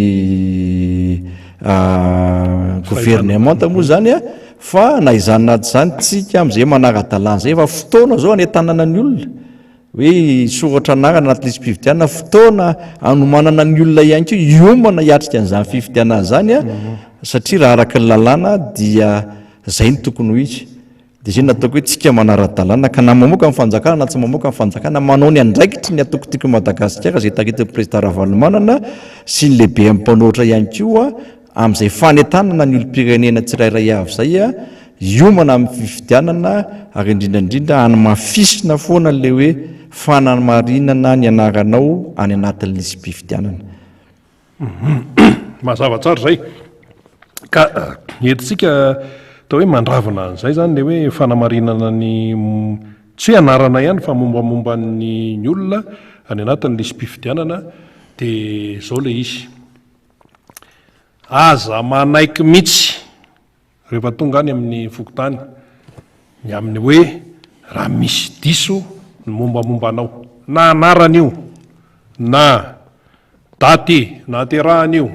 gouvernement moa zany a fa na izany naty zany tsika amin'izay manara-dalàna zay fa fotoana zao anetanana ny olona hoe soratra anarana anaty lisy fifidianana fotoana anomanana ny olona ihany ko iomana hiatrika an'izany fifidianana zany a satria raha araka ny lalàna dia zay ny tokony ho izy dia zay nataoko hoe tsika manara-dalàna ka na mamoaka amin'ny fanjakana na tsy mamoaka amin'ny fanjakana manao ny andraikitry ny atokotiko Madagasikara zay takitin'ny président Ravalomanana sy ny lehibe amin'ny mpanoatra ihany koa amin'izay fanentanana ny olom-pirenena tsirairay avy zay a iomana amin'ny fifidianana ary indrindrandrindra hanymafisina foana le hoe fanamarinana ny anaranao any anatin'ny lisy-pifidianana mazava tsara zay ka entsika atao hoe mandravina an'izay zany le hoe fanamarinana ny tsy hoe anarana ihany fa mombamomba ny olona any anatin'ny lisy-pifidianana dia zao le izy aza manaiky mihitsy rehefa tonga any amin'ny fokotany ny amin'ny hoe raha misy diso ny mombamomba anao na anaran'io na daty na terahanyio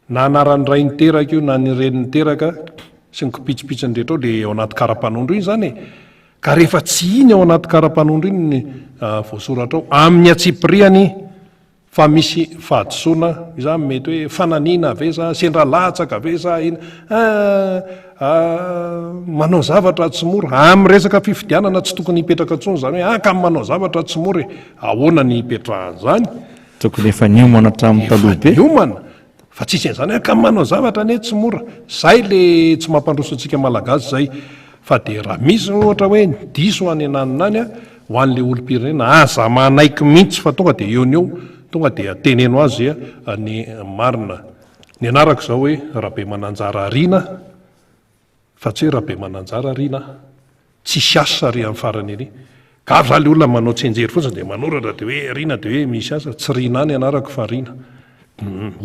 na anaran'ny ray niteraka io na ny reny niteraka sy ny kopitsipitsy ny rehetra ao le ao anaty karapanondro iny zany ka rehefa tsy iny ao anaty karapanondro iny ny voasoratra ao amin'ny atsipiriany fa misy fahadisoana izany mety hoe fananina ave za sendra latsaka ave za ina manao zavatra tsy mora amin'ny resaka fifidianana tsy tokony hipetraka ntsony zany hoe ka manao zavatra tsy mora ahoana ny hipetrahan'izany tokony efa niomana hatramin'ny taloha be niomana fa tsisy an'izany ka manao zavatra ane tsy mora zay le tsy mampandroso antsika malagasy zay fa dia raha misy ohatra hoe diso any ananinany a ho an'le olom-pirenena aza manaiky mihitsy fa tonga dia eo ny eo tonga dia teneno azy a ny marina ny anarako zao hoe rahabe mananjara rina fa tsy hoe rahabe mananjara rina tsy siasa ry amin'ny farany ery ka avy za le olona manao tsenjery fotsiny dia manoratra dia hoe rina dia hoe misy asa tsy rina any anarako fa rina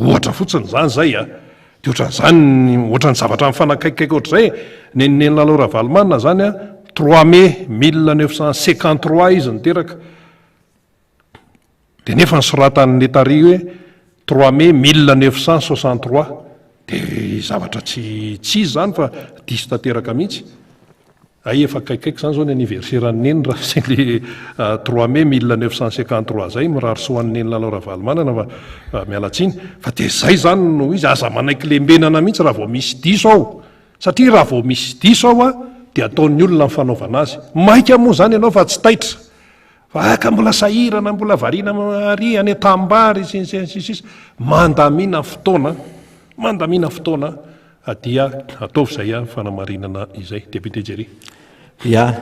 ohatra fotsiny zany zay a dia ohatran'izany ohatran'ny zavatra mifanakaikikaiky ohatr'izay neny lalao Ravalomanana zany a 3 mai 1953 izy niteraka dia nefa ny soratan'ny tary hoe 3 mai 1963 dia zavatra tsy izy zany fa diso tanteraka mihitsy ay efa kaikaiky zany zao ny anniversaire-ny eny raha zay le 3 mai 1953 zay mirary soan'ny eny lalao ravalimanana fa mialatsiny fa de zay zany no izy aza manaiky lembenana mihitsy raha vao misy diso ao satria raha vao misy diso ao a de ataon'ny olona mifanaovana azy maika moa zany ianao fa tsy taitra fa aka mbola sahirana mbola variana ary any atambary sss mandamina fotoana dia ataovy zay a fanamarinana izay député Jerry ia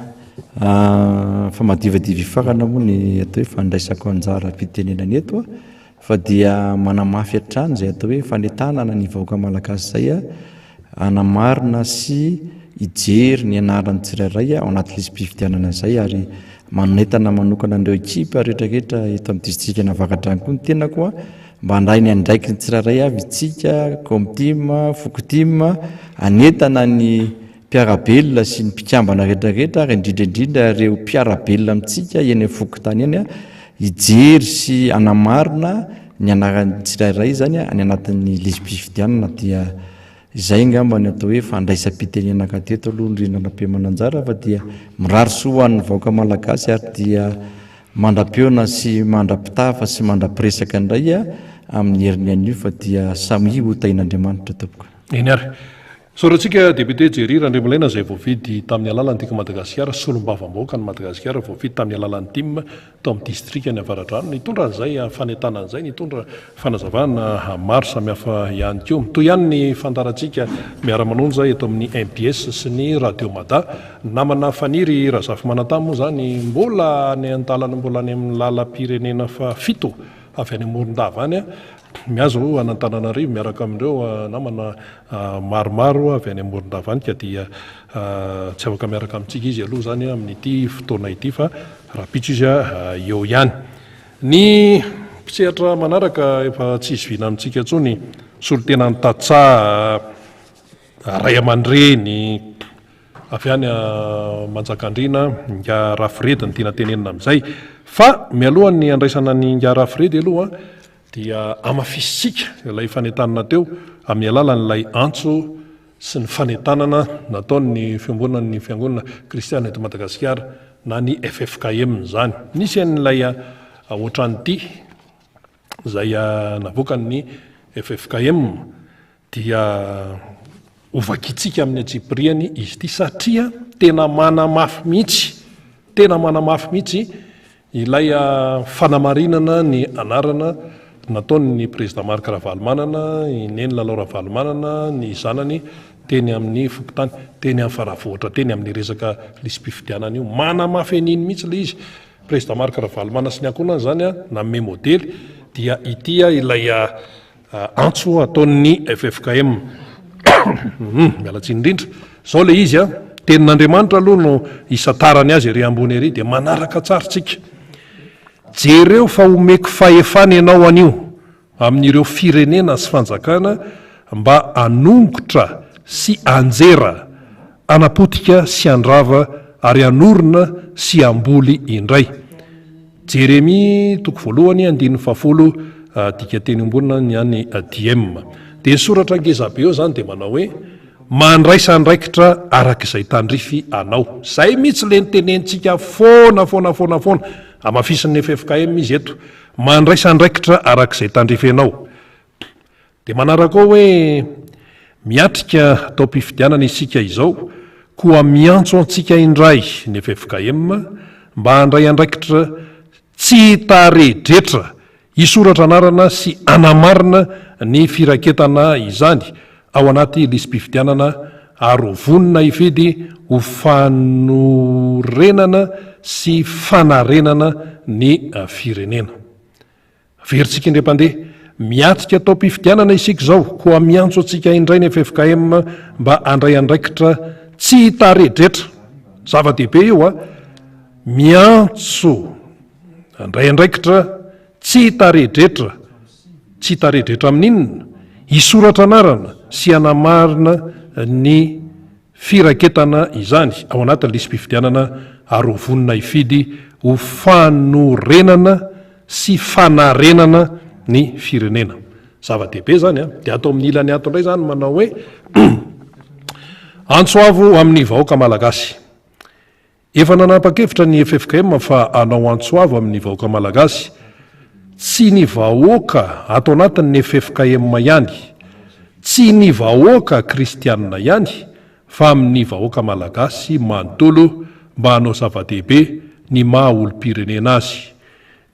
fa madivadivy fakana moa ny atao hoe fandraisako anjara fitenenany eto fa dia manamafy hatrany zay atao hoe fanetanana ny vahoaka malagasy zay a anamarina sy ijery ny anarany tsirairay ao anaty lisy-pifidianana zay ary manetana manokana andreo ekipa rehetrarehetra eto amin'ny distrika navakadrany koa ny tena koa mba handray ny andraiky ny tsirairay avy itsika comtima fokotima anetana ny mpiarabelona sy ny mpikambana rehetrarehetra ary indrindraindrindra reo mpiarabelona amitsika eny amin'ny fokotany eny a ijery sy anamarina ny anarany tsirairay zany any anatin'ny lisy-pifidianana dia izay ngamba ny atao hoe fandraisam-pitenena kateto aloha nrinanam-piamananjara fa dia mirary soan'ny vahoaka malagasy ary dia mandra-peona sy mandra-pitafa sy mandra-piresaka indray a amin'ny herin'ny anio fa dia samy hotain'Andriamanitra tompoko eny ary soratsika député Jerry Randrimolaina zay voavidy tamin'ny alalan'ny tika Madagasikara solombavam-bahoaka ny Madagasikara voavidy tamin'ny alalan'ny tim tao amin'ny distrika ny Avaradrano nitondra an'izay fanentanana izay nitondra fanazavana maro samihafa ihany koa toy ihany ny fantarantsika miara-manonja eto amin'ny MPS sy ny Radio Mada namana faniry Razafy Manantany moa zany mbola ny antalana mbola any amin'ny lalam-pirenena fa 7 avy any Morondava any miazo anantananarivo miaraka amindreo namana maromaro avy any Morondava any ka dia tsy afaka miaraka amintsika izy aloha zany amin'ity fotoana ity fa raha pitso izy eo ihany ny mpisehatra manaraka efa tsy izy vina amintsika ntsony solotena ny tatsa ray aman-dreny avy any Manjakandriana nga rafiredy ny tiana tenenina amin'izay fa mialohan'ny andraisana ny nga rafiredy aloha dia amafisitsika ilay fanentanana teo amin'ny alalan'ilay antso sy ny fanentanana nataon'ny fiambonan'ny fiangonana kristiana eto Madagasikara na ny FFKM zany nisy an'ilay ohatran'ity zay navoakan'ny FFKM dia ovakitsika amin'ny atsipriany izy ity satria tena manamafy mihitsy ilay fanamarinana ny anarana nataon'ny président Marc Ravalomanana ineny lalao Ravalomanana ny zanany teny amin'ny fokotany teny amin'ny faravohatra teny amin'ny resaka lisy-pifidianana io manamafy aniny mihitsy le izy président Marc Ravalomanana sy ny ankonany zany nanome modely dia ity ilay antso ataon'ny FFKM mialatsiny indrindra zao le izy tenin'Andriamanitra aloha no isatarany azy ery ambony ery dia manaraka tsaritsika jereo fa omeko fahefana ianao anio amin'ireo firenena sy fanjakana mba anongotra sy anjera anapotika sy andrava ary anorina sy amboly indray Jeremia 1:10 dika teny ombonina ny any DM dia soratra ngezabe eo zany dia manao hoe mandraisa andraikitra arak'izay tandrify anao zay mihitsy le nitenentsika foana amafisin'ny FFKM izy eto mandraisa andraikitra arak'izay tandrify anao dia manaraka ao hoe miatrika tao mpifidianana isika izao koa miantso antsika indray ny FFKM mba handray andraikitra tsy taredretra isoratra anarana sy anamarina ny firaketana izany ao anaty lisy-pifidianana ary vonina ifidy ho fanorenana sy fanarenana ny firenena veritsika indre-pandeha miatrika tao mpifidianana isika zao koa miantso atsika indray ny FFKM mba andray andraikitra tsy taredretra zava-dehibe io miantso andray andraikitra tsy taredretra amin'inona isoratra anarana sy anamarina ny firaketana izany ao anatin'ny lisy-pifidianana ary ho vonina ifidy ho fanorenana sy fanarenana ny firenena zava-dehibe zany dia atao amin'ny ilany atondray zany manao hoe antsoavo amin'ny vahoaka malagasy efa nanapa-kevitra ny FFKM fa anao antsoavo amin'ny vahoaka malagasy tsy ny vahoaka atao anatin'ny FFKM ihany, tsy ny vahoaka kristianina ihany, fa amin'ny vahoaka malagasy manontolo mba hanao zava-dehibe ny maha olo-pirenena azy.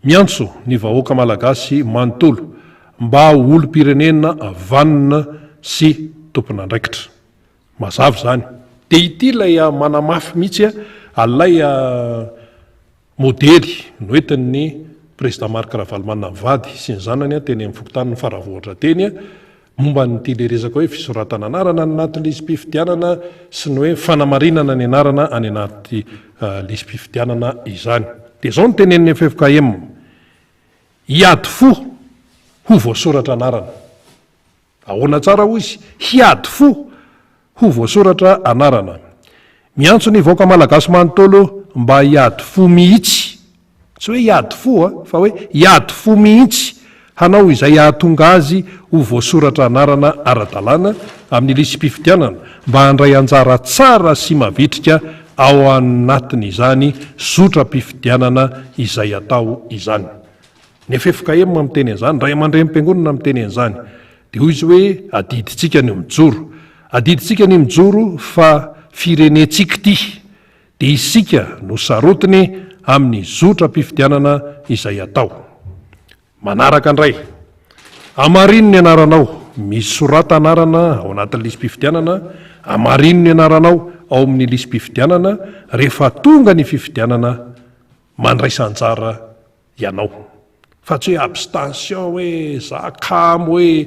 Miantso ny vahoaka malagasy manontolo mba olo-pirenena vanona sy tompon'andraikitra. Mazava zany. Dia ity ilay manamafy mihitsy alay modely noentin'ny président Marc Ravalomanana Vady sy ny zanany teny amin'ny fokotany ny faravohatra teny momba nyty le resaka hoe fisoratana anarana ny anaty lisym-pifidianana sy ny hoe fanamarinana ny anarana any anaty lisym-pifidianana izany. Dia izao ny tenen'ny FFKM, hiady fo ho voasoratra anarana. Ahoana tsara ho izy, hiady fo ho voasoratra anarana. Miantso ny vahoaka malagasy manontolo mba hiady fo mihitsy, tsy hoe hiady fo fa hoe hiady fo mihitsy hanao izay ahatonga azy ho voasoratra anarana ara-dalàna amin'ny lisym-pifidianana mba handray anjara tsara sy mavitrika ao anatin'izany zotra-pifidianana izay atao izany. Ny FFKM miteny an'izany, ray aman-dren'ny mpiangonana miteny an'izany, dia hoy izy hoe adiditsika ny mijoro, adiditsika ny mijoro fa firenentsika ity, dia isika no sarotiny amin'ny zotra-pifidianana izay atao. Manaraka andray, amarino ny anaranao, misy sorata anarana ao anatin'ny lisym-pifidianana, amarino ny anaranao ao amin'ny lisym-pifidianana, rehefa tonga ny fifidianana mandraisanjara ianao. Fa tsy hoe abstention hoe za kamo hoe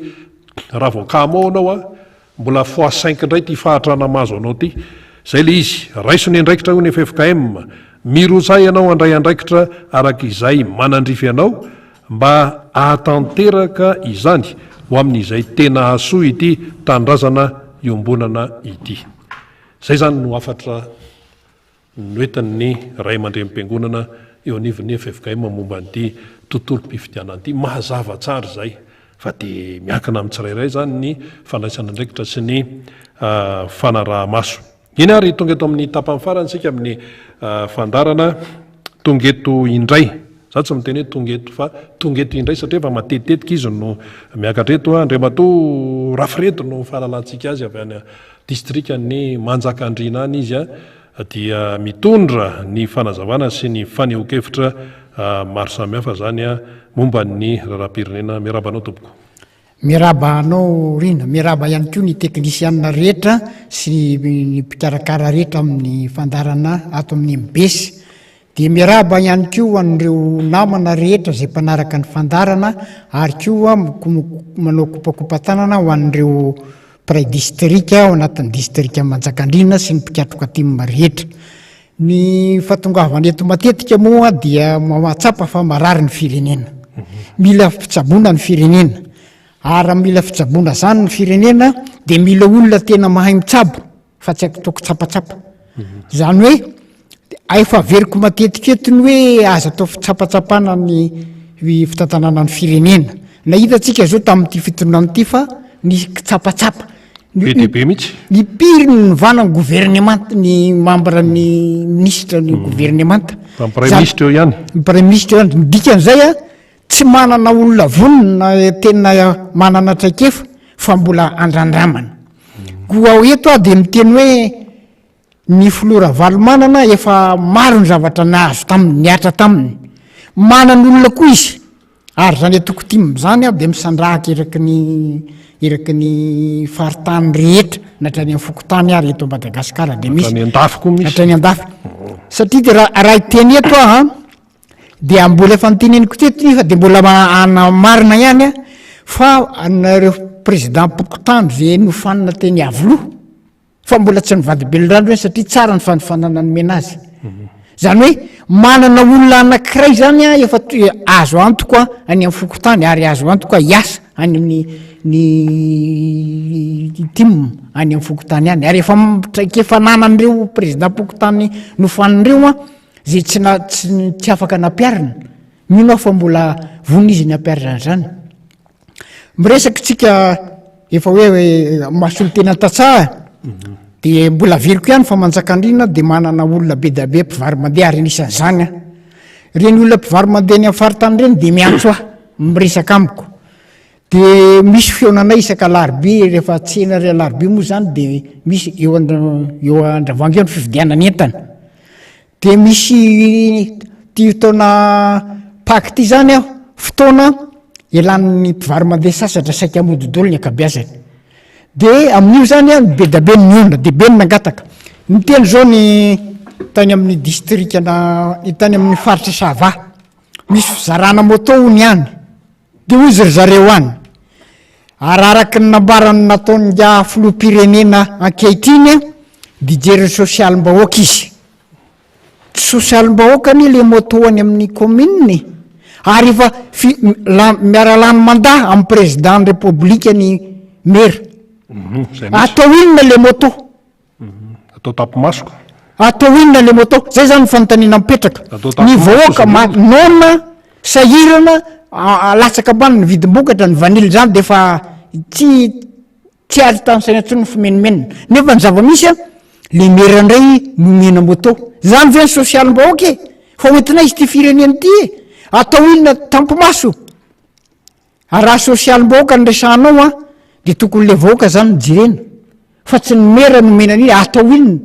raha vao kamo ao anao mbola fois 5 indray ty fahatrana mazo anao ty. Zay le izy, raiso ny andraikitra ho ny FFKM, mirotsay ianao andray andraikitra araka izay manandrify anao mba ahatanteraka izany ho amin'izay tena asoa ity tandrazana iombonana ity. Zay zany no afatra noetin'ny ray aman-dren'ny mpiangonana eo anivon'ny FFKM momba an'ity tontolo-pifidianana ity. Mahazava tsara zay, fa dia miankina amin'ny tsirairay zany ny fandraisana andraikitra sy ny fanaraha-maso. Iny ary tonga eto amin'ny tapany farany sika amin'ny fandarana tongeto indray. Za tsy miteny hoe tongeto fa tongeto indray satria efa matetitetika izy no miakatreto. Andriamatoa Rafireto no fahalalantsika azy avy any distriktan'ny Manjakandriana any izy dia mitondra ny fanazavana sy ny fanehoan-kevitra maro samihafa zany momba ny raharam-pirenena. Miarabanao tompoko. Miraba anao Rina, miraba ihany koa ny teknisianina rehetra sy ny mpikarakara rehetra amin'ny fandarana ato amin'ny Mbesy. Dia miraba ihany koa an'ireo namana rehetra izay mpanaraka ny fandarana, ary koa manao kopakopa-tanana ho an'ireo pray distrika ao anatin'ny distrika Manjakandriana sy ny mpikatroka atimma rehetra. Ny fatongavana eto matetika moa dia mahatsapa fa marary ny firenena. Mila fitsaboana ny firenena. Ary mila fitsaboana zany ny firenena dia mila olona tena mahay mitsabo fa tsy ataoko tsapatsapa. Zany hoe efa averiko matetika eto ny hoe aza atao fitsapatsapana ny fitantanana ny firenena. Nahitantsika zao tamin'ity fitondrana ity fa ny tsapatsapa. Be mihitsy. Ny piry ny vanany gouvernement, ny membre ny ministre ny gouvernement. Premier ministre eo ihany. Premier ministre eo ihany. Dikan'izay tsy manana olona vonona tena manana traikefa fa mbola andrandramana. Koa eto dia miteny hoe ny Flora Valomanana efa maro ny zavatra nahazo taminy, niatra taminy. Manana olona koa izy. Ary zany atoko tia zany dia misandrahaka eraky ny faritany rehetra natrany amin'ny fokotany ary eto Madagasikara dia misy. Natrany an-dafy. Satria dia raha iteny eto dia mbola efa niteneniko teto fa dia mbola anamarina ihany fa anareo président Pokotany izay nofanina teny Avoloha fa mbola tsy nivady belorano satria tsara ny fanofanana ny mena azy. Zany hoe manana olona anankiray zany efa azo antoka any amin'ny Fokotany ary azo antoka hiasa any amin'ny tim any amin'ny Fokotany any. Ary efa nanan'ireo président Pokotany nofanindreo zay tsy afaka nampiarina. Mino fa mbola vony izy nampiarina zany. Miresaka tsika efa hoe mahasolo tena tatsaha de mbola veliko ihany fa manjakandrina de manana olona be da be mpivary mandeha ary anisan'izany a reny olona mpivary mandeha ny afaritany reny de miantso ah miresaka amiko de misy feonanay isaka alarobia rehefa tsena ry alarobia moa zany de misy eo andravoangy eo ny fividianany entana de misy ty taona paky ty zany aho fotoana elan'ny mpivary mandeha sasatra saika amodidolo ny akabiazany de amin'io zany a be da be nyona de be ny nangataka ny teny zao ny tany amin'ny distrikana tany amin'ny faritra Sava misy fizarana moto ny any de ozy ry zareo any araraky ny nambarany nataony filoham-pirenena ankehitriny dijery sosialim-bahoaka izy sosialim-bahoakany le moto any amin'ny commune ary efa miara-lany mandat amin'ny président ny république ny maire atao inona le moto atao tapimasoko atao inona le moto zay zany fanontaniana mipetraka ny vahoaka nona sahirana latsaka ambany ny vidim-bokatra ny vanily zany de fa tsy ary tanysaina ntsony ny fimenimena nefa ny zava-misy a le maire ndray nomena moto zany ve ny sosialim-bahoaka e fa oentinay izy ty fireneny ty e atao inona tampimaso raha sosialim-bahoaka ny resanao a de tokony le vahoaka zany mijirena fa tsy ny mera nomenany atao inona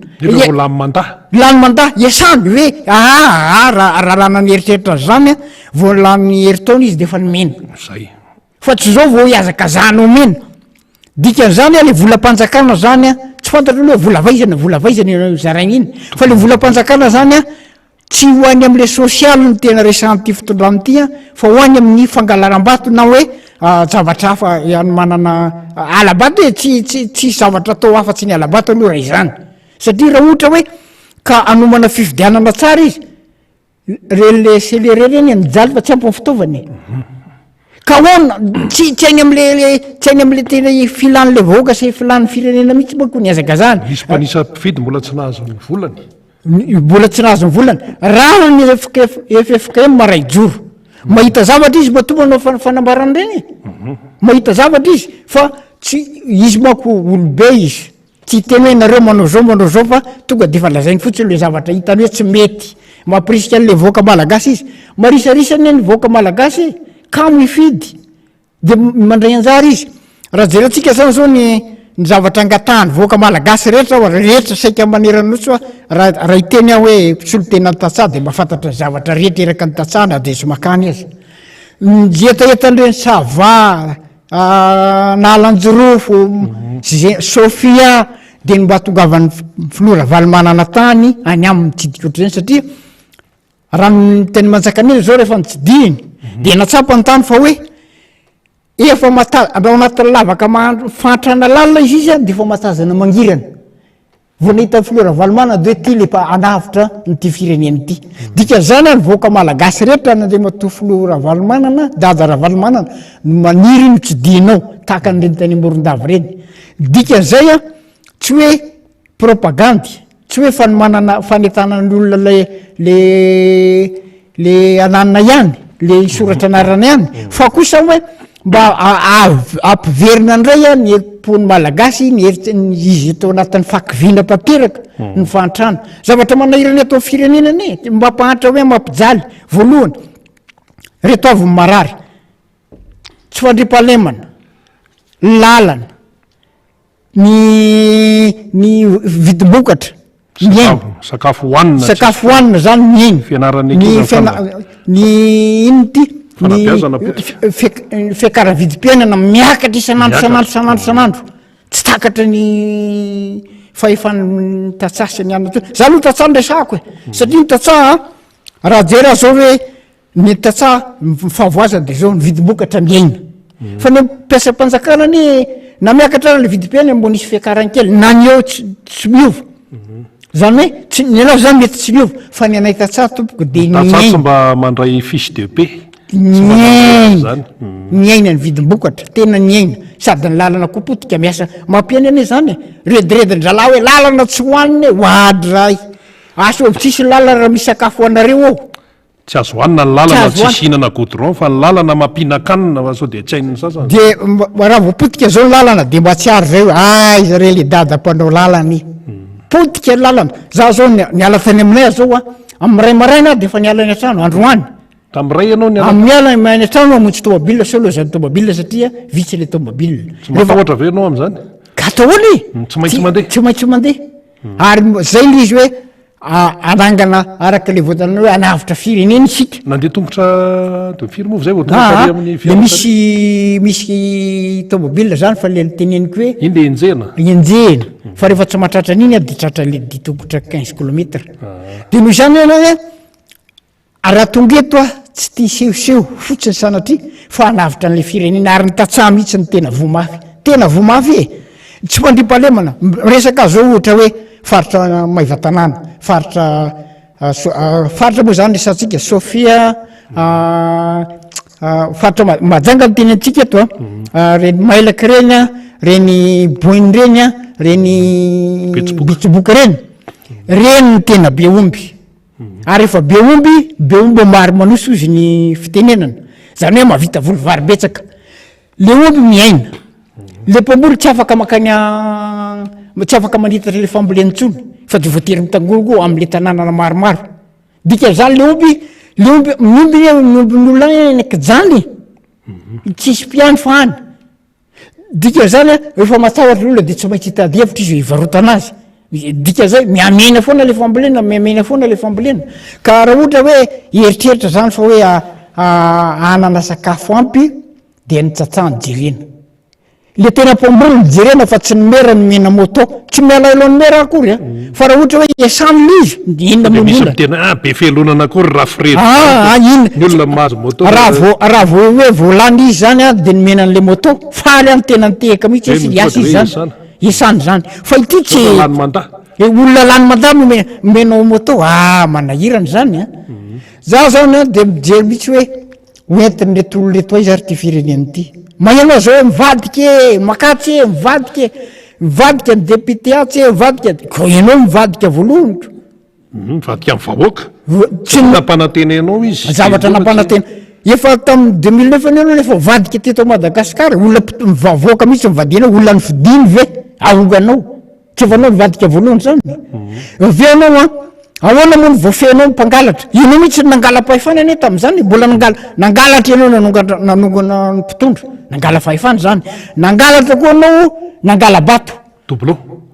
lany mandat iasany hoe raha ny eritreritra zany a vo lany heritaona izy de fa nomena fa tsy zao vo iazaka zany omena dikan'zany a le volam-panjakana zany a tsy fantatra hoe volavaizana zarainy iny fa le volam-panjakana zany a tsy hoany am'le sosialy ny tena resan'ty fitondrany ty a fa hoany amin'ny fangalaram-bato na hoe zavatra hafa any manana alabato hoe tsy zavatra atao hafa-tsy ny alabato aloha raha izany satria raha ohatra hoe ka anomana fifidianana tsara izy rele selere reny mijaly fa tsy ampy fitaovany ka hoana tsy any am'le tena filan'le vahoaka sy filan'ny firenena mihitsy bako ny azaka zany misy mpanisa mpividy mbola tsy nahazo ny volany mbola tsy nahazo ny volany raha ny FFKM maray joro mahita zavatra izy matomba anao fanambarany reny mahita zavatra izy fa tsy izy mako olobe izy tsy teny hoe nareo manao zao fa tonga de fa lazainy fotsiny le zavatra hitany hoe tsy mety mampirisika an'le vahoaka malagasy izy marisarisany ny vahoaka malagasy kamo ifidy de mandray anjara izy raha jerentsika zany zao ny zavatra angatahany vahoaka malagasy rehetra saika maneranotso raha iteny aho hoe tsolo tena nytatsaha de mahafantatra zavatra rehetra eraka ny tatsahana de sy makany azy etaetan'ireny Sava nalanjorofo Sofia de ny mba tongavan'ny filora valimanana tany any amin'ny tsidika ohatr'zany satria raha teny manjakan'iny zao rehefa nitsidihiny de natsapany tany fa hoe efa ao anatin'ny lavaka fantrana lalina izy de fa matazana mangirana vo nahita filora valimana de ty le anavitra nyty fireneny ty dika zany any vahoaka malagasy rehetra nande mato filora valimanana dada raha valimanana maniry no tsidinao tahaka nyreny tany Morondava reny dika zay a tsy hoe propagandy tsy hoe fanetanan'olona le ananina ihany le soratra anarana ihany fa kosa hoe mba ampiverina ndray a ny pony malagasy ny izy atao anatin'ny fakivina tanteraka ny fantrana zavatra manahirany atao firenenany mba mpahatra hoe mampijaly voalohany reto avy ny marary tsy fandripahalemana lalana ny vidim-bokatra sakafo hoanina zany miainy ny ino ty fiakara vidim-piainana miakatra isanandro tsy takatra ny fahefan'ny tatsasy ny anatra zany ho tatsaha nresako e satria ny tatsaha raha jera zao hoe ny tatsaha fahavoazana de zao ny vidim-bokatra miaina fa ny mpiasa-panjakana ny na miakatra le vidim-piainana mbo nisy fiakarany kely na ny eo tsy miova zany hoe ny anao zany mety tsy miova fa ny anay tatsaha tompoko de tatsaha mba mandray fiche de paix nyaina ny vidim-bokatra tena nyaina sady ny lalana kopotika miasa mampiainy ane zany rediredin-dralahy hoe lalana tsy hoaniny hoady ray aso tsisy lalana raha misy sakafo anareo ao tsy azo hoanina ny lalana tsisy hinana goudron fa ny lalana mampinakanina sao de tsain'ny sasany de raha voapotika zao ny lalana de mba tsy ary zay hoe zare le dada mpanao lalany potika ny lalana za zao ny ala tany aminay zao amin'ny ray maraina de efa niala ny atrano androany tam'ray ianao ny amin'ny ala ny atrano mamontsy tomobile sao loha zany tomobile satria vitsy le tomobile tsy matahotra ve ianao am'zany kataony tsy maintsy mandeha tsy maintsy mandeha ary zay le izy hoe anangana araka le voatanana hoe anavitra firenena isika nandeha tongotra de firy moa zay vao tongotra amin'ny le misy tomobile zany fa le teneniko hoe iny le enjena fa rehefa tsy mahatratra an'iny de tratra le ditongotra 15 kilomètre de noho izany hoe raha tonga eto tsy tia sehoseo fotsiny sanatria fa anavitra n'le firenena ary ny tatsaha mihitsy ny tena vomafy tsy mandrimpalemana resaka zao ohatra hoe faritra maivatanana faritra moa zany resantsika Sofia faritra majanga ny teny antsika eto reny mailaka reny reny boiny reny reny bitsoboky reny ny tena be omby ary efa be omby mary manoso izy ny fitenenana zany hoe mavita volovary betsaka le omby miaina le mpamory tsy afaka tsy afaka manitatra le famboleny-tsony fa de voatery mitangologo am'le tanànana maromaro dika zany le omby nyolona nekijany tsisy mpiany fa any dika zany rehefa matahotra olona de tsy maintsy hitady hevitra izy hivarotana azy dika zay miamena foana le fambolena ka raha ohatra hoe eritreritra zany fa hoe anana sakafo ampy de ny tsatsahany jerena le tena mpamboly ny jerena fa tsy nimera ny mena moto tsy miala elo ny mera akory fa raha ohatra hoe esany lizy inona misy tena be felonana akory rafreny ny olona mahazo moto raha hoe voalany izy zany de ny mena n'le moto faly any tena nytehaka mihitsy izy iasa izy zany esany zany fa ity tsy olona lany manda menao moto manahirany zany za zany de mijery mihitsy hoe oentiny le tolo leto ay zary ty fireneny ty magnano zao hoe mivadika makatsy mivadika ny député atsy mivadika ko ianao mivadika voalohany mivadika amin'ny vahoaka tsy nampanantenanao izy zavatra nampanantena efa tamin'ny 2009 anao efa vadika teto Madagasikara olona mivavoaka mihitsy mivadina olona ny fidiny ve ahoganao tsy efanao mivadika voalohany zany ve anao ahoana moa ny voafenao mpangalatra ianao mihitsy nangala pahefana ane tam'zany mbola nangalatra ianao nanongana ny mpitondra nangala fahefana zany nangalatra koa anao nangala bato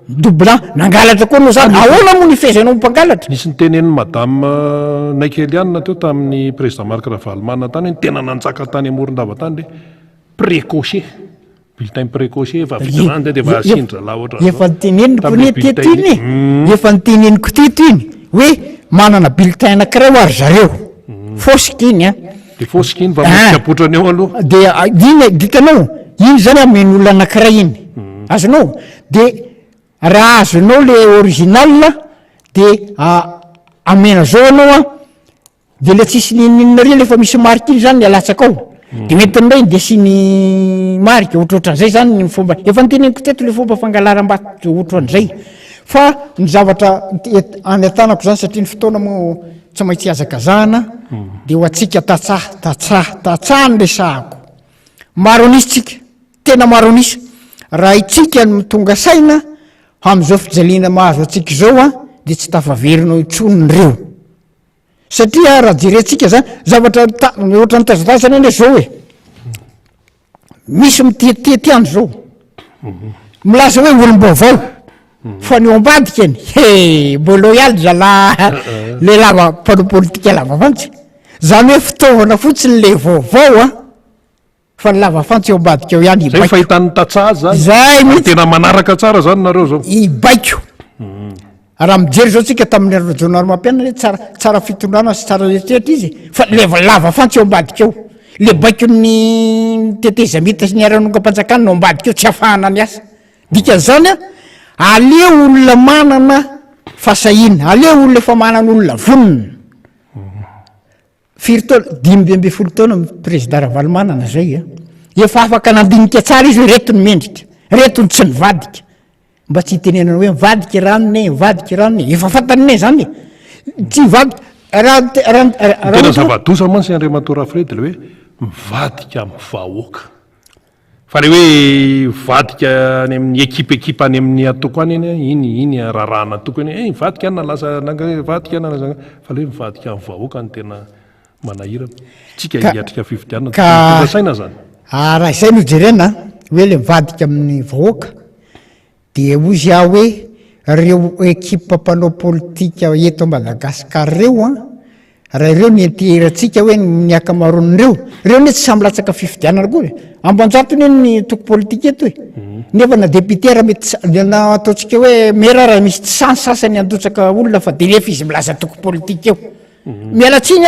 doublan nangalatra koa anao zany ahoana moa ny fezanao mpangalatra nisy nytenen'ny madame Naikelianina teo tamin'ny président Marc Ravalomanana tany hoe tena nanjaka tany Morondava tany le précoché bulletin précoché efa vitanany de efa asindra la ohatra efa nyteneniko ne teto iny efa nyteneniko teto iny hoe manana bulletin anankiray ho ary zareo fosika iny de fosika iny vamoikapotrany eo aloha de iny dikanao iny zany amen'olona anankiray iny azonao de raha azonao le original de amena zao anao de le tsisy ninina ry lefa misy marque iny zany alatsaka ao de mety amin'ray de siny marque ohatrohatran'izay zany ny fomba efa nyteneniko teto le fomba fangalaram-bato ohatran'izay fa ny zavatra anentanako zany satria ny fotoana mo tsy maintsy azakazahana de ho atsika tatsaha ny resahako maro anisy tsika tena maro anisy raha itsika ny mitonga saina am'izao fijaliana mahazo atsika zao de tsy tafaverinao itsonony reo satria raha jerentsika zany zavatra ohatra ny tazatazana ane zao hoe misy mitetety any zao milaza hoe olom-baovao fa ny oambadika any mbola ialy zala le lava mpanao politika lava fantsy zany hoe fitaovana fotsiny le vaovao fa ny lava fantsy eo ambadika eo ihany zay fahitan'ny tatsaha zany zay mihitsy tena manaraka tsara zany nareo zao ibaiko raha mijery zao tsika tamin'ny journal-mampianana tsara fitondrana sy tsara eritretra izy fa le lava fantsy eo ambadika eo le baiko ny tetezamita sy ny aranonga-panjakana no ambadika eo tsy afahana ny asa dika zany aleo olona manana fasahina aleo olona efa manana olona vonina firy taona 5 taona président Ravalomanana zay efa afaka nandinika tsara izy hoe reto ny mendrika retony tsy nivadika mba tsy hitenenana hoe mivadika ranony efa fantanine zany tsy vadika tena zava-dosa mantsy Andriamantoa Rafredy le hoe mivadika amin'ny vahoaka fa le hoe vadika any amin'ny ekipa any amin'ny atoko any iny rarahana atoko eny mivadika any nalasa vadika nalasa fa le hoe mivadika amin'ny vahoaka ny tena manahirana tsika hiatrika fifidianana saina zany raha izay no jerena hoe le mivadika amin'ny vahoaka dia ozy aho hoe reo ekipa mpanao politika eto Madagasikara reo raha ireo nienteratsika hoe ny akamaron'ireo reo ne tsy samy latsaka fifidianana koa ambanjatony ny toko politika eto nefa na député raha mety na ataontsika hoe mera raha misy tsy sasany andotsaka olona fa de nefa izy milaza toko politika eo mialatsiny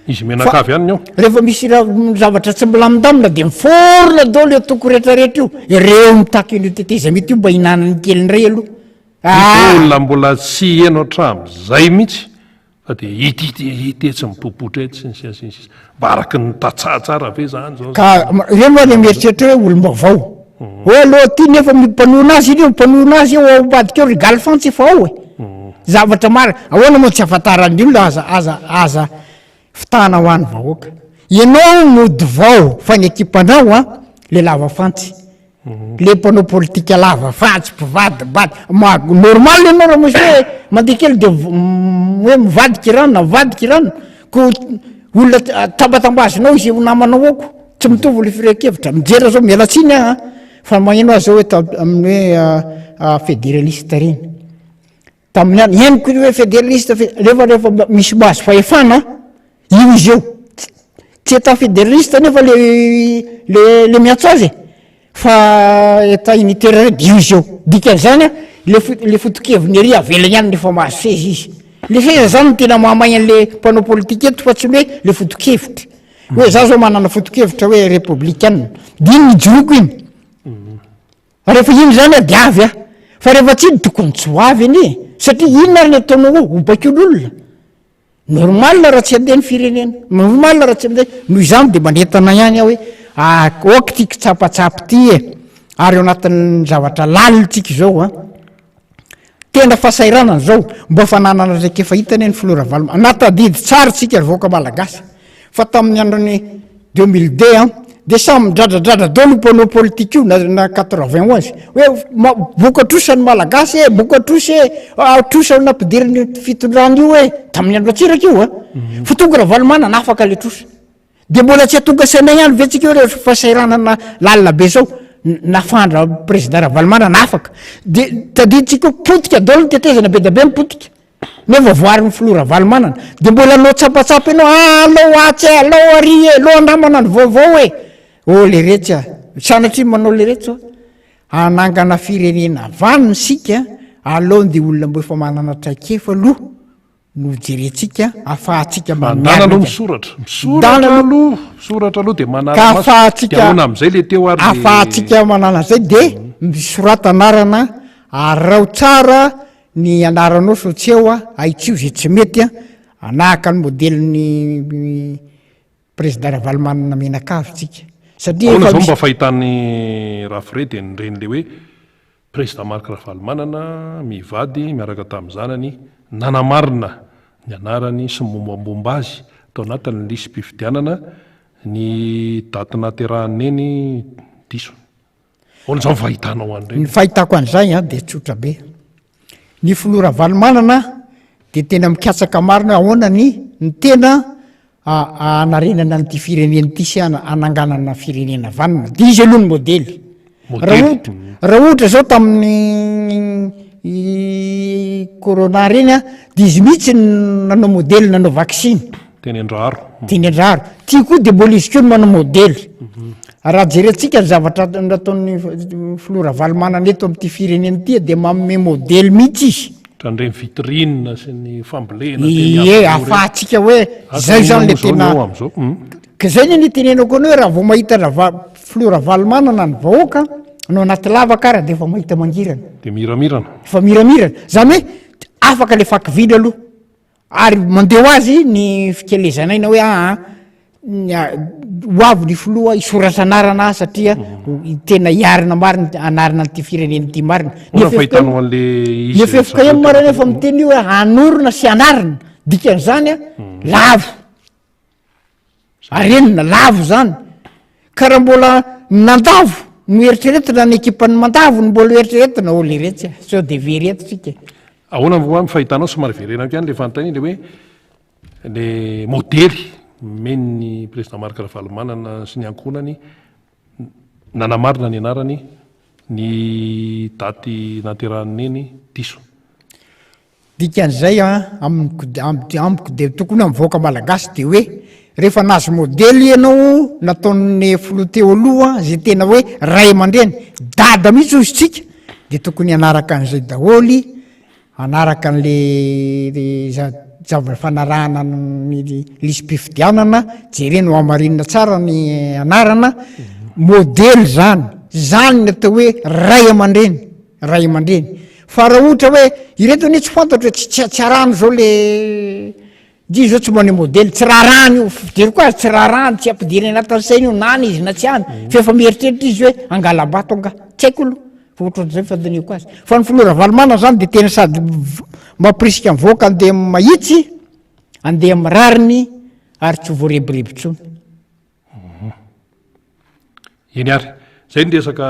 izy menakavy ihany eo rehefa misy zavatra tsy milamindamina de miforona dao le toko rehetrarehetra io ireo mitaky io teteza mety io mba hinanany keliny ray aloha olona mbola tsy heno hatram'izay mihitsy fa de ity tsy mipopotra etsy sy mba araky ny tatsahatsara ve zany zao ka ireo moa le mieritreritra hoe olombavao hoe aloha ty nefa mipanoana azy iny mipanoana azy eo ambadika eo rigaly fantsy efa ao zavatra mara ahoana moa tsy afantarany io aza fitahana ho an'ny vahoaka ianao mody vao fa ny ekipanao le lava fantsy le mpanao politika lava fantsy mpivadibady normal ianao raha mosy hoe mandeha kely de hoe mivadika irano na mivadika irano ko olona tambatambazinao izy namanao oko tsy mitovy le firehekevitra mijery zao mialatsiny fa magneno azy zao hoe amin'ny hoe fédéraliste reny tamin'ny any henoko hoe fédéraliste rehefa misy bazy fahefana io izy eo tsy eta fédéraliste nefa le miatso azy fa eta unitaire de io izy eo dikan'izany le fotokeviny ery avelany any nefa mahazo seza izy le seza zany no tena mahamay an'le mpanao politika eto fa tsy hoe le fotokevitra hoe za zao manana fotokevitra hoe républicaine diny ny joko iny rehefa iny zany de avy fa rehefa tsy iny tokony tsy ho avy any satria inona ary ny ataonao ao hobakin'olona normal raha tsy andeha ny firenena normal raha tsy andeha noho izany de manentana ihany aho hoe oka tiako tsapatsapy ty ary ao anatin'ny zavatra lalitsika zao tena fahasairana zao mba fananana raiky efa hitany ny Flora Valma natadidy tsara tsika revoaka malagasy fa tamin'ny androny 2002 de samy midradradratra dolo mpanao politika io na 91 hoe bokatrosany malagasy bokatrosy trosa nampidiriny fitondrany io tamin'ny andro atsiraka io fa tonga raha valomana nafaka le trosa de mbola tsy atonga sainay ihany vetsika eo rehefa fahasairanana lalina be zao nafandra président Ravalomana nafaka de tadiditsika potika dolo ny tetezana be da be mipotika nefa voary ny Flora Valomana de mbola anao tsapatsapy ianao alao atsy alao ary alao andramana ny vaovao le retsy sanatry manao le retsy anangana firenena vaniny sika alao de olona mbo efa manana traikefa aloha no jerentsika afahatsika manana misoratra aloha de manana am'izay le teo ary afahatsika manana zay de misorata anarana arao tsara ny anaranao so tsy eo aitsio zay tsy mety anahaka ny modelin'ny président Ravalomana namenakavy tsika satria zao mba fahitan'ny Rafredy nyreny le hoe président Marc Ravalomanana mivady miaraka tamin'ny zanany nanamarina ny anarany sy mombamomba azy tao anatin'ny lisy mpifidianana ny daty naterahany eny diso ona zao fahitanao an'ireny ny fahitako an'izay de tsotra be ny Flora Valomana de tena mikatsaka marina ahoana ny tena anarenana nyty firenena ty sy ananganana firenena vanina de izy aloha ny modely raha ohatra zao tamin'ny corona reny de izy mihitsy nanao modely nanao vaccine teny andraro ty koa de mbola izy keo no manao modely raha jerentsika ny zavatra nataon'ny Flora Valomana neto am'ty firenena ty de manome modely mihitsy izy trandreny vitrine sy ny fambolena afahatsika hoe zay zany le tena ka zay ny tenenako any hoe raha vao mahita Flora Valomana na ny vahoaka no anaty lavaka ara de efa mahita mangirana de miramirana fa miramirana zany hoe afaka le fakivily aloha ary mandeho azy ny fikelezanaina hoe hoavy ny filoha isoratranarana satria tena iarina marina anarina nyty firenena ty marina fahitanao an'le nefefika eny marina efa miteny hoe hanorona sy anarina dikan'izany a lavo arenina lavo zany ka raha mbola nandavo no eritreretina ny ekipany mandavo no mbola eritreretina olo iretsy sao de veretytsika ahoana va fahitanao somary verena ko ihany le fanontany le hoe le modely men'ny président Marc Ravalomanana sy ny ankonany nanamarina ny anarany ny daty naterahany eny diso dikan'izay a amiko de tokony mivoaka malagasy de hoe rehefa nazo modely ianao nataon'ny folo teo aloha zay tena hoe ray aman-dreny dada mihitsy ozy tsika de tokony anaraka an'izay daholy anaraka an'le zava-fanarahana ny lisym-pifidianana jereny ho amarinina tsara ny anarana modely zany natao hoe ray aman-dreny fa raha ohatra hoe ireto anie tsy fantatro hoe tsy arano zao le dy zao tsy maneho modely tsy raharany io fidiry koa azy tsy raharany tsy ampidiry anatin'ny saina io nany izy na tsy any fa efa mieritreritra izy hoe angalabato anga tsy haiko aloha fa ohatr'zay fadinio ko azy fa ny Flora Valomana zany de tena sady mampirisika mivoaka andeha mahitsy andeha mirariny ary tsy voarebireby tsony eny ary zay ny resaka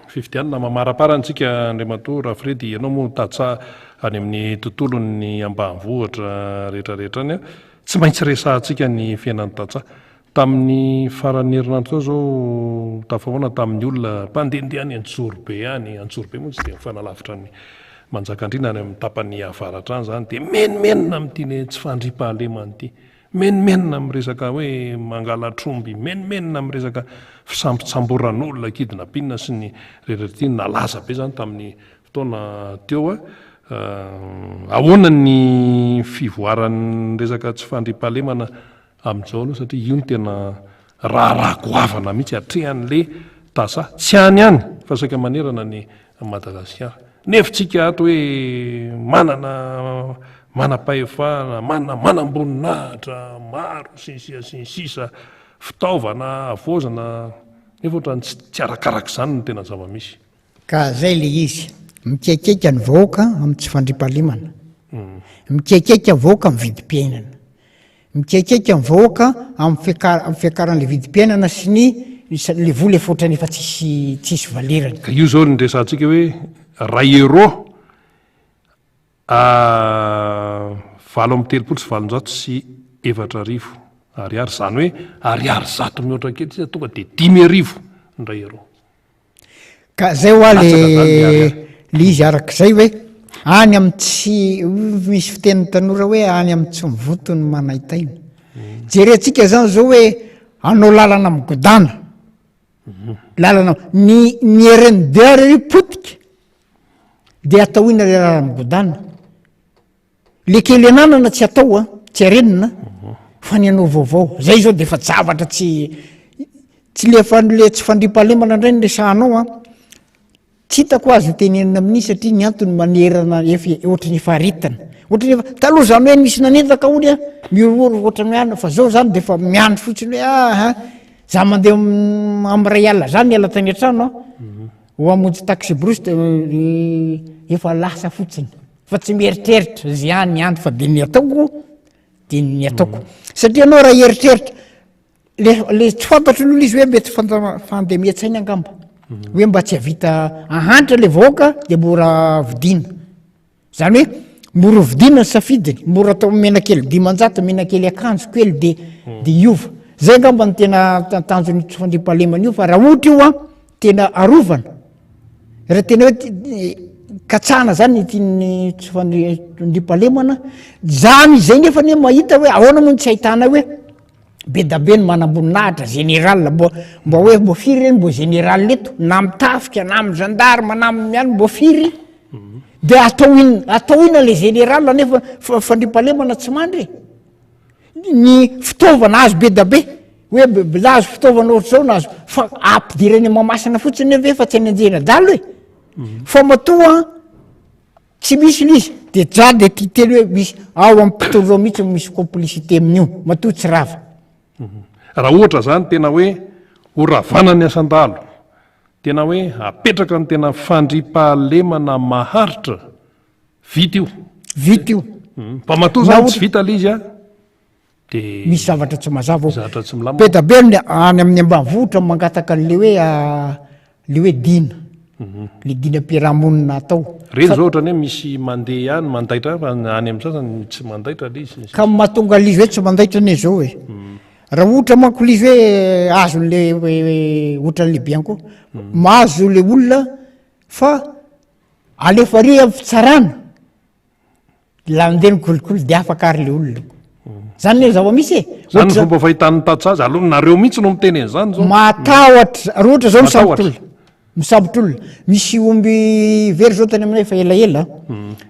fifidianana mamaraparantsika Andriamatoa Rafredy ianao moa tatsa any amin'ny tontolony ambanivohitra rehetrarehetra any a tsy maintsy resahantsika ny fiainan'ny tatsa tamin'ny farany herinandro tao zao tafahoana tamin'ny olona mpandehandeha any Antsorobe moa tsy de mifanalavitra ny manjakandrina any amin'ny tapany avaratra any zany de menimenina amin'ity le tsy fandriam-pahalemana ity menimenina amin'ny resaka hoe mangalatromby menimenina amin'ny resaka fisamboran'olona kidnapina sy ny rehetraty nalaza be zany tamin'ny fotoana teo a ahoana ny fivoaran'ny resaka tsy fandriam-pahalemana amin'izao aloha satria io ny tena raha goavana mihitsy atrehan'le tasa tsy any any fa saika manerana ny Madagasikara nefitsika ato hoe manam-pahefana manam-boninahitra maro sisa fitaovana avozana nefa ohatrany tsy arakaraka izany no tena zava-misy ka zay le izy mikaikaika ny vahoaka amin'ny tsy fandriam-pahalemana mikaikaika ny vahoaka amin'ny vidim-piainana mikaikaika ny vahoaka amin'ny fiakaran'le vidim-piainana sy ny le vola efa ohatrany efa tsisy valerany ka io zao ny resantsika hoe ray euro 7 sy 700 sy 400 ariary zany hoe ariary zato mihoatra kely tsy tonga de 10,000 ny ray euro ka zay hoa le izy arak'izay hoe any amin'ny tsy misy fiteniny tanora hoe any amin'ny tsy mivotony manaitaina jerentsika zany zao hoe anao lalana migodana lalana ny RNDR potika de atao ina le lalana migodana le kely ananana tsy atao a tsy arenina fa ny anao vaovao zay zao de fa zavatra tsy le tsy fandriam-pahalemana indray ny resahanao a tsy hitako azy hotenenina amin'iny satria ny antony manerana ohatrany efa haritana ohatrany efa taloha zany hoe misy nanentaka ony a miororo ohatrany miana fa zao zany de fa miandro fotsiny hoe za mandeha amin'ny ray alina zany ny ala tany an-trano ho amonjy taxi brus efa lasa fotsiny fa tsy mieritreritra zay any ny andro fa de ny ataoko satria anao raha eritreritra le tsy fantatro n'olo izy hoe mety fandemian-tsainy angamba hoe mba tsy havita ahanitra le vahoaka de mora vidina zany hoe mora vidina ny safidiny mora atao menakely 500 menakely akanjo kely de iova zay angamba ny tena tanjony tsy fandriam-pahalemana io fa raha ohatra io a tena arovana raha tena hoe katsana zany ny tsy fandriam-pahalemana zany zay nefa ne mahita hoe ahoana moa tsy ahitana hoe be da be ny manamboninahitra général mba hoe mbo firy reny mbo général eto na mitafika na amin'ny gendarme na amin'ny miany mbo firy de atao ina le général nefa fandriam-pahalemana tsy mandry ny fitaovana azo be da be hoe lazo fitaovana ohatr' zao nazo fa ampidirany mamasina fotsiny ve fa tsy any anjena dalo e fa matoa tsy misy lizy de jady ty teny hoe misy ao amin'ny mpitolo zao mihitsy misy complicité amin'io matoa tsy rava raha ohatra zany tena hoe horavana ny asan-dalo tena hoe apetraka ny tena fandriam-pahalemana maharitra vita io mpamatoa zany tsy vita le izy a de misy zavatra tsy mazava zavatra tsy milamina petabelony any amin'ny ambanivohitra mangataka an'le hoe le hoe dina le dina piarahamonina atao reny zao ohatrany hoe misy mandeha ihany mandaitra fa any amin'ny sasany tsy mandaitra le izy ka mahatonga lizy hoe tsy mandaitra ane zao hoe raha ohatra manko lizy hoe azon'le ohatran'lehibe any koa mahazo le olona fa alefari amin'ny fitsarana la mandeny kolikoly de afaka ary le olona zany le zava-misy zany fomba fahitany tatsa azy aloha nareo mihitsy no miteny zany zao matahotra raha ohatra zao misabotra olona misy omby very zao tany aminay fa elaela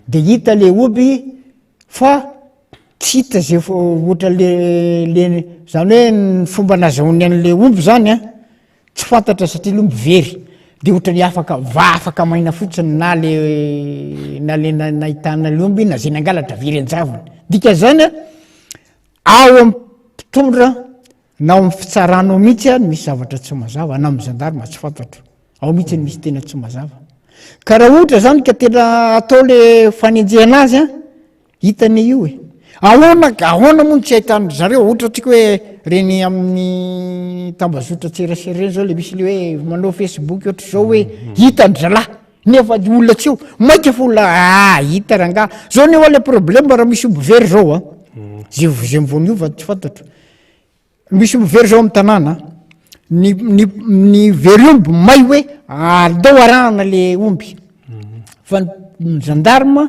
de hita le omby fa tsy hita zay ohatra le zany hoe ny fomba nazaony an'le omby zany a tsy fantatra satria le omby very de ohatrany afaka maina fotsiny na le nahitana le omby na zay nangalatra very anjavony dika zany a ao amin'ny mpitondra na amin'ny fitsaranao mihitsy a misy zavatra tsy mazava na amin'ny zandarma tsy fantatro ao mihitsy misy tena tsy mazava ka raha ohatra zany ka tena atao le fanenjehana azy a hitany io e ahoana moa tsy ahitany zareo ohatra tsika hoe reny amin'ny tambazotra tserasera zao le misy le hoe manao facebook ohatra zao hoe hitany zalahy nefa olona tsy eo maika fa olona hita ranga zao ne le problème raha misy omby very zao a zay mivoniova tsy fantatro misy omby very zao amin'ny tanàna ny very omby may hoe aldao arahana le omby fa ny gendarme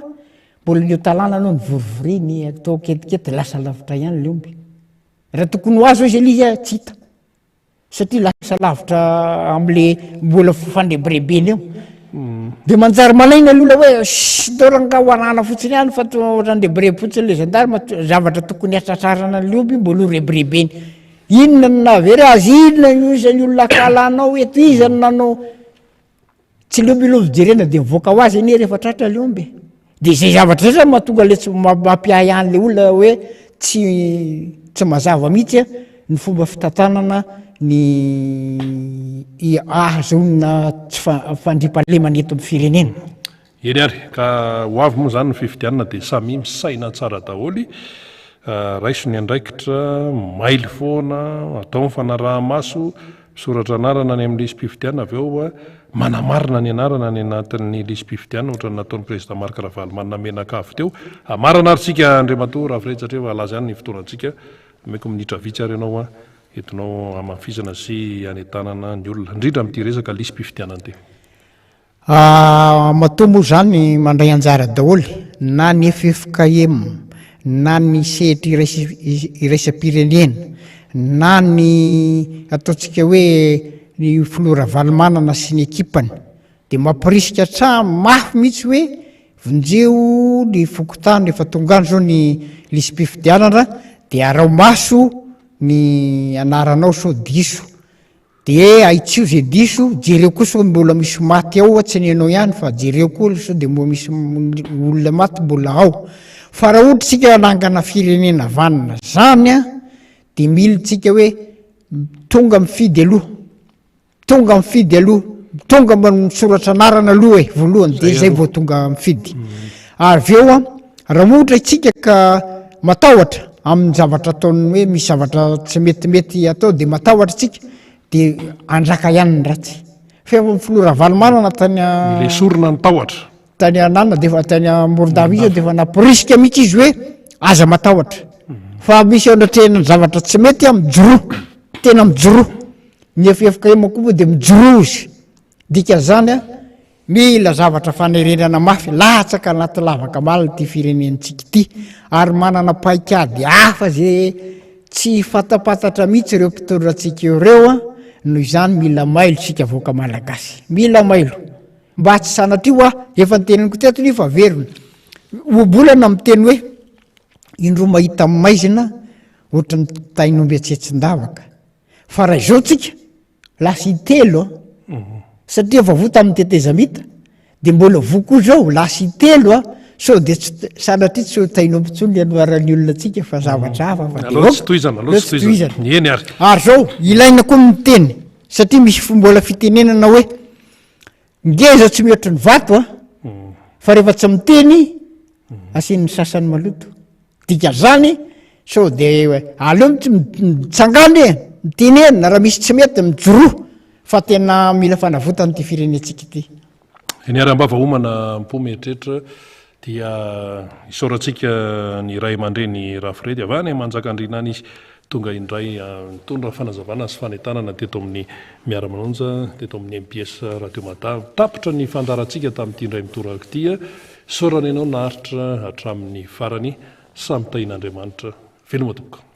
mbola neo talàna anao ny vorivoriny atao ketikety lasa lavitra ihany le omby raha tokony ho azo izy elizy tsy hita satria lasa lavitra am'le mbola fandrebirebeny eo de manjary malaina lola hoe doranga hoarana fotsiny ihany fa randrebireby fotsiny le gendarme zavatra tokony atratrarana le omby mbola ho rebirebeny inona ny navery azy inona izany olona kalanao eto izany nanao tsy le omby lova jerena de mivoaka ho azy anie rehefa tratra le omby de zay zavatra zay mahatonga le tsy mampiahy an'le olona hoe tsy mazava mihitsy a ny fomba fitantanana ny ahazonina tsy fandripahalemana eto amin'ny firenena eny ary ka ho avy moa zany ny fifidianana de samy misaina tsara daholy raisony andraikitra maily foana atao mifanaraha-maso soratra anarana ny amin'ny lisy mpifidianana avy eo manamarina ny anarana ny anatin'ny lisy mpifidianana ohatra ny nataon'ny président Marc Ravalomanina menakavy teo amarana ary tsika Andriamatoa raha firetratra alaza ihany ny fotoanantsika meko minitra vitsy ary ianao entinao amafizana sy anetanana ny olona indrindra amin'ity resaka lisy mpifidianana ty matoa moa zany mandray anjara daholy na ny FFKM na ny sehatra iraisam-pirenena na ny ataontsika hoe ny Flora Valomanana sy ny ekipany de mampirisika hatramy mafy mihitsy hoe vonjeo ny fokotany rehefa tongany zao ny lisy mpifidianana de arao maso ny anaranao so diso de aitsio zay diso jereo koa so mbola misy maty ao tsy nenao ihany fa jereo koa so de mbola misy olona maty mbola ao fa raha ohatra tsika nangana firenena vanina zany a de mila tsika hoe tonga mifidy aloha tonga misoratra anarana aloha e voalohany de zay vao tonga mifidy ary veo a raha ohatra tsika ka matahotra amin'ny zavatra ataony hoe misy zavatra tsy metimety atao de matahotra tsika de andraka ihany ny ratsy fa Flora Valomanana le sorona ny tahotra tany anana de fa tany Morondava izy de fa naporisika mihitsy izy hoe aza matahotra fa misy andratrehana zavatra tsy mety mijoro tena mijoro ny FFKM koa de mijoro izy dika zany a mila zavatra fanerenana mafy latsaka anaty lavaka malina ty firenentsika ty ary manana paikady hafa zay tsy fatapatatra mihitsy ireo mpitondrantsika ireo a noho izany mila mailo sika voaka malagasy mila mailo mba tsy sanatrio efa nyteneniko teto ny fa verona obolana miteny hoe indro mahita maizina ohatra ny tainomby atsetsin-davaka fa raha izao tsika lasa itelo satria efa vo tamin'ny tetezamita de mbola vokoa zao lasa itelo so de sanatria tsy tainomby tsony anoarany olona tsika fa zavatra hafa fa eny ary zao ilaina koa miteny satria misy mbola fitenenana hoe ngeza tsy mihoatra ny vato fa rehefa tsy miteny asiany sasany maloto dika zany so de aleo mitsangany mitenena raha misy tsy mety mijoroa fa tena mila fanavotany ty firenetsika ity niara-mbava omana mpometrehitra dia isaorantsika ny ray aman-dreny rafirety avany manjakandrinany izy tonga indray mitondra fanazavana sy fanentanana teto amin'ny miara-manonja teto amin'ny MPS radio Matavy tapitra ny fandarantsika tamin'ity indray mitoraka ity saorana ianao naharitra hatramin'ny farany samy tahin'Andriamanitra veloma tokoa